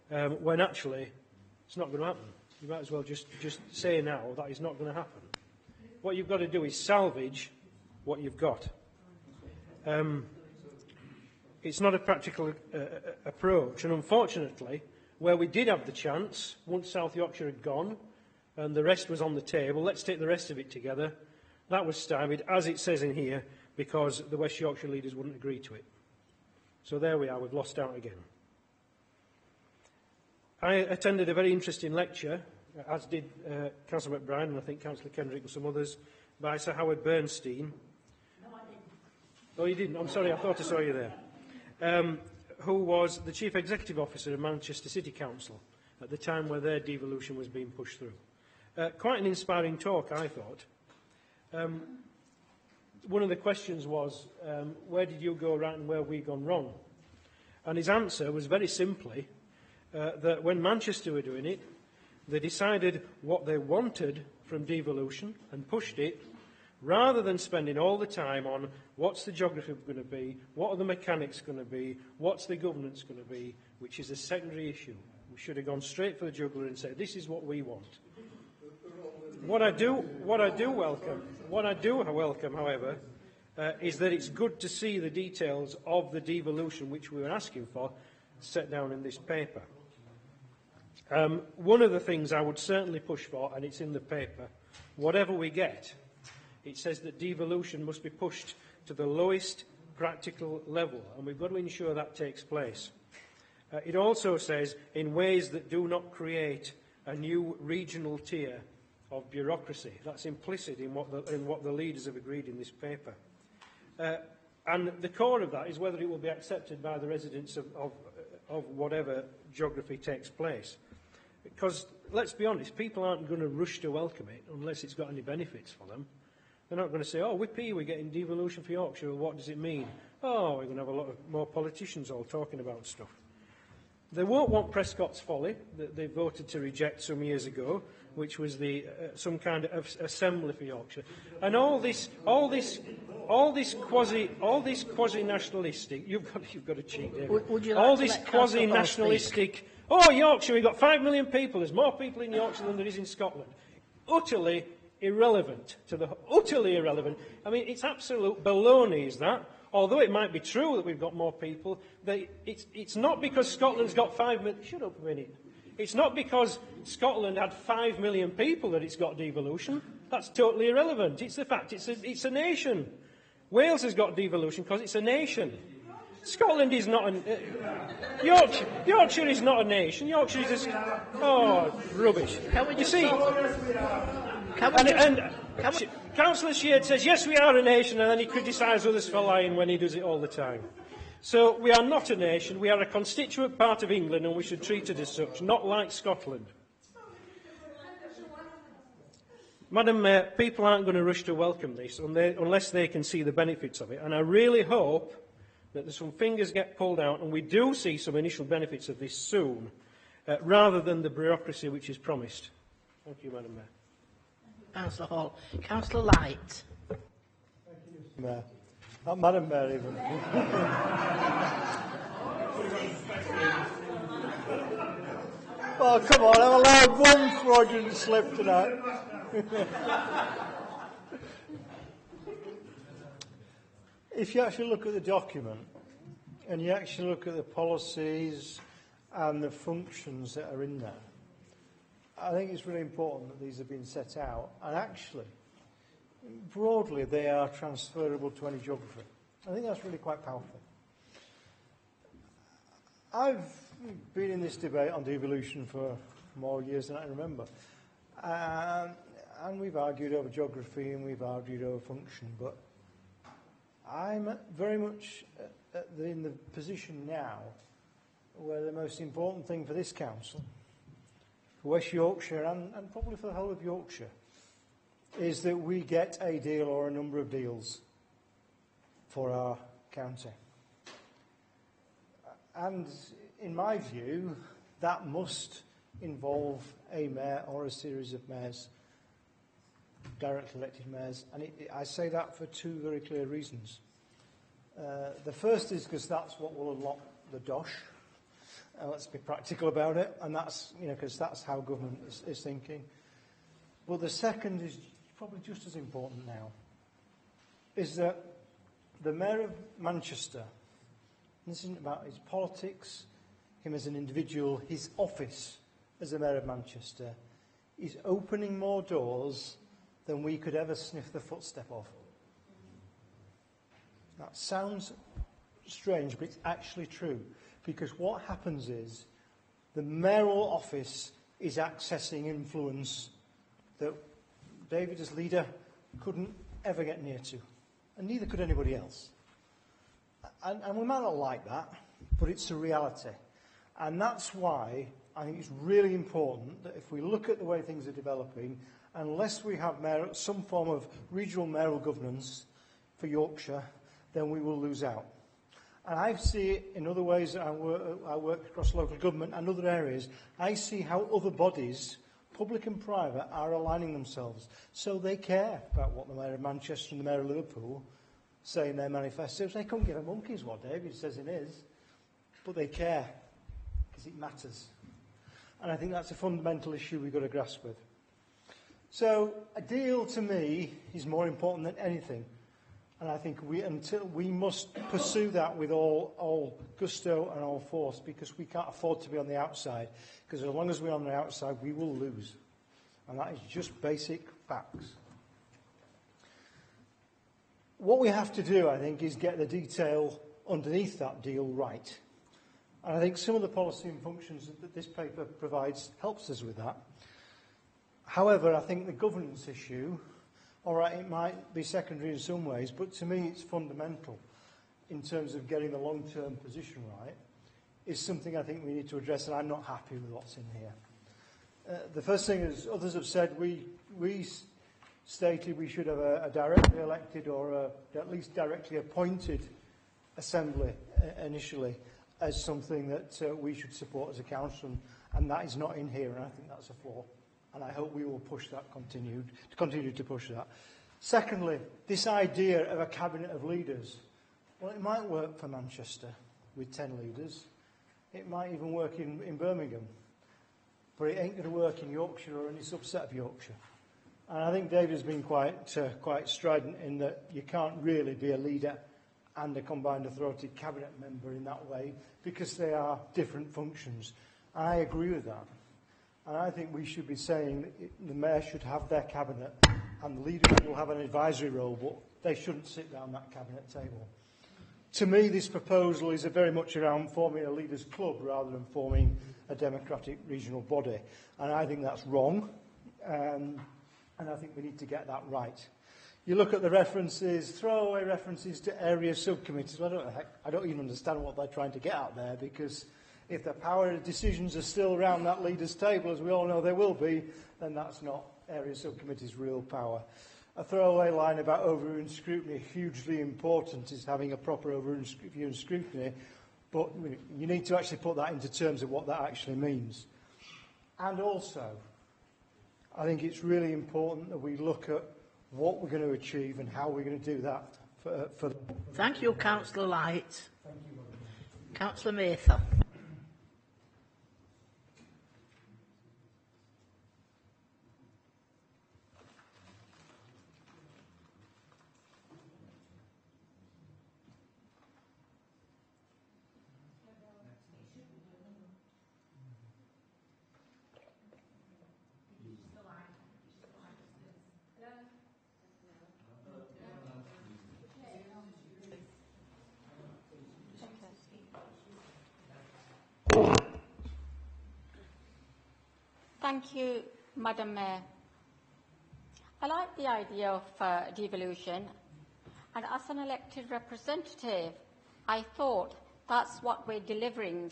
when actually it's not going to happen. You might as well just say now that is not going to happen. What you've got to do is salvage what you've got. It's not a practical approach, and unfortunately, where we did have the chance, once South Yorkshire had gone and the rest was on the table, let's take the rest of it together, that was stymied, as it says in here, because the West Yorkshire leaders wouldn't agree to it. So there we are, we've lost out again. I attended a very interesting lecture, as did Councillor McBride and I think Councillor Kendrick and some others, by Sir Howard Bernstein. No, I didn't. Oh, you didn't? I'm sorry, I thought I saw you there. Who was the Chief Executive Officer of Manchester City Council at the time where their devolution was being pushed through. Quite an inspiring talk, I thought. One of the questions was, where did you go right and where have we gone wrong? And his answer was very simply that when Manchester were doing it, they decided what they wanted from devolution and pushed it, rather than spending all the time on what's the geography going to be, what are the mechanics going to be, what's the governance going to be, which is a secondary issue. We should have gone straight for the jugular and said, this is what we want. What I do welcome, however, is that it's good to see the details of the devolution which we were asking for set down in this paper. One of the things I would certainly push for, and it's in the paper, whatever we get, it says that devolution must be pushed to the lowest practical level, and we've got to ensure that takes place. It also says in ways that do not create a new regional tier of bureaucracy. That's implicit in what the leaders have agreed in this paper. And the core of that is whether it will be accepted by the residents of whatever geography takes place. Because, let's be honest, people aren't going to rush to welcome it unless it's got any benefits for them. They're not going to say, oh, whippy, we're getting devolution for Yorkshire, well, what does it mean? Oh, we're going to have a lot of more politicians all talking about stuff. They won't want Prescott's Folly that they voted to reject some years ago, which was the some kind of assembly for Yorkshire, and all this quasi-nationalistic. You've got to cheat, David. Would you like all to this let Councillor Hall quasi-nationalistic. Oh, Yorkshire, we've got 5 million people. There's more people in Yorkshire than there is in Scotland. Utterly irrelevant. Utterly irrelevant. I mean, it's absolute baloney, is that? Although it might be true that we've got more people, it's not because Scotland's got 5 million... Shut up a minute. It's not because Scotland had 5 million people that it's got devolution. That's totally irrelevant. It's the fact it's a nation. Wales has got devolution because it's a nation. Scotland is not Yorkshire is not a nation. Yorkshire is just... Oh, rubbish. You see... Councillor Sheard says, yes, we are a nation, and then he criticises others for lying when he does it all the time. So we are not a nation, we are a constituent part of England, and we should treat it as such, not like Scotland. Madam Mayor, people aren't going to rush to welcome this unless they can see the benefits of it, and I really hope that some fingers get pulled out and we do see some initial benefits of this soon, rather than the bureaucracy which is promised. Thank you, Madam Mayor. Councillor Hall. Councillor Light. Thank you, Mr. Mayor. Not Madam Mayor, even. Oh, come on, I've allowed one fraudulent slip tonight. If you actually look at the document, and you actually look at the policies and the functions that are in there, I think it's really important that these have been set out, and actually, broadly, they are transferable to any geography. I think that's really quite powerful. I've been in this debate on devolution for more years than I can remember, and we've argued over geography and we've argued over function, but I'm very much in the position now where the most important thing for this council, for West Yorkshire and probably for the whole of Yorkshire, is that we get a deal or a number of deals for our county. And in my view, that must involve a mayor or a series of mayors, directly elected mayors. And I say that for two very clear reasons. The first is because that's what will unlock the dosh. Let's be practical about it, and that's, because that's how government is thinking. But the second is probably just as important now, is that the Mayor of Manchester, this isn't about his politics, him as an individual, his office as the Mayor of Manchester, is opening more doors than we could ever sniff the footstep of. That sounds strange, but it's actually true. Because what happens is the mayoral office is accessing influence that David, as leader, couldn't ever get near to. And neither could anybody else. And we might not like that, but it's a reality. And that's why I think it's really important that if we look at the way things are developing, unless we have some form of regional mayoral governance for Yorkshire, then we will lose out. And I see it in other ways. I work across local government and other areas. I see how other bodies, public and private, are aligning themselves. So they care about what the Mayor of Manchester and the Mayor of Liverpool say in their manifestos. They couldn't give a monkey's what David says in his, but they care because it matters. And I think that's a fundamental issue we've got to grasp with. So a deal to me is more important than anything. And I think we must pursue that with all gusto and all force, because we can't afford to be on the outside. Because as long as we're on the outside, we will lose. And that is just basic facts. What we have to do, I think, is get the detail underneath that deal right. And I think some of the policy and functions that this paper provides helps us with that. However, I think the governance issue, all right, it might be secondary in some ways, but to me it's fundamental in terms of getting the long-term position right, is something I think we need to address, and I'm not happy with what's in here. The first thing, as others have said, we stated we should have a directly elected or at least directly appointed assembly initially as something that we should support as a council, and that is not in here, and I think that's a flaw. And I hope we will push that, continue to push that. Secondly, this idea of a cabinet of leaders. Well, it might work for Manchester with 10 leaders. It might even work in Birmingham. But it ain't going to work in Yorkshire or any subset of Yorkshire. And I think David has been quite strident in that you can't really be a leader and a combined authority cabinet member in that way, because they are different functions. And I agree with that. And I think we should be saying that the mayor should have their cabinet and the leaders will have an advisory role, but they shouldn't sit down that cabinet table. To me, this proposal is very much around forming a leaders' club rather than forming a democratic regional body. And I think that's wrong. And I think we need to get that right. You look at the references, throwaway references to area subcommittees. Well, I don't even understand what they're trying to get out there, because if the power of decisions are still around that leaders' table, as we all know they will be, then that's not area subcommittee's real power. A throwaway line about overview and scrutiny, hugely important, is having a proper overview and scrutiny, but you need to actually put that into terms of what that actually means. And also, I think it's really important that we look at what we're going to achieve and how we're going to do that. Thank you, Councillor Light. Thank you. Councillor Mather. Thank you, Madam Mayor. I like the idea of devolution, and as an elected representative, I thought that's what we're delivering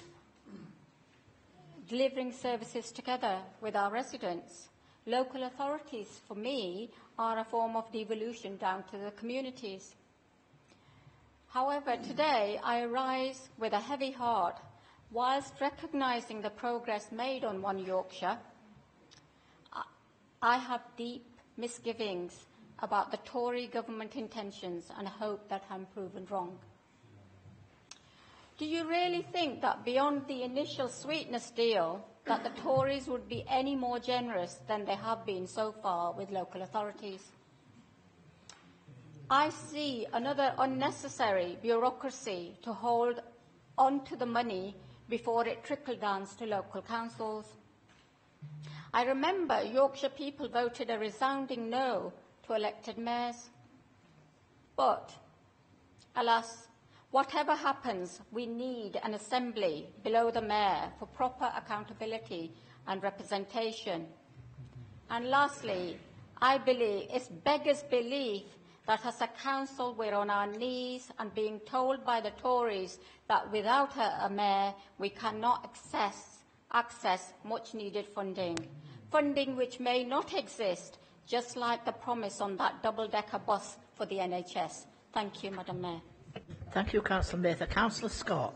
services together with our residents. Local authorities, for me, are a form of devolution down to the communities. However, today I arise with a heavy heart, whilst recognising the progress made on One Yorkshire. I have deep misgivings about the Tory government intentions and hope that I'm proven wrong. Do you really think that beyond the initial sweetness deal, that the Tories would be any more generous than they have been so far with local authorities? I see another unnecessary bureaucracy to hold on to the money before it trickles down to local councils. I remember Yorkshire people voted a resounding no to elected mayors. But, alas, whatever happens, we need an assembly below the mayor for proper accountability and representation. And lastly, I believe it's beggars' belief that as a council we're on our knees and being told by the Tories that without a mayor we cannot access much needed funding. Funding which may not exist, just like the promise on that double-decker bus for the NHS. Thank you, Madam Mayor. Thank you, Councillor Mather. Councillor Scott.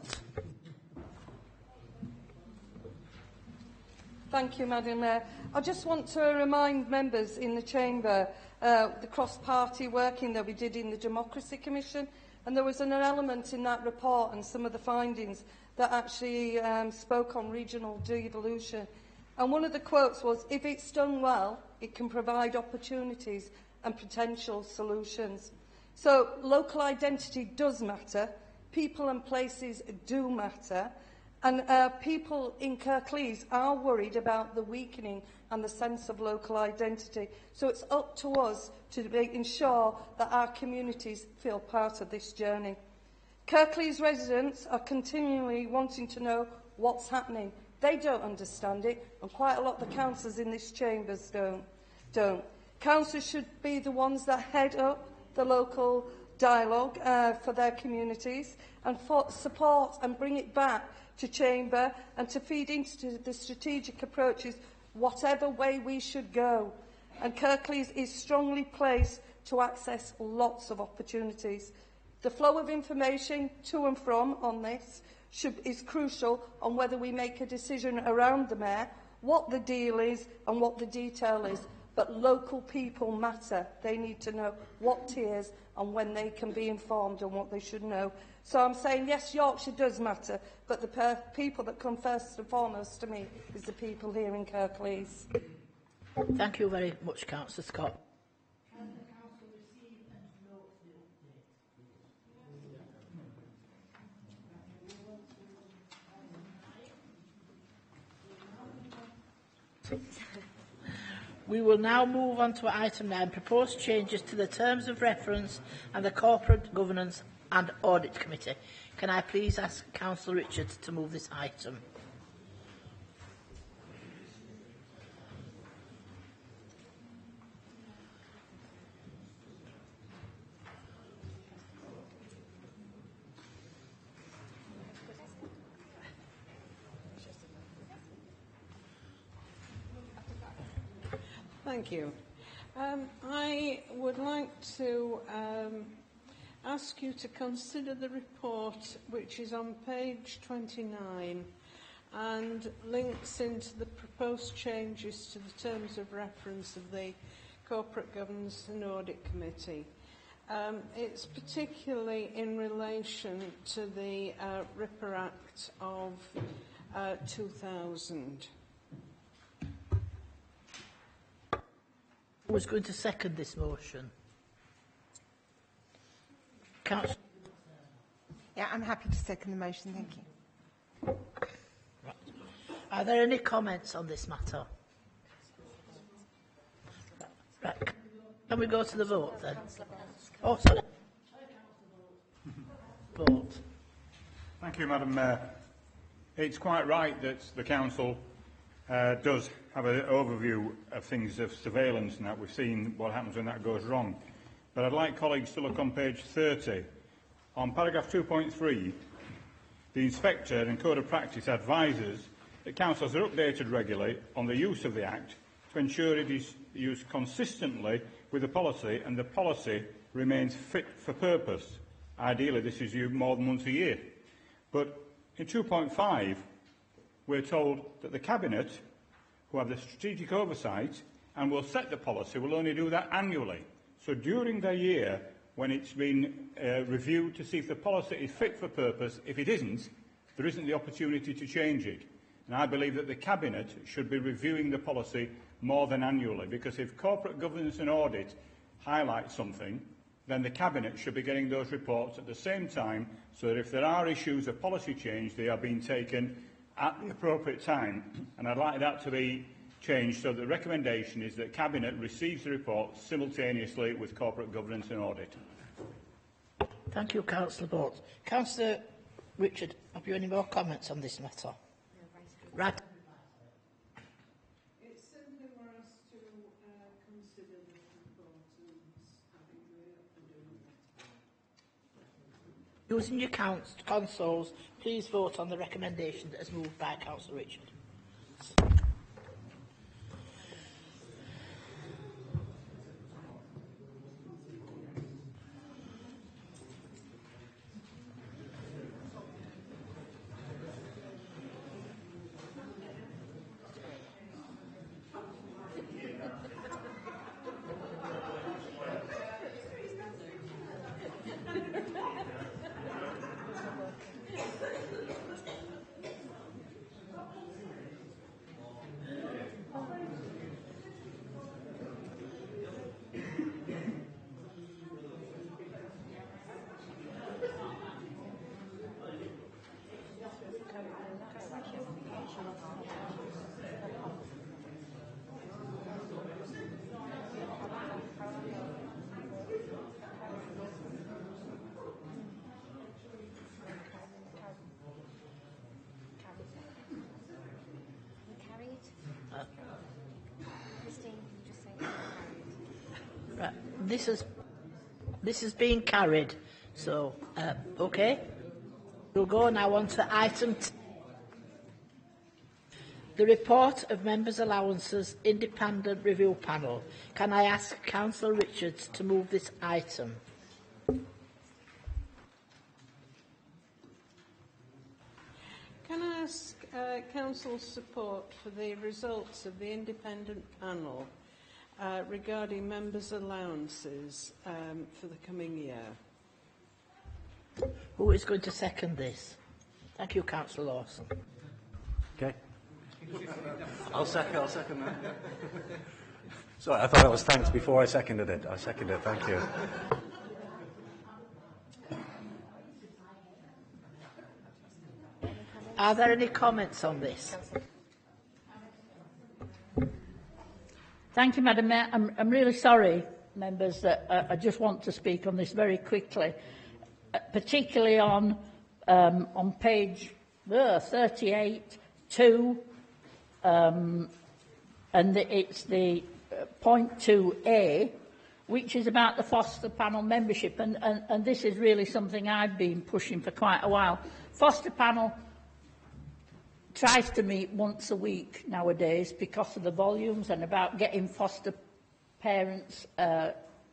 Thank you, Madam Mayor. I just want to remind members in the Chamber the cross-party working that we did in the Democracy Commission, and there was an element in that report and some of the findings that actually spoke on regional devolution. And one of the quotes was, if it's done well, it can provide opportunities and potential solutions. So local identity does matter, people and places do matter, and people in Kirklees are worried about the weakening and the sense of local identity. So it's up to us to ensure that our communities feel part of this journey. Kirklees residents are continually wanting to know what's happening. They don't understand it, and quite a lot of the councillors in this chamber don't. Councillors should be the ones that head up the local dialogue for their communities and support and bring it back to Chamber and to feed into the strategic approaches whatever way we should go. And Kirklees is strongly placed to access lots of opportunities. The flow of information to and from on this is crucial on whether we make a decision around the mayor, what the deal is and what the detail is. But local people matter. They need to know what tiers and when they can be informed and what they should know. So I'm saying, yes, Yorkshire does matter, but the people that come first and foremost to me is the people here in Kirklees. Thank you very much, Councillor Scott. We will now move on to item 9, proposed changes to the terms of reference and the Corporate Governance and Audit Committee. Can I please ask Councillor Richards to move this item? Thank you. I would like to ask you to consider the report which is on page 29 and links into the proposed changes to the terms of reference of the Corporate Governance and Audit Committee. It's particularly in relation to the RIPA Act of 2000. Who is going to second this motion? Councillor. Yeah, I'm happy to second the motion. Thank you. Right. Are there any comments on this matter? Right. Can we go to the vote then? Oh, sorry. Vote. Thank you, Madam Mayor. It's quite right that the Council does have an overview of things of surveillance and that. We've seen what happens when that goes wrong. But I'd like colleagues to look on page 30. On paragraph 2.3, the Inspector and Code of Practice advises that councils are updated regularly on the use of the Act to ensure it is used consistently with the policy and the policy remains fit for purpose. Ideally, this is used more than once a year. But in 2.5, we're told that the Cabinet, who have the strategic oversight and will set the policy, will only do that annually. So during the year, when it's been reviewed to see if the policy is fit for purpose. If it isn't, there isn't the opportunity to change it. And I believe that the Cabinet should be reviewing the policy more than annually, because if corporate governance and audit highlight something, then the Cabinet should be getting those reports at the same time, so that if there are issues of policy change, they are being taken at the appropriate time. And I'd like that to be changed so that the recommendation is that Cabinet receives the report simultaneously with corporate governance and audit. Thank you, Councillor Bowles. Councillor Richard, have you any more comments on this matter? Right. It's simply for us to consider the importance having way up and doing it. Using your consoles, please vote on the recommendation that is moved by Councillor Richard. Right. This has been carried. So, okay. We'll go now on to item the report of Members' Allowances Independent Review Panel. Can I ask Councillor Richards to move this item? Can I ask Council's support for the results of the independent panel regarding members' allowances for the coming year? Who is going to second this? Thank you, Councillor Lawson. Okay. I'll second that. Sorry, I thought I was thanked before I seconded it. I seconded it. Thank you. Are there any comments on this? Thank you, Madam Mayor. I'm really sorry, members, that I just want to speak on this very quickly, particularly on page 38, 2, and it's the point 2A, which is about the foster panel membership, and this is really something I've been pushing for quite a while. Foster panel tries to meet once a week nowadays because of the volumes and about getting foster parents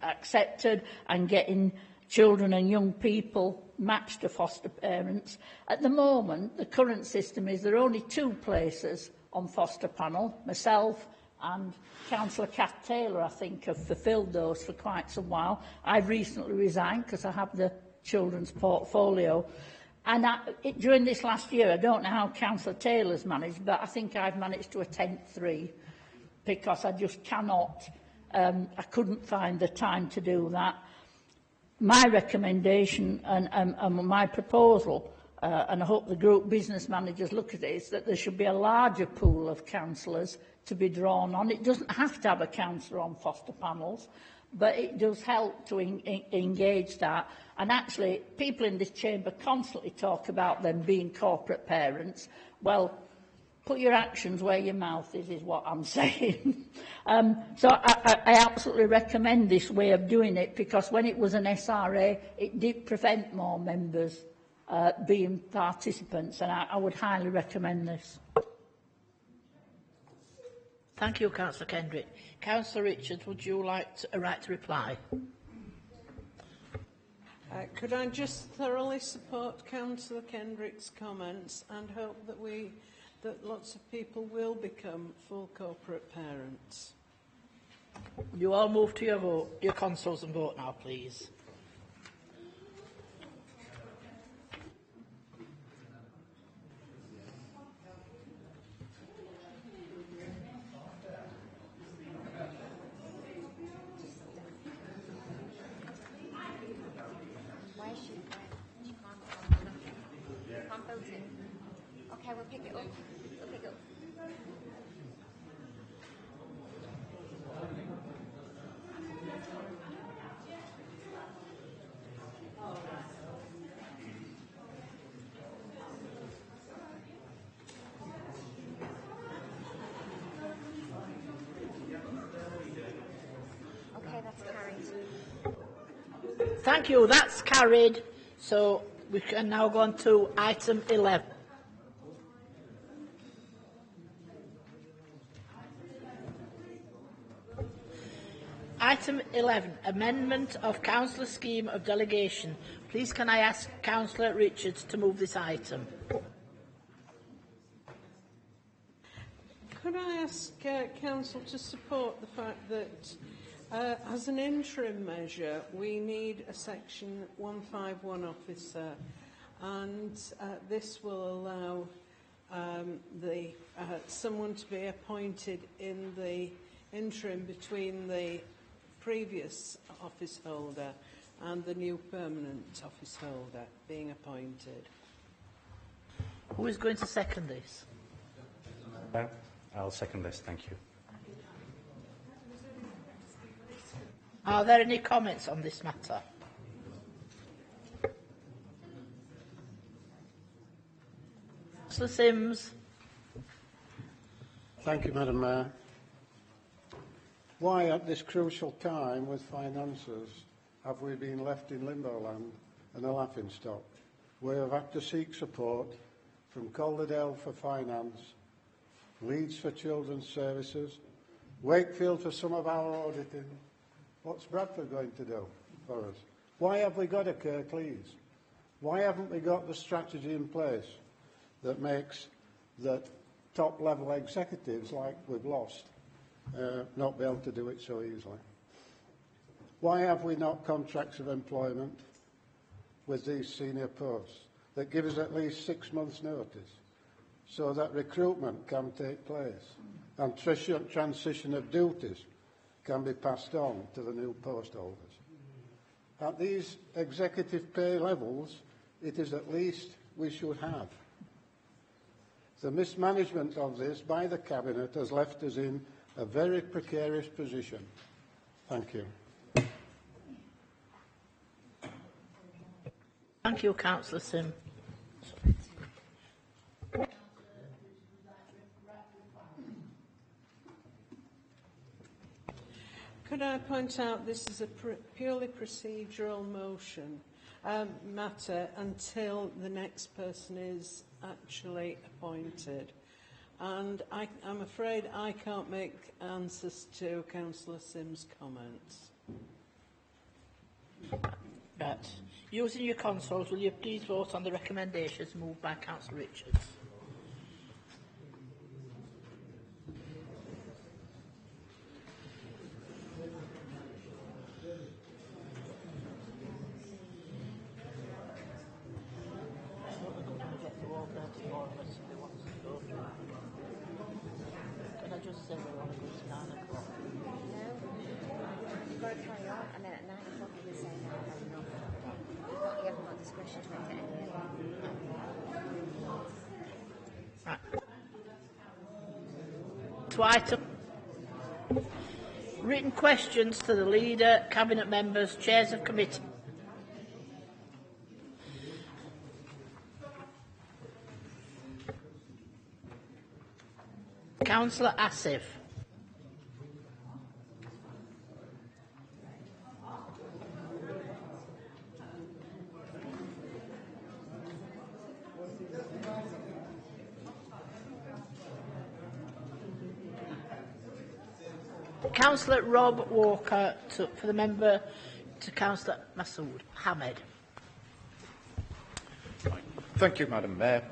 accepted and getting children and young people matched to foster parents. At the moment, the current system is there are only 2 places on foster panel. Myself and Councillor Kath Taylor, I think, have fulfilled those for quite some while. I've recently resigned because I have the children's portfolio. And during this last year, I don't know how Councillor Taylor's managed, but I think I've managed to attend 3 because I just cannot, I couldn't find the time to do that. My recommendation and my proposal, and I hope the group business managers look at it, is that there should be a larger pool of councillors to be drawn on. It doesn't have to have a councillor on foster panels, but it does help to engage that. And actually, people in this chamber constantly talk about them being corporate parents. Well, put your actions where your mouth is what I'm saying. So I absolutely recommend this way of doing it, because when it was an SRA, it did prevent more members being participants, and I would highly recommend this. Thank you, Councillor Kendrick. Councillor Richards, would you like a right to reply? Could I just thoroughly support Councillor Kendrick's comments and hope that lots of people will become full corporate parents? You all move to your consoles and vote now, please. Okay, we'll pick it up. We'll pick it up. Okay, that's carried. Thank you. That's carried. So we can now go on to item 11. Item 11, amendment of Councillor Scheme of Delegation. Please can I ask Councillor Richards to move this item? Could I ask Council to support the fact that as an interim measure we need a section 151 officer, and this will allow someone to be appointed in the interim between the previous office holder and the new permanent office holder being appointed. Who is going to second this? I'll second this, thank you. Are there any comments on this matter? Councillor Sims. Thank you, Madam Mayor. Why, at this crucial time with finances, have we been left in limbo land and a laughingstock? We have had to seek support from Calderdale for finance, Leeds for children's services, Wakefield for some of our auditing. What's Bradford going to do for us? Why have we got a Kirklees? Why haven't we got the strategy in place that makes that top-level executives, like we've lost, not be able to do it so easily? Why have we not contracts of employment with these senior posts that give us at least 6 months' notice so that recruitment can take place and transition of duties can be passed on to the new post holders? At these executive pay levels, it is at least we should have. The mismanagement of this by the Cabinet has left us in a very precarious position. Thank you. Thank you, Councillor Sim. Could I point out this is a purely procedural motion matter until the next person is actually appointed. And I'm afraid I can't make answers to Councillor Sim's comments. Right. Using your consoles, will you please vote on the recommendations moved by Councillor Richards? Can I just say we're on a good 9 o'clock? No, you've got to carry on, and then at 9 o'clock you can say no, that's enough. You haven't got discretion to make it any Right. To item written questions to the Leader, Cabinet members, chairs of committee. Councillor Asif. Councillor Rob Walker for the member to Councillor Masood Hamed. Thank you, Madam Mayor.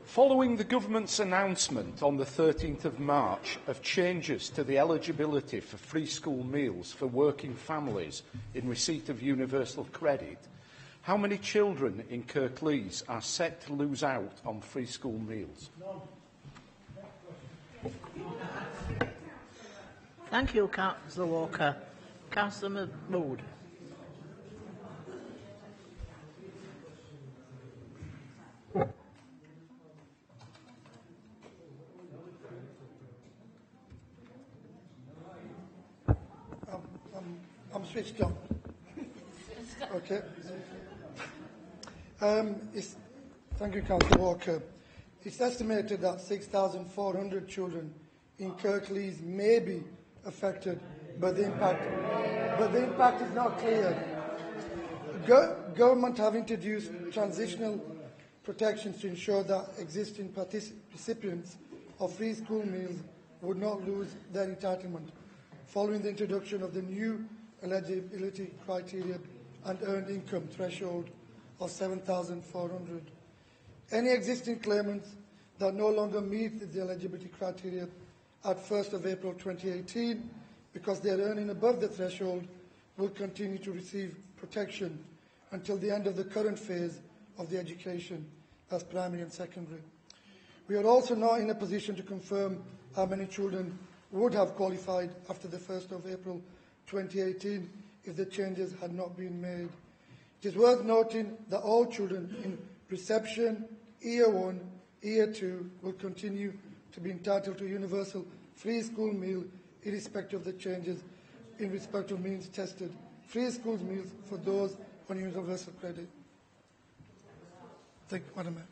Following the Government's announcement on the 13th of March of changes to the eligibility for free school meals for working families in receipt of universal credit, how many children in Kirklees are set to lose out on free school meals? Thank you, Councillor Walker. Councillor Mahmood. switched on. Okay. Thank you, Councillor Walker. It's estimated that 6,400 children in Kirklees may be affected, but the impact is not clear. Government have introduced transitional protections to ensure that existing recipients of free school meals would not lose their entitlement following the introduction of the new eligibility criteria and earned income threshold of 7,400. Any existing claimants that no longer meet the eligibility criteria at 1st of April 2018 because they are earning above the threshold will continue to receive protection until the end of the current phase of the education, as primary and secondary. We are also not in a position to confirm how many children would have qualified after the 1st of April 2018 if the changes had not been made. It is worth noting that all children in reception, Year 1, Year 2 will continue to be entitled to universal free school meal irrespective of the changes in respect of means tested. Free school meals for those on universal credit. Thank you, Madam Mayor.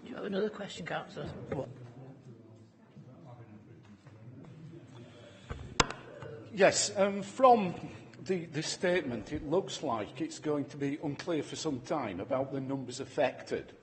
Do you have another question, Councillor? What? Yes, from the statement, it looks like it's going to be unclear for some time about the numbers affected.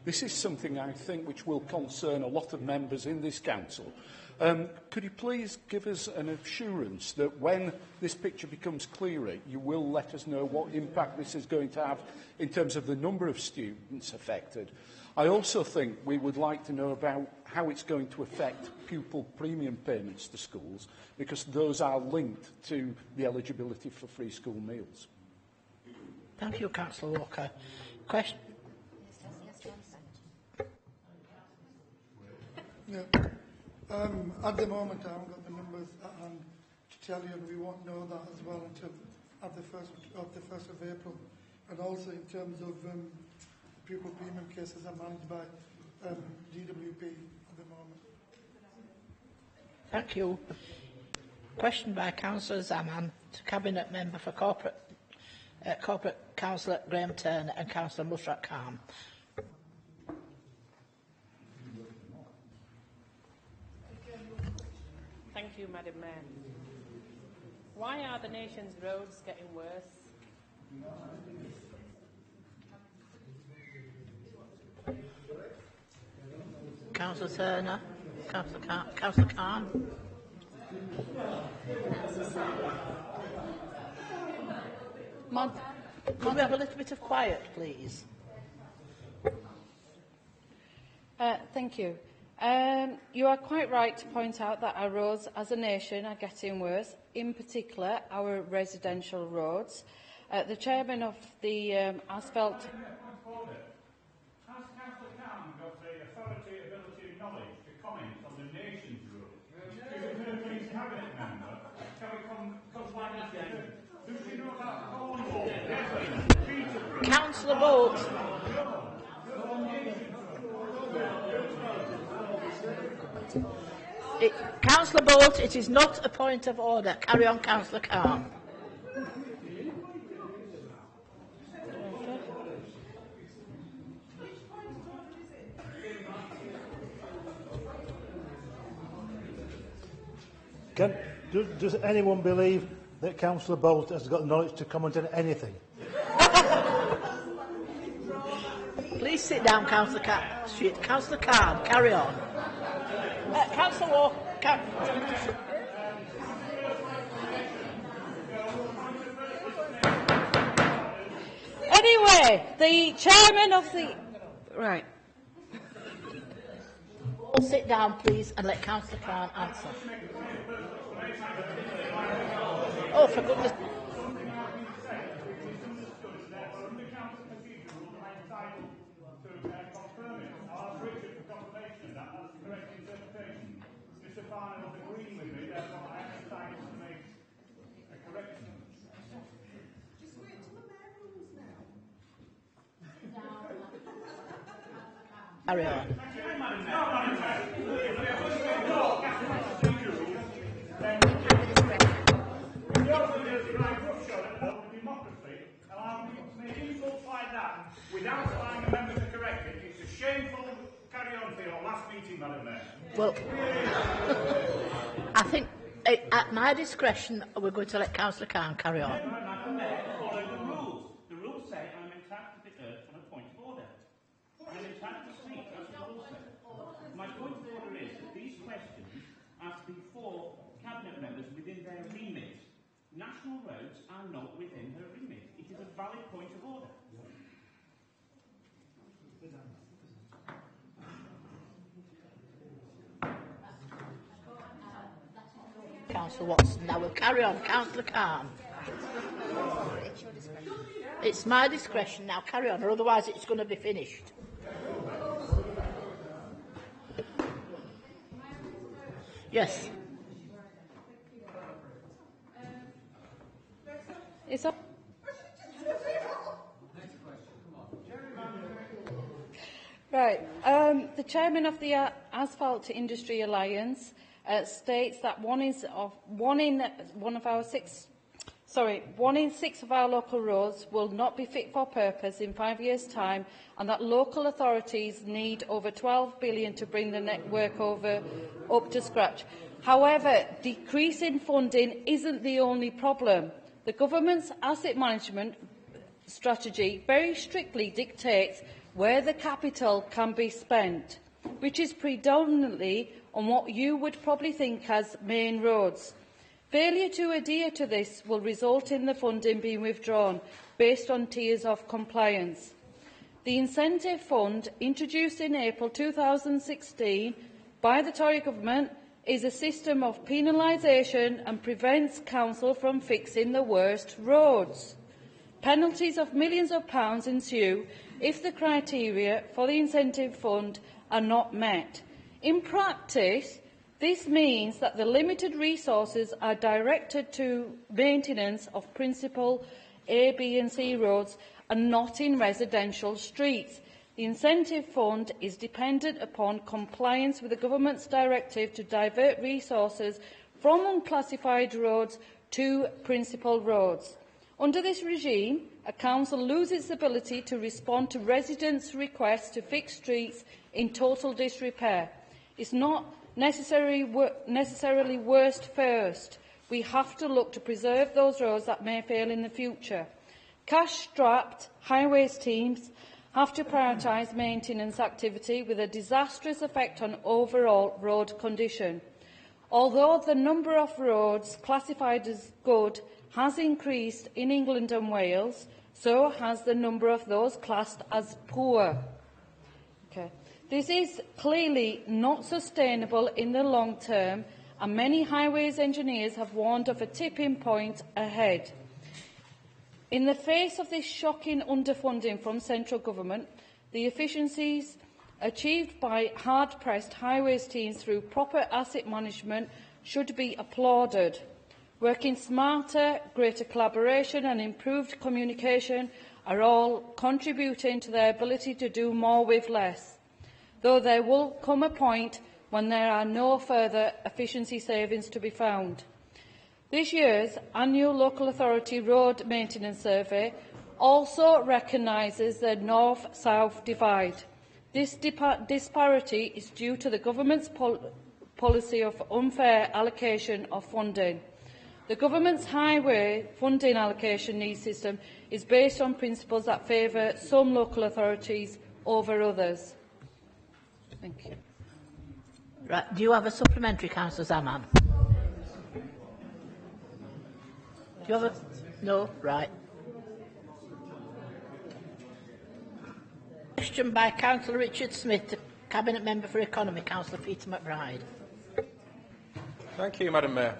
This is something I think which will concern a lot of members in this council. Could you please give us an assurance that when this picture becomes clearer, you will let us know what impact this is going to have in terms of the number of students affected? I also think we would like to know about how it's going to affect pupil premium payments to schools, because those are linked to the eligibility for free school meals. Thank you, Councillor Walker. Question? Yeah. At the moment, I haven't got the numbers at hand to tell you, and we won't know that as well until at the 1st of April. And also in terms of pupil premium cases are managed by DWP at the moment. Thank you. Question by Councillor Zaman to Cabinet Member for Corporate Councillor Graham Turner and Councillor Mushrat Khan. Thank you, Madam Mayor. Why are the nation's roads getting worse? Councillor Turner, Councillor Khan. Could we have a little bit of quiet, please? Thank you. You are quite right to point out that our roads as a nation are getting worse, in particular our residential roads. The chairman of the asphalt... Has Councillor Khan got the authority, ability and knowledge to comment on the nation's roads? She's a Kirklees cabinet member. Can we comply with that? Does she know about Cornwall, Devon, Peterborough? Councillor Bolt. Councillor Bolt, it is not a point of order. Carry on, Councillor Khan. Does anyone believe that Councillor Bolt has got knowledge to comment on anything? Please sit down, Councillor Khan. Councillor Khan, carry on. Councillor Walker. Anyway, the chairman of the... Right. All sit down, please, and let Councillor Khan answer. Oh, for goodness... Carry on. that without allowing a member to correct it. It's a shameful carry on for your last meeting, Madam Mayor. Well, I think at my discretion, we're going to let Councillor Khan carry on. Madam Mayor, follow the rules. The rules say I'm entitled to be heard on a point of order. I'm entitled to speak, as the rules say. My point of order is that these questions are to be for Cabinet members within their remit. National roads are not within her remit. It is a valid point of order. Councillor Watson. Now we'll carry on. Councillor Khan. It's my discretion. Now carry on, or otherwise it's going to be finished. Yes. It's up. Right. The chairman of the Asphalt Industry Alliance states that one in six of our local roads will not be fit for purpose in 5 years' time, and that local authorities need over 12 billion to bring the network up to scratch. However, decreasing funding isn't the only problem. The government's asset management strategy very strictly dictates where the capital can be spent, which is predominantly on what you would probably think as main roads. Failure to adhere to this will result in the funding being withdrawn based on tiers of compliance. The incentive fund, introduced in April 2016 by the Tory government, is a system of penalisation and prevents council from fixing the worst roads. Penalties of millions of pounds ensue if the criteria for the incentive fund are not met. In practice, this means that the limited resources are directed to maintenance of principal A, B and C roads and not in residential streets. The incentive fund is dependent upon compliance with the government's directive to divert resources from unclassified roads to principal roads. Under this regime, a council loses its ability to respond to residents' requests to fix streets in total disrepair. It's not necessarily worst first. We have to look to preserve those roads that may fail in the future. Cash-strapped highways teams have to prioritise maintenance activity with a disastrous effect on overall road condition. Although the number of roads classified as good has increased in England and Wales, so has the number of those classed as poor. This is clearly not sustainable in the long term, and many highways engineers have warned of a tipping point ahead. In the face of this shocking underfunding from central government, the efficiencies achieved by hard-pressed highways teams through proper asset management should be applauded. Working smarter, greater collaboration and improved communication are all contributing to their ability to do more with less, though there will come a point when there are no further efficiency savings to be found. This year's annual Local Authority Road Maintenance Survey also recognises the north-south divide. This disparity is due to the government's policy of unfair allocation of funding. The government's highway funding allocation needs system is based on principles that favour some local authorities over others. Thank you. Right. Do you have a supplementary, Councillor Zaman? Do you have a... No? Right. Question by Councillor Richard Smith, to Cabinet Member for Economy, Councillor Peter McBride. Thank you, Madam Mayor.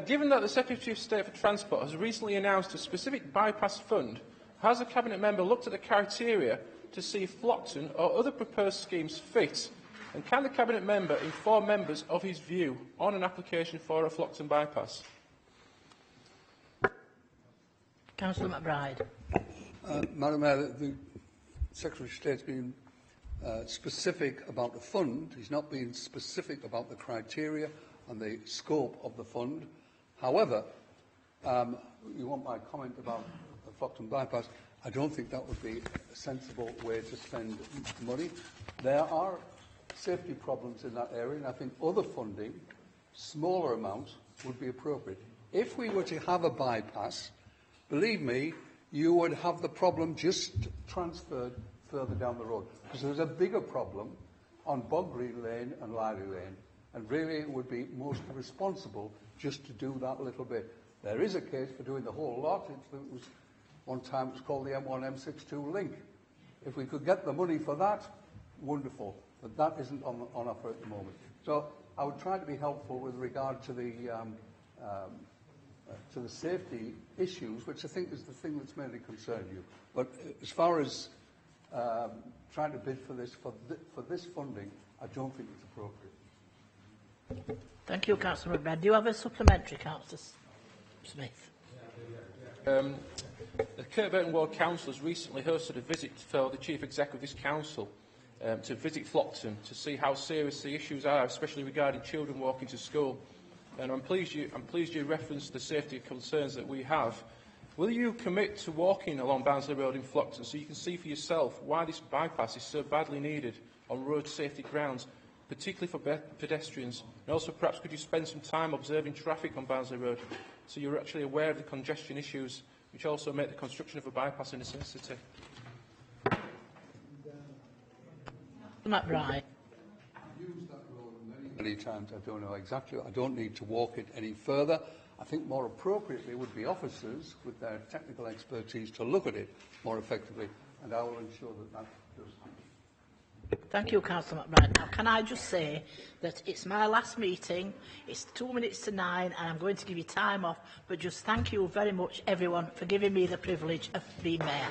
Given that the Secretary of State for Transport has recently announced a specific bypass fund, has the Cabinet Member looked at the criteria to see if Flockton or other proposed schemes fit? And can the Cabinet Member inform members of his view on an application for a Flockton bypass? Councillor McBride. Madam Mayor, the Secretary of State's been specific about the fund. He's not been specific about the criteria and the scope of the fund. However, you want my comment about the Flockton bypass. I don't think that would be a sensible way to spend money. There are safety problems in that area, and I think other funding, smaller amounts, would be appropriate. If we were to have a bypass, believe me, you would have the problem just transferred further down the road, because there's a bigger problem on Bog Green Lane and Lyly Lane, and really it would be most responsible just to do that little bit. There is a case for doing the whole lot. One time it was called the M1-M62 link. If we could get the money for that, wonderful. But that isn't on offer at the moment. So I would try to be helpful with regard to the safety issues, which I think is the thing that's mainly concerned you. But as far as trying to bid for this funding, I don't think it's appropriate. Thank you, Councillor McBride. Do you have a supplementary, Councillor Smith? The Kirkburton Ward Council has recently hosted a visit for the Chief Executive of this council to visit Flockton to see how serious the issues are, especially regarding children walking to school. And I'm pleased you referenced the safety concerns that we have. Will you commit to walking along Barnsley Road in Flockton so you can see for yourself why this bypass is so badly needed on road safety grounds, particularly for pedestrians? And also, perhaps, could you spend some time observing traffic on Barnsley Road so you're actually aware of the congestion issues, which also make the construction of a bypass a necessity? McBride. Many times, I don't know exactly. I don't need to walk it any further. I think more appropriately would be officers with their technical expertise to look at it more effectively, and I will ensure that that does happen. Thank you, Councillor McBride. Now, can I just say that it's my last meeting, it's 2 minutes to 9, and I'm going to give you time off, but just thank you very much, everyone, for giving me the privilege of being mayor.